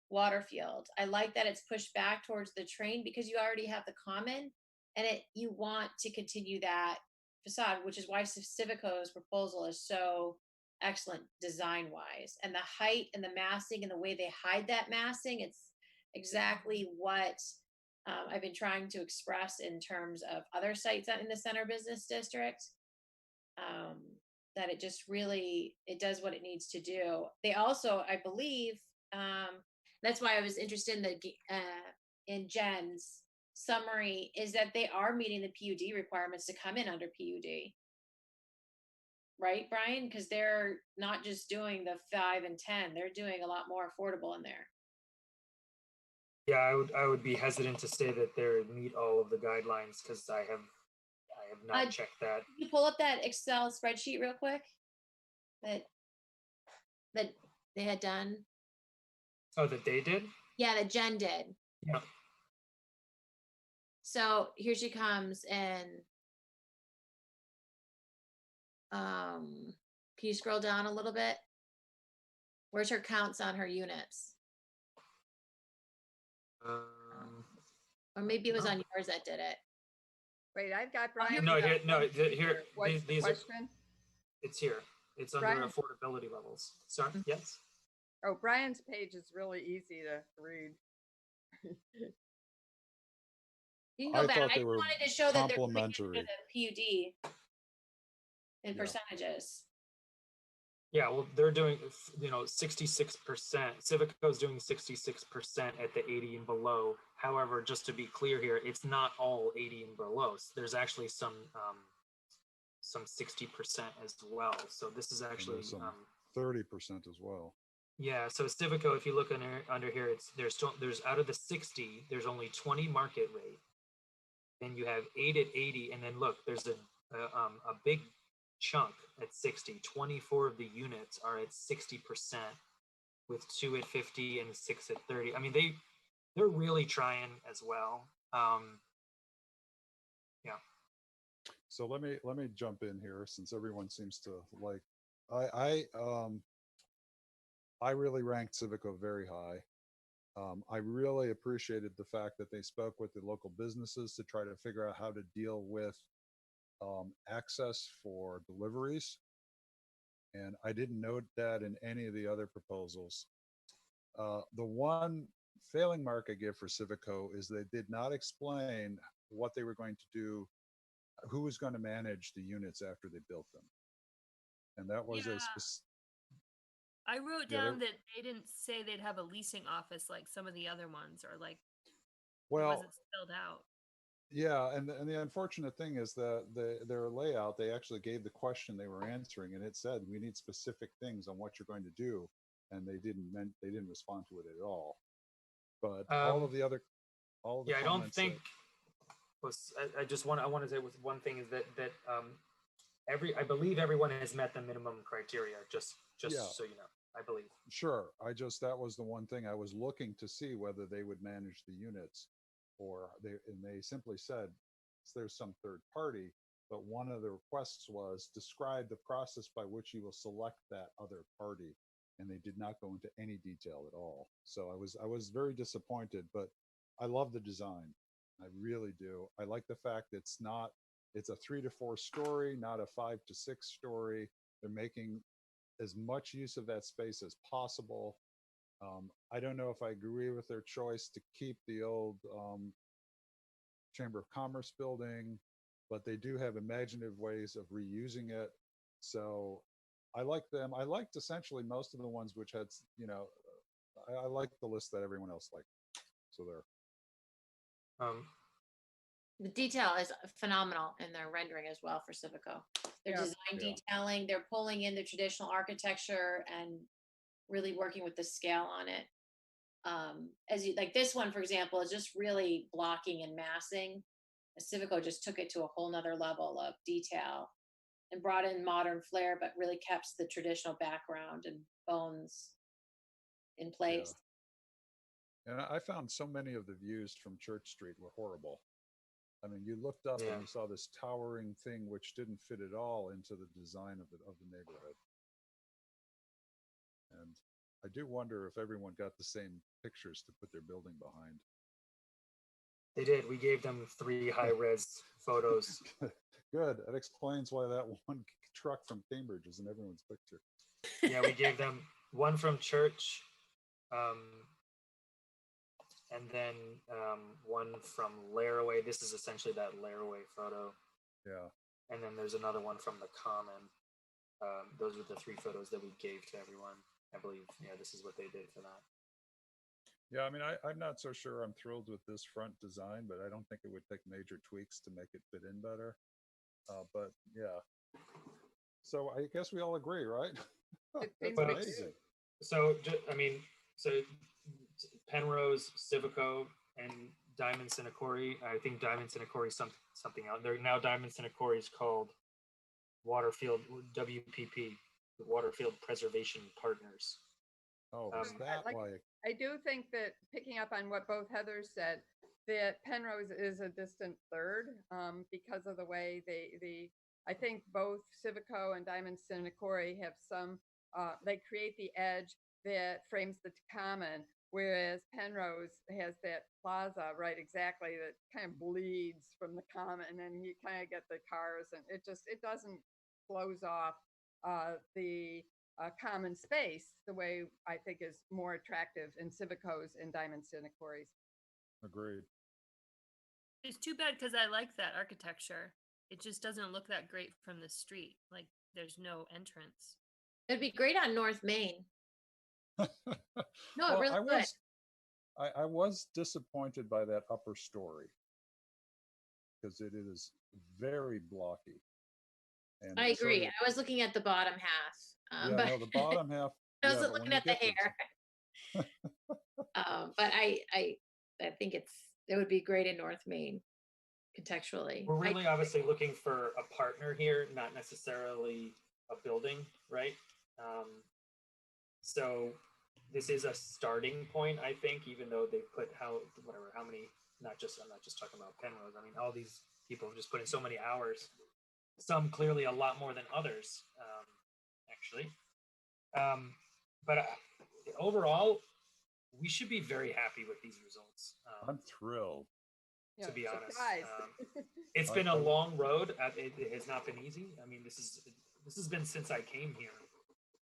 Waterfield. I like that it's pushed back towards the train because you already have the common, and you want to continue that facade, which is why Civico's proposal is so excellent design wise, and the height and the massing and the way they hide that massing, it's exactly what I've been trying to express in terms of other sites in the center business district. That it just really, it does what it needs to do. They also, I believe, that's why I was interested in Jen's summary, is that they are meeting the PUD requirements to come in under PUD. Right, Brian? Because they're not just doing the 5 and 10, they're doing a lot more affordable in there. Yeah, I would be hesitant to say that they meet all of the guidelines because I have not checked that. Can you pull up that Excel spreadsheet real quick that they had done? Oh, that they did? Yeah, that Jen did. Yeah. So here she comes, and can you scroll down a little bit? Where's her counts on her units? Or maybe it was on yours that did it. Wait, I've got Brian. No, here. What's the question? It's here. It's under Brian? affordability levels. Sorry. Yes. Oh, Brian's page is really easy to read. You can go back. I just wanted to show that they're complementary. the PUD in percentages. Yeah, well, they're doing, 66%. Civico's doing 66% at the 80 and below. However, just to be clear here, it's not all 80 and below. So there's actually some 60% as well. So this is actually 30% as well. Yeah. So Civico, if you look under here, there's out of the 60, there's only 20 market rate. Then you have 8 at 80, and then look, there's a big chunk at 60. 24 of the units are at 60%, with 2 at 50 and 6 at 30. I mean, they're really trying as well. Yeah. So let me jump in here, since everyone seems to like. I really ranked Civico very high. I really appreciated the fact that they spoke with the local businesses to try to figure out how to deal with access for deliveries. And I didn't note that in any of the other proposals. The one failing mark I give for Civico is they did not explain what they were going to do, who was going to manage the units after they built them. And that was Yeah. a specific. I wrote Yeah, down that they didn't say they'd have a leasing office like some of the other ones, or like it Well, wasn't spelled out. yeah, and the unfortunate thing is that their layout, they actually gave the question they were answering, and it said we need specific things on what you're going to do, and they didn't respond to it at all. But all of the other, all of the Yeah, I don't comments think. that- I want to say with one thing is that I believe everyone has met the minimum criteria. Just Yeah. so you know, I believe. Sure. That was the one thing I was looking to see whether they would manage the units, and they simply said there's some third party, but one of the requests was describe the process by which you will select that other party, and they did not go into any detail at all. So I was very disappointed, but I love the design. I really do. I like the fact it's a 3 to 4 story, not a 5 to 6 story. They're making as much use of that space as possible. I don't know if I agree with their choice to keep the old Chamber of Commerce building, but they do have imaginative ways of reusing it. So I like them. I liked essentially most of the ones which had, I like the list that everyone else liked. So there. The detail is phenomenal in their rendering as well for Civico. Their design detailing, they're pulling in the traditional architecture and really working with the scale on it. As you like this one, for example, is just really blocking and massing. Civico just took it to a whole nother level of detail and brought in modern flair, but really kept the traditional background and bones in place. Yeah. And I found so many of the views from Church Street were horrible. I mean, you looked up and you saw this towering thing which didn't fit at all into the design of the neighborhood. And I do wonder if everyone got the same pictures to put their building behind. They did. We gave them 3 high-res photos. Good. That explains why that one truck from Cambridge is in everyone's picture. Yeah, we gave them one from church, and then one from Laraway. This is essentially that Laraway photo. Yeah. And then there's another one from the Common. Those are the 3 photos that we gave to everyone. I believe, this is what they did for that. Yeah, I mean, I'm not so sure I'm thrilled with this front design, but I don't think it would take major tweaks to make it fit in better. But yeah. So I guess we all agree, right? That's amazing. So, Penrose, Civico, and Diamond Cinnacori. I think Diamond Cinnacori is something else. They're now Diamond Cinnacori is called Waterfield WPP, the Waterfield Preservation Partners. Oh, is that why? I do think that, picking up on what both Heathers said, that Penrose is a distant third because of the way I think both Civico and Diamond Cinnacori have they create the edge that frames the Common, whereas Penrose has that plaza, right, exactly, that kind of bleeds from the Common, and then you kind of get the cars, and it doesn't close off the Common space the way I think is more attractive in Civico's and Diamond Cinnacori's. Agreed. It's too bad because I like that architecture. It just doesn't look that great from the street. Like there's no entrance. It'd be great on North Main. No, Well, it really would. I was disappointed by that upper story because it is very blocky. And I agree. I was looking at the bottom half. But the bottom half. I wasn't looking at the hair. But I think it would be great in North Main, contextually. We're really obviously looking for a partner here, not necessarily a building, right? So this is a starting point, I think, even though they put how many, I'm not just talking about Penrose. I mean, all these people have just put in so many hours, some clearly a lot more than others, actually. But overall, we should be very happy with these results. I'm thrilled. To be honest, it's been a long road. It has not been easy. I mean, this has been since I came here.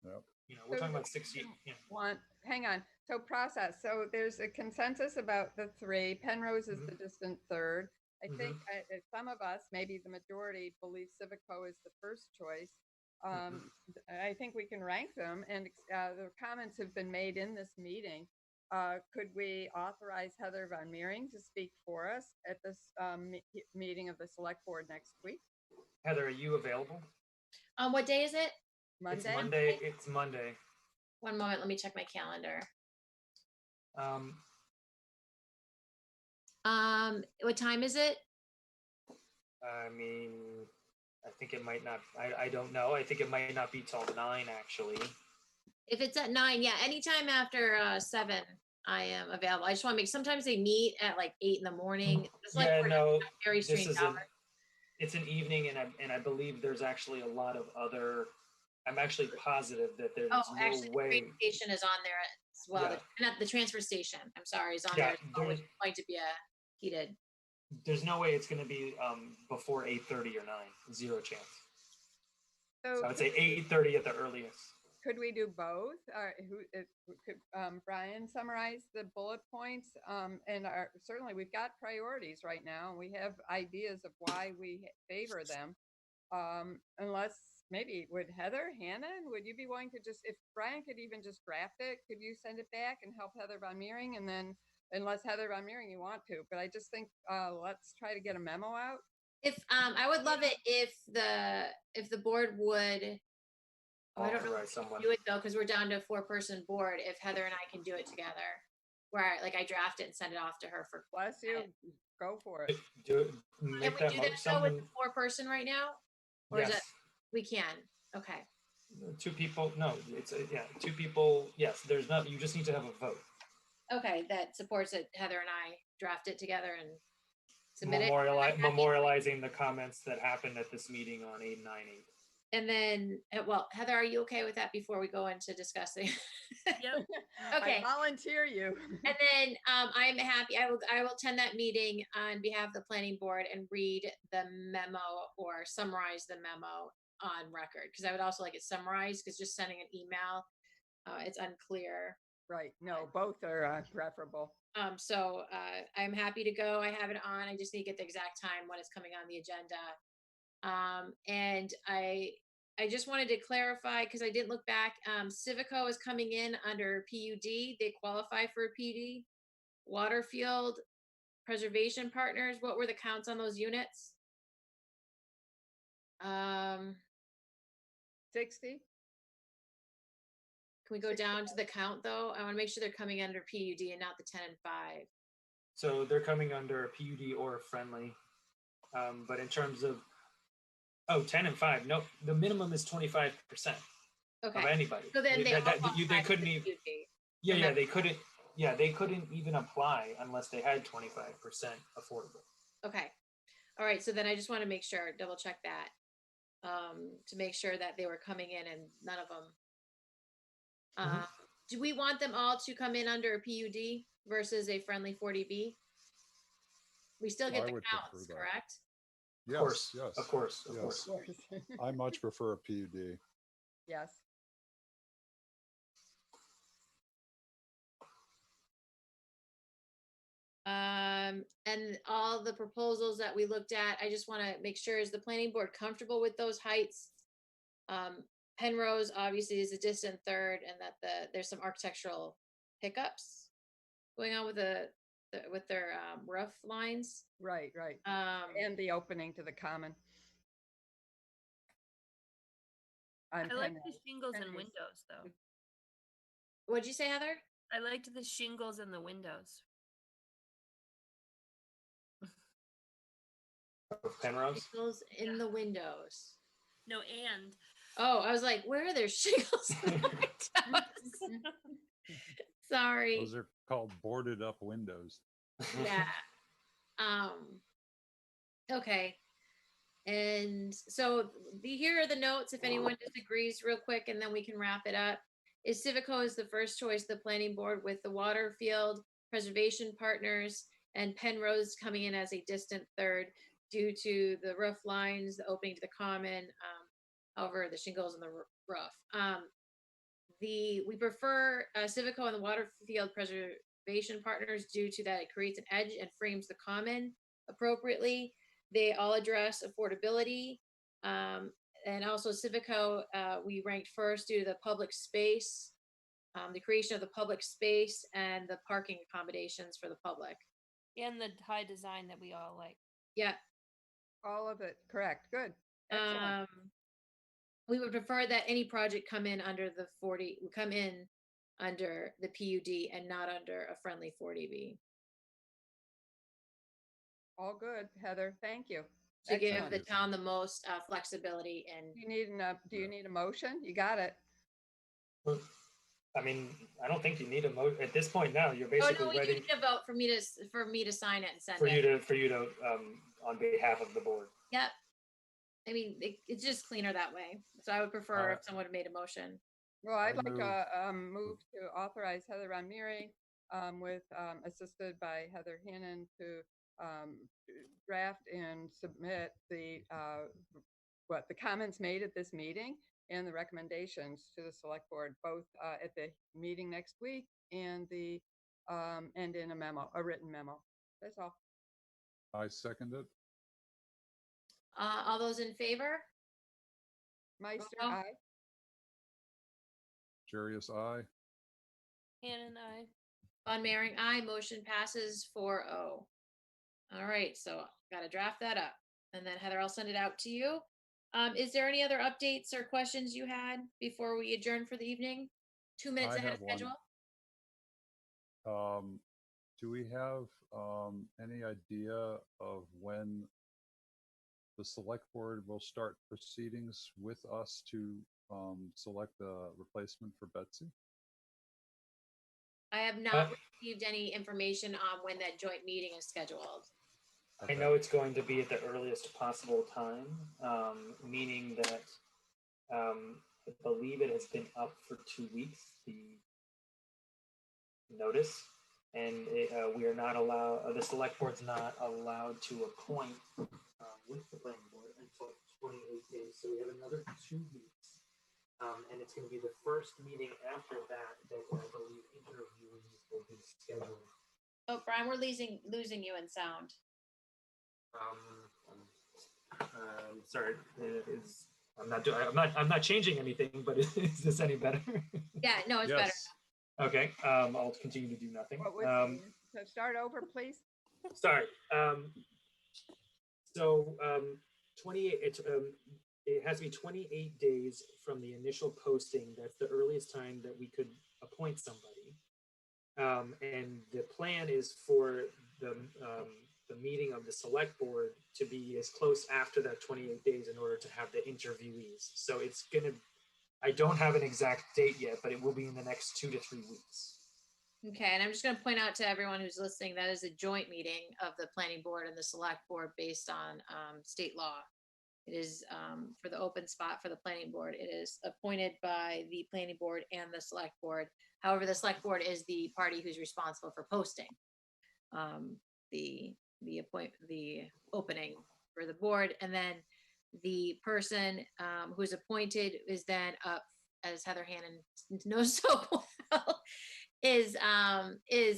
Yep. we're So talking about the 60. Yeah. hang on. So process. So there's a consensus about the three. Penrose is the distant third. I think some of us, maybe the majority, believe Civico is the first choice. I think we can rank them, and the comments have been made in this meeting. Could we authorize Heather Von Meering to speak for us at this meeting of the select board next week? Heather, are you available? What day is it? Monday. It's Monday. It's Monday. One moment, let me check my calendar. What time is it? I mean, I think it might not. I don't know. I think it might not be till 9 actually. If it's at 9, yeah, anytime after 7, I am available. I just want to make. Sometimes they meet at like 8 in the morning. It's like very strange hours. It's an evening, and I believe there's actually a lot of other. I'm actually positive that there's no way. The train station is on there as well. Yeah. Not the transfer station. I'm sorry, is on there. It's always going to be a heated. There's no way it's going to be before 8:30 or 9. Zero chance. So I'd say 8:30 at the earliest. Could we do both? Could Brian summarize the bullet points? And certainly we've got priorities right now, and we have ideas of why we favor them. Unless maybe would Heather, Hannon, would you be willing to just, if Brian could even just draft it, could you send it back and help Heather Von Meering? And then, unless Heather Von Meering you want to, but I just think let's try to get a memo out. If I would love it if the board would. I don't know if we can do it though, because we're down to a 4-person board. If Heather and I can do it together, where I draft it and send it off to her for. Bless you. Go for it. Can we do that though with the 4-person right now? Or yes. Is it, we can. Okay. 2 people. No, it's 2 people. Yes, there's not. You just need to have a vote. Okay, that supports it. Heather and I draft it together and submit it. Memorializing the comments that happened at this meeting on 8/9/8. And then, well, Heather, are you okay with that before we go into discussing? Yep. Okay. I volunteer you. And then I'm happy. I will attend that meeting on behalf of the planning board and read the memo or summarize the memo on record, because I would also like it summarized, because just sending an email, it's unclear. Right. No, both are preferable. So I'm happy to go. I have it on. I just need to get the exact time when it's coming on the agenda. And I just wanted to clarify, because I didn't look back. Civico is coming in under PUD. They qualify for a PUD. Waterfield Preservation Partners. What were the counts on those units? 60. Can we go down to the count though? I want to make sure they're coming under PUD and not the 10 and 5. So they're coming under a PUD or a friendly. But in terms of 10 and 5, nope. The minimum is 25% of anybody. So then they couldn't even. Yeah, they couldn't. Yeah, they couldn't even apply unless they had 25% affordable. Okay. All right. So then I just want to make sure, double check that, to make sure that they were coming in and none of them. Do we want them all to come in under a PUD versus a friendly 40B? We still get the counts, correct? Yes, Of course. I much prefer a PUD. Yes. And all the proposals that we looked at, I just want to make sure, is the planning board comfortable with those heights? Penrose obviously is a distant third, and that there's some architectural hiccups going on with their roof lines. Right. And the opening to the common. I like the shingles and windows, though. What'd you say, Heather? I liked the shingles and the windows. Penrose? Shingles in the windows. No, and. Oh, I was like, where are there shingles in the windows? Sorry. Those are called boarded up windows. Yeah. Okay. And so here are the notes, if anyone disagrees real quick, and then we can wrap it up. Is Civico is the first choice, the planning board, with the Waterfield Preservation Partners and Penrose coming in as a distant third due to the roof lines, the opening to the common, however, the shingles and the roof. we prefer Civico and the Waterfield Preservation Partners due to that it creates an edge and frames the common appropriately. They all address affordability. And also Civico, we ranked first due to the public space, the creation of the public space and the parking accommodations for the public. And the high design that we all like. Yeah. All of it, correct, good. Excellent. We would prefer that any project come in under the PUD and not under a friendly 40B. All good, Heather, thank you. To give Excellent. the town the most flexibility and. Do you need a motion? You got it. I mean, I don't think you need a motion at this point. Now you're Oh basically no, we do ready need a vote for me to sign it and send for it. you to on behalf of the board. Yep. I mean, it's just cleaner that way. So I would prefer if someone had made a motion. Well, I'd like to move to authorize Heather Ramiri, assisted by Heather Hannon, to draft and submit the comments made at this meeting and the recommendations to the select board, both at the meeting next week and in a written memo. That's all. I second it. All those in favor? Meister, aye. Jarius, aye. Hannon, aye. Von Mering, aye. Motion passes 4-0. All right, so got to draft that up. And then Heather, I'll send it out to you. Is there any other updates or questions you had before we adjourn for the evening? 2 minutes ahead of schedule? Do we have any idea of when the select board will start proceedings with us to select a replacement for Betsy? I have not received any information on when that joint meeting is scheduled. I know it's going to be at the earliest possible time, meaning that I believe it has been up for 2 weeks, the notice, and we are not allowed, the select board's not allowed to appoint with the planning board until 28 days. So we have another 2 weeks. And it's going to be the first meeting after that I believe interviewees will be scheduled. Oh, Brian, we're losing you in sound. Sorry, I'm not changing anything, but is this any better? Yeah, no, it's better. Okay, I'll continue to do nothing. So start over, please. Sorry. So 28. It has to be 28 days from the initial posting. That's the earliest time that we could appoint somebody. And the plan is for the meeting of the select board to be as close after that 28 days in order to have the interviewees. So it's gonna, I don't have an exact date yet, but it will be in the next 2 to 3 weeks. Okay, and I'm just going to point out to everyone who's listening, that is a joint meeting of the planning board and the select board based on state law. It is for the open spot for the planning board. It is appointed by the planning board and the select board. However, the select board is the party who's responsible for posting the opening for the board, and then the person who's appointed is then up, as Heather Hannon knows so well,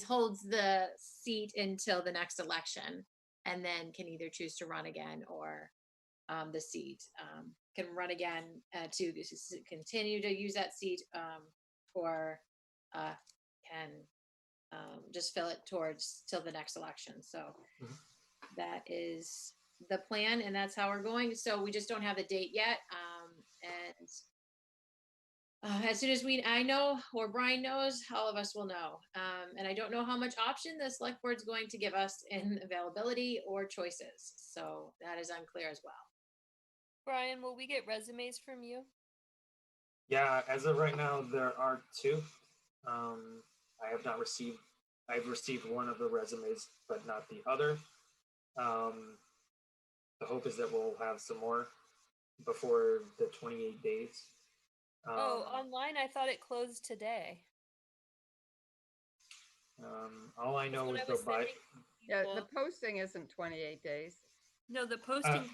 holds the seat until the next election, and then can either choose to run again or the seat can run again to continue to use that seat or can just fill it towards till the next election. So that is the plan, and that's how we're going. So we just don't have the date yet. And as soon as I know, or Brian knows, all of us will know. And I don't know how much option the select board's going to give us in availability or choices. So that is unclear as well. Brian, will we get resumes from you? Yeah, as of right now, there are 2. I've received one of the resumes, but not the other. The hope is that we'll have some more before the 28 days. Online, I thought it closed today. All I know is go by. Yeah, the posting isn't 28 days. No, the posting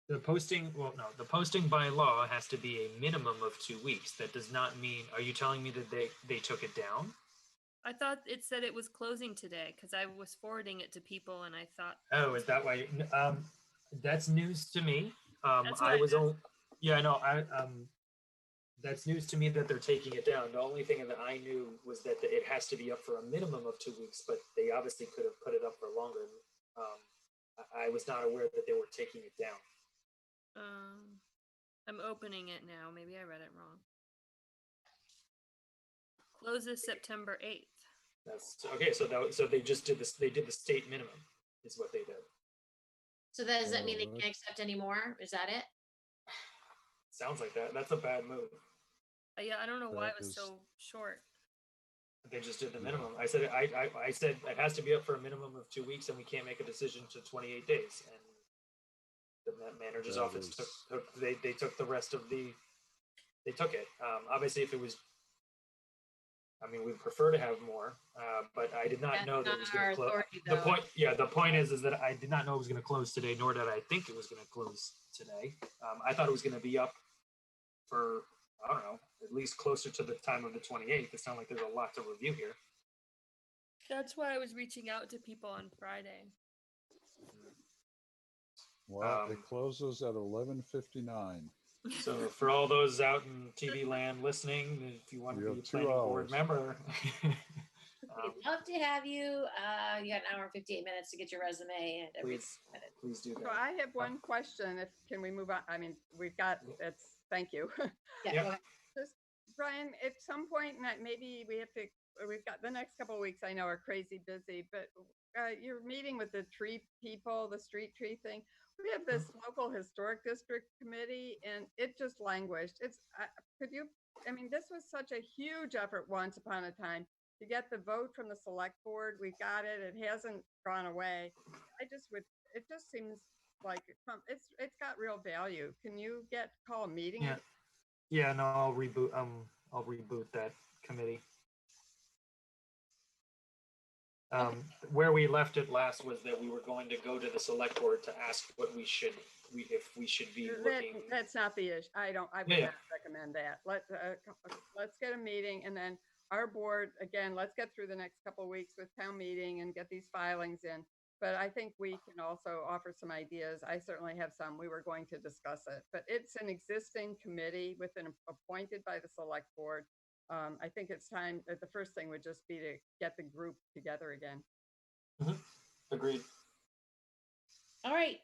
The posting, well, no, the posting by law has to be a minimum of 2 weeks. That does not mean, are you telling me that they took it down? I thought it said it was closing today because I was forwarding it to people and I thought. Oh, is that why? That's news to me. That's what I was I only, yeah, no, that's news to me that they're taking it down. The only thing that I knew was that it has to be up for a minimum of 2 weeks, but they obviously could have put it up for longer. I was not aware that they were taking it down. I'm opening it now. Maybe I read it wrong. Closes September 8th. That's okay. So they just did this. They did the state minimum, is what they did. So does that mean they can't accept any more? Is that it? Sounds like that. That's a bad move. Yeah, I don't know why it was so short. They just did the minimum. I said I said it has to be up for a minimum of 2 weeks, and we can't make a decision to 28 days. And the manager's office they took the rest of the. They took it. Obviously, if it was. I mean, we'd prefer to have more, but I did not know that it was going to close. The point is that I did not know it was going to close today, nor did I think it was going to close today. I thought it was going to be up for, I don't know, at least closer to the time of the 28th. It sounds like there's a lot to review here. That's why I was reaching out to people on Friday. Well, it closes at 11:59. So for all those out in TV land listening, if you want to be a planning board member, we'd love to have you. You got an hour and 58 minutes to get your resume and everything. Please do that. So I have one question. Can we move on? I mean, we've got thank you. Yeah. Go ahead. Just, Brian, at some point, maybe we've got the next couple of weeks, I know are crazy busy, but you're meeting with the tree people, the street tree thing. We have this local historic district committee and it just languished. This was such a huge effort once upon a time to get the vote from the select board. We got it. It hasn't gone away. It just seems like it's got real value. Can you call a meeting? Yeah. Yeah, no, I'll reboot that committee. Where we left it last was that we were going to go to the select board to ask if we should be looking. That's not the issue. I would not recommend that. Let's get a meeting, and then our board, again, let's get through the next couple of weeks with town meeting and get these filings in. But I think we can also offer some ideas. I certainly have some. We were going to discuss it, but it's an existing committee appointed by the select board. I think it's time that the first thing would just be to get the group together again. Agreed. All right.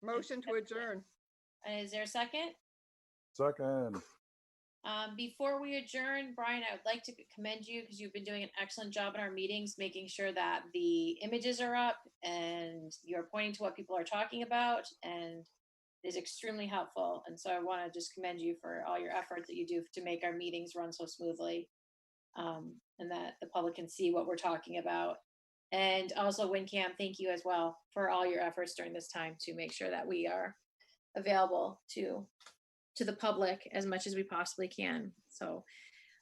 Motion to adjourn. Is there a second? Second. Before we adjourn, Brian, I would like to commend you because you've been doing an excellent job in our meetings, making sure that the images are up and you're pointing to what people are talking about, and it is extremely helpful. And so I want to just commend you for all your efforts that you do to make our meetings run so smoothly, and that the public can see what we're talking about. And also, WinCam, thank you as well for all your efforts during this time to make sure that we are available to the public as much as we possibly can. So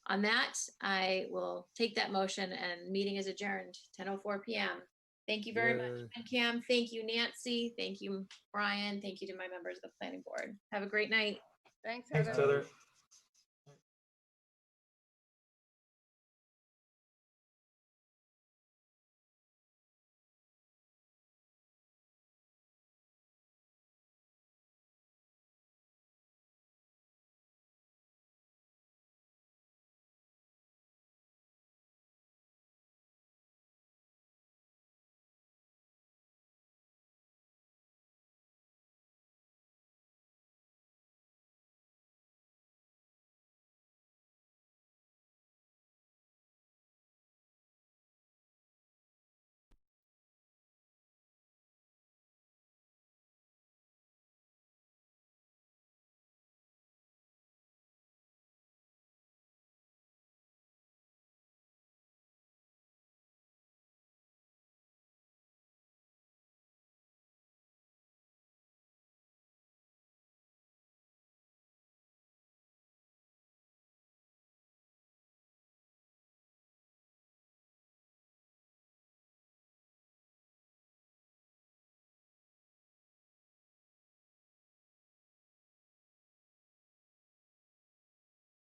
on that, I will take that motion and meeting is adjourned, 10:04 p.m. Thank you very much, WinCam. Thank you, Nancy. Thank you, Brian. Thank you to my members of the planning board. Have a great night. Thanks, Heather.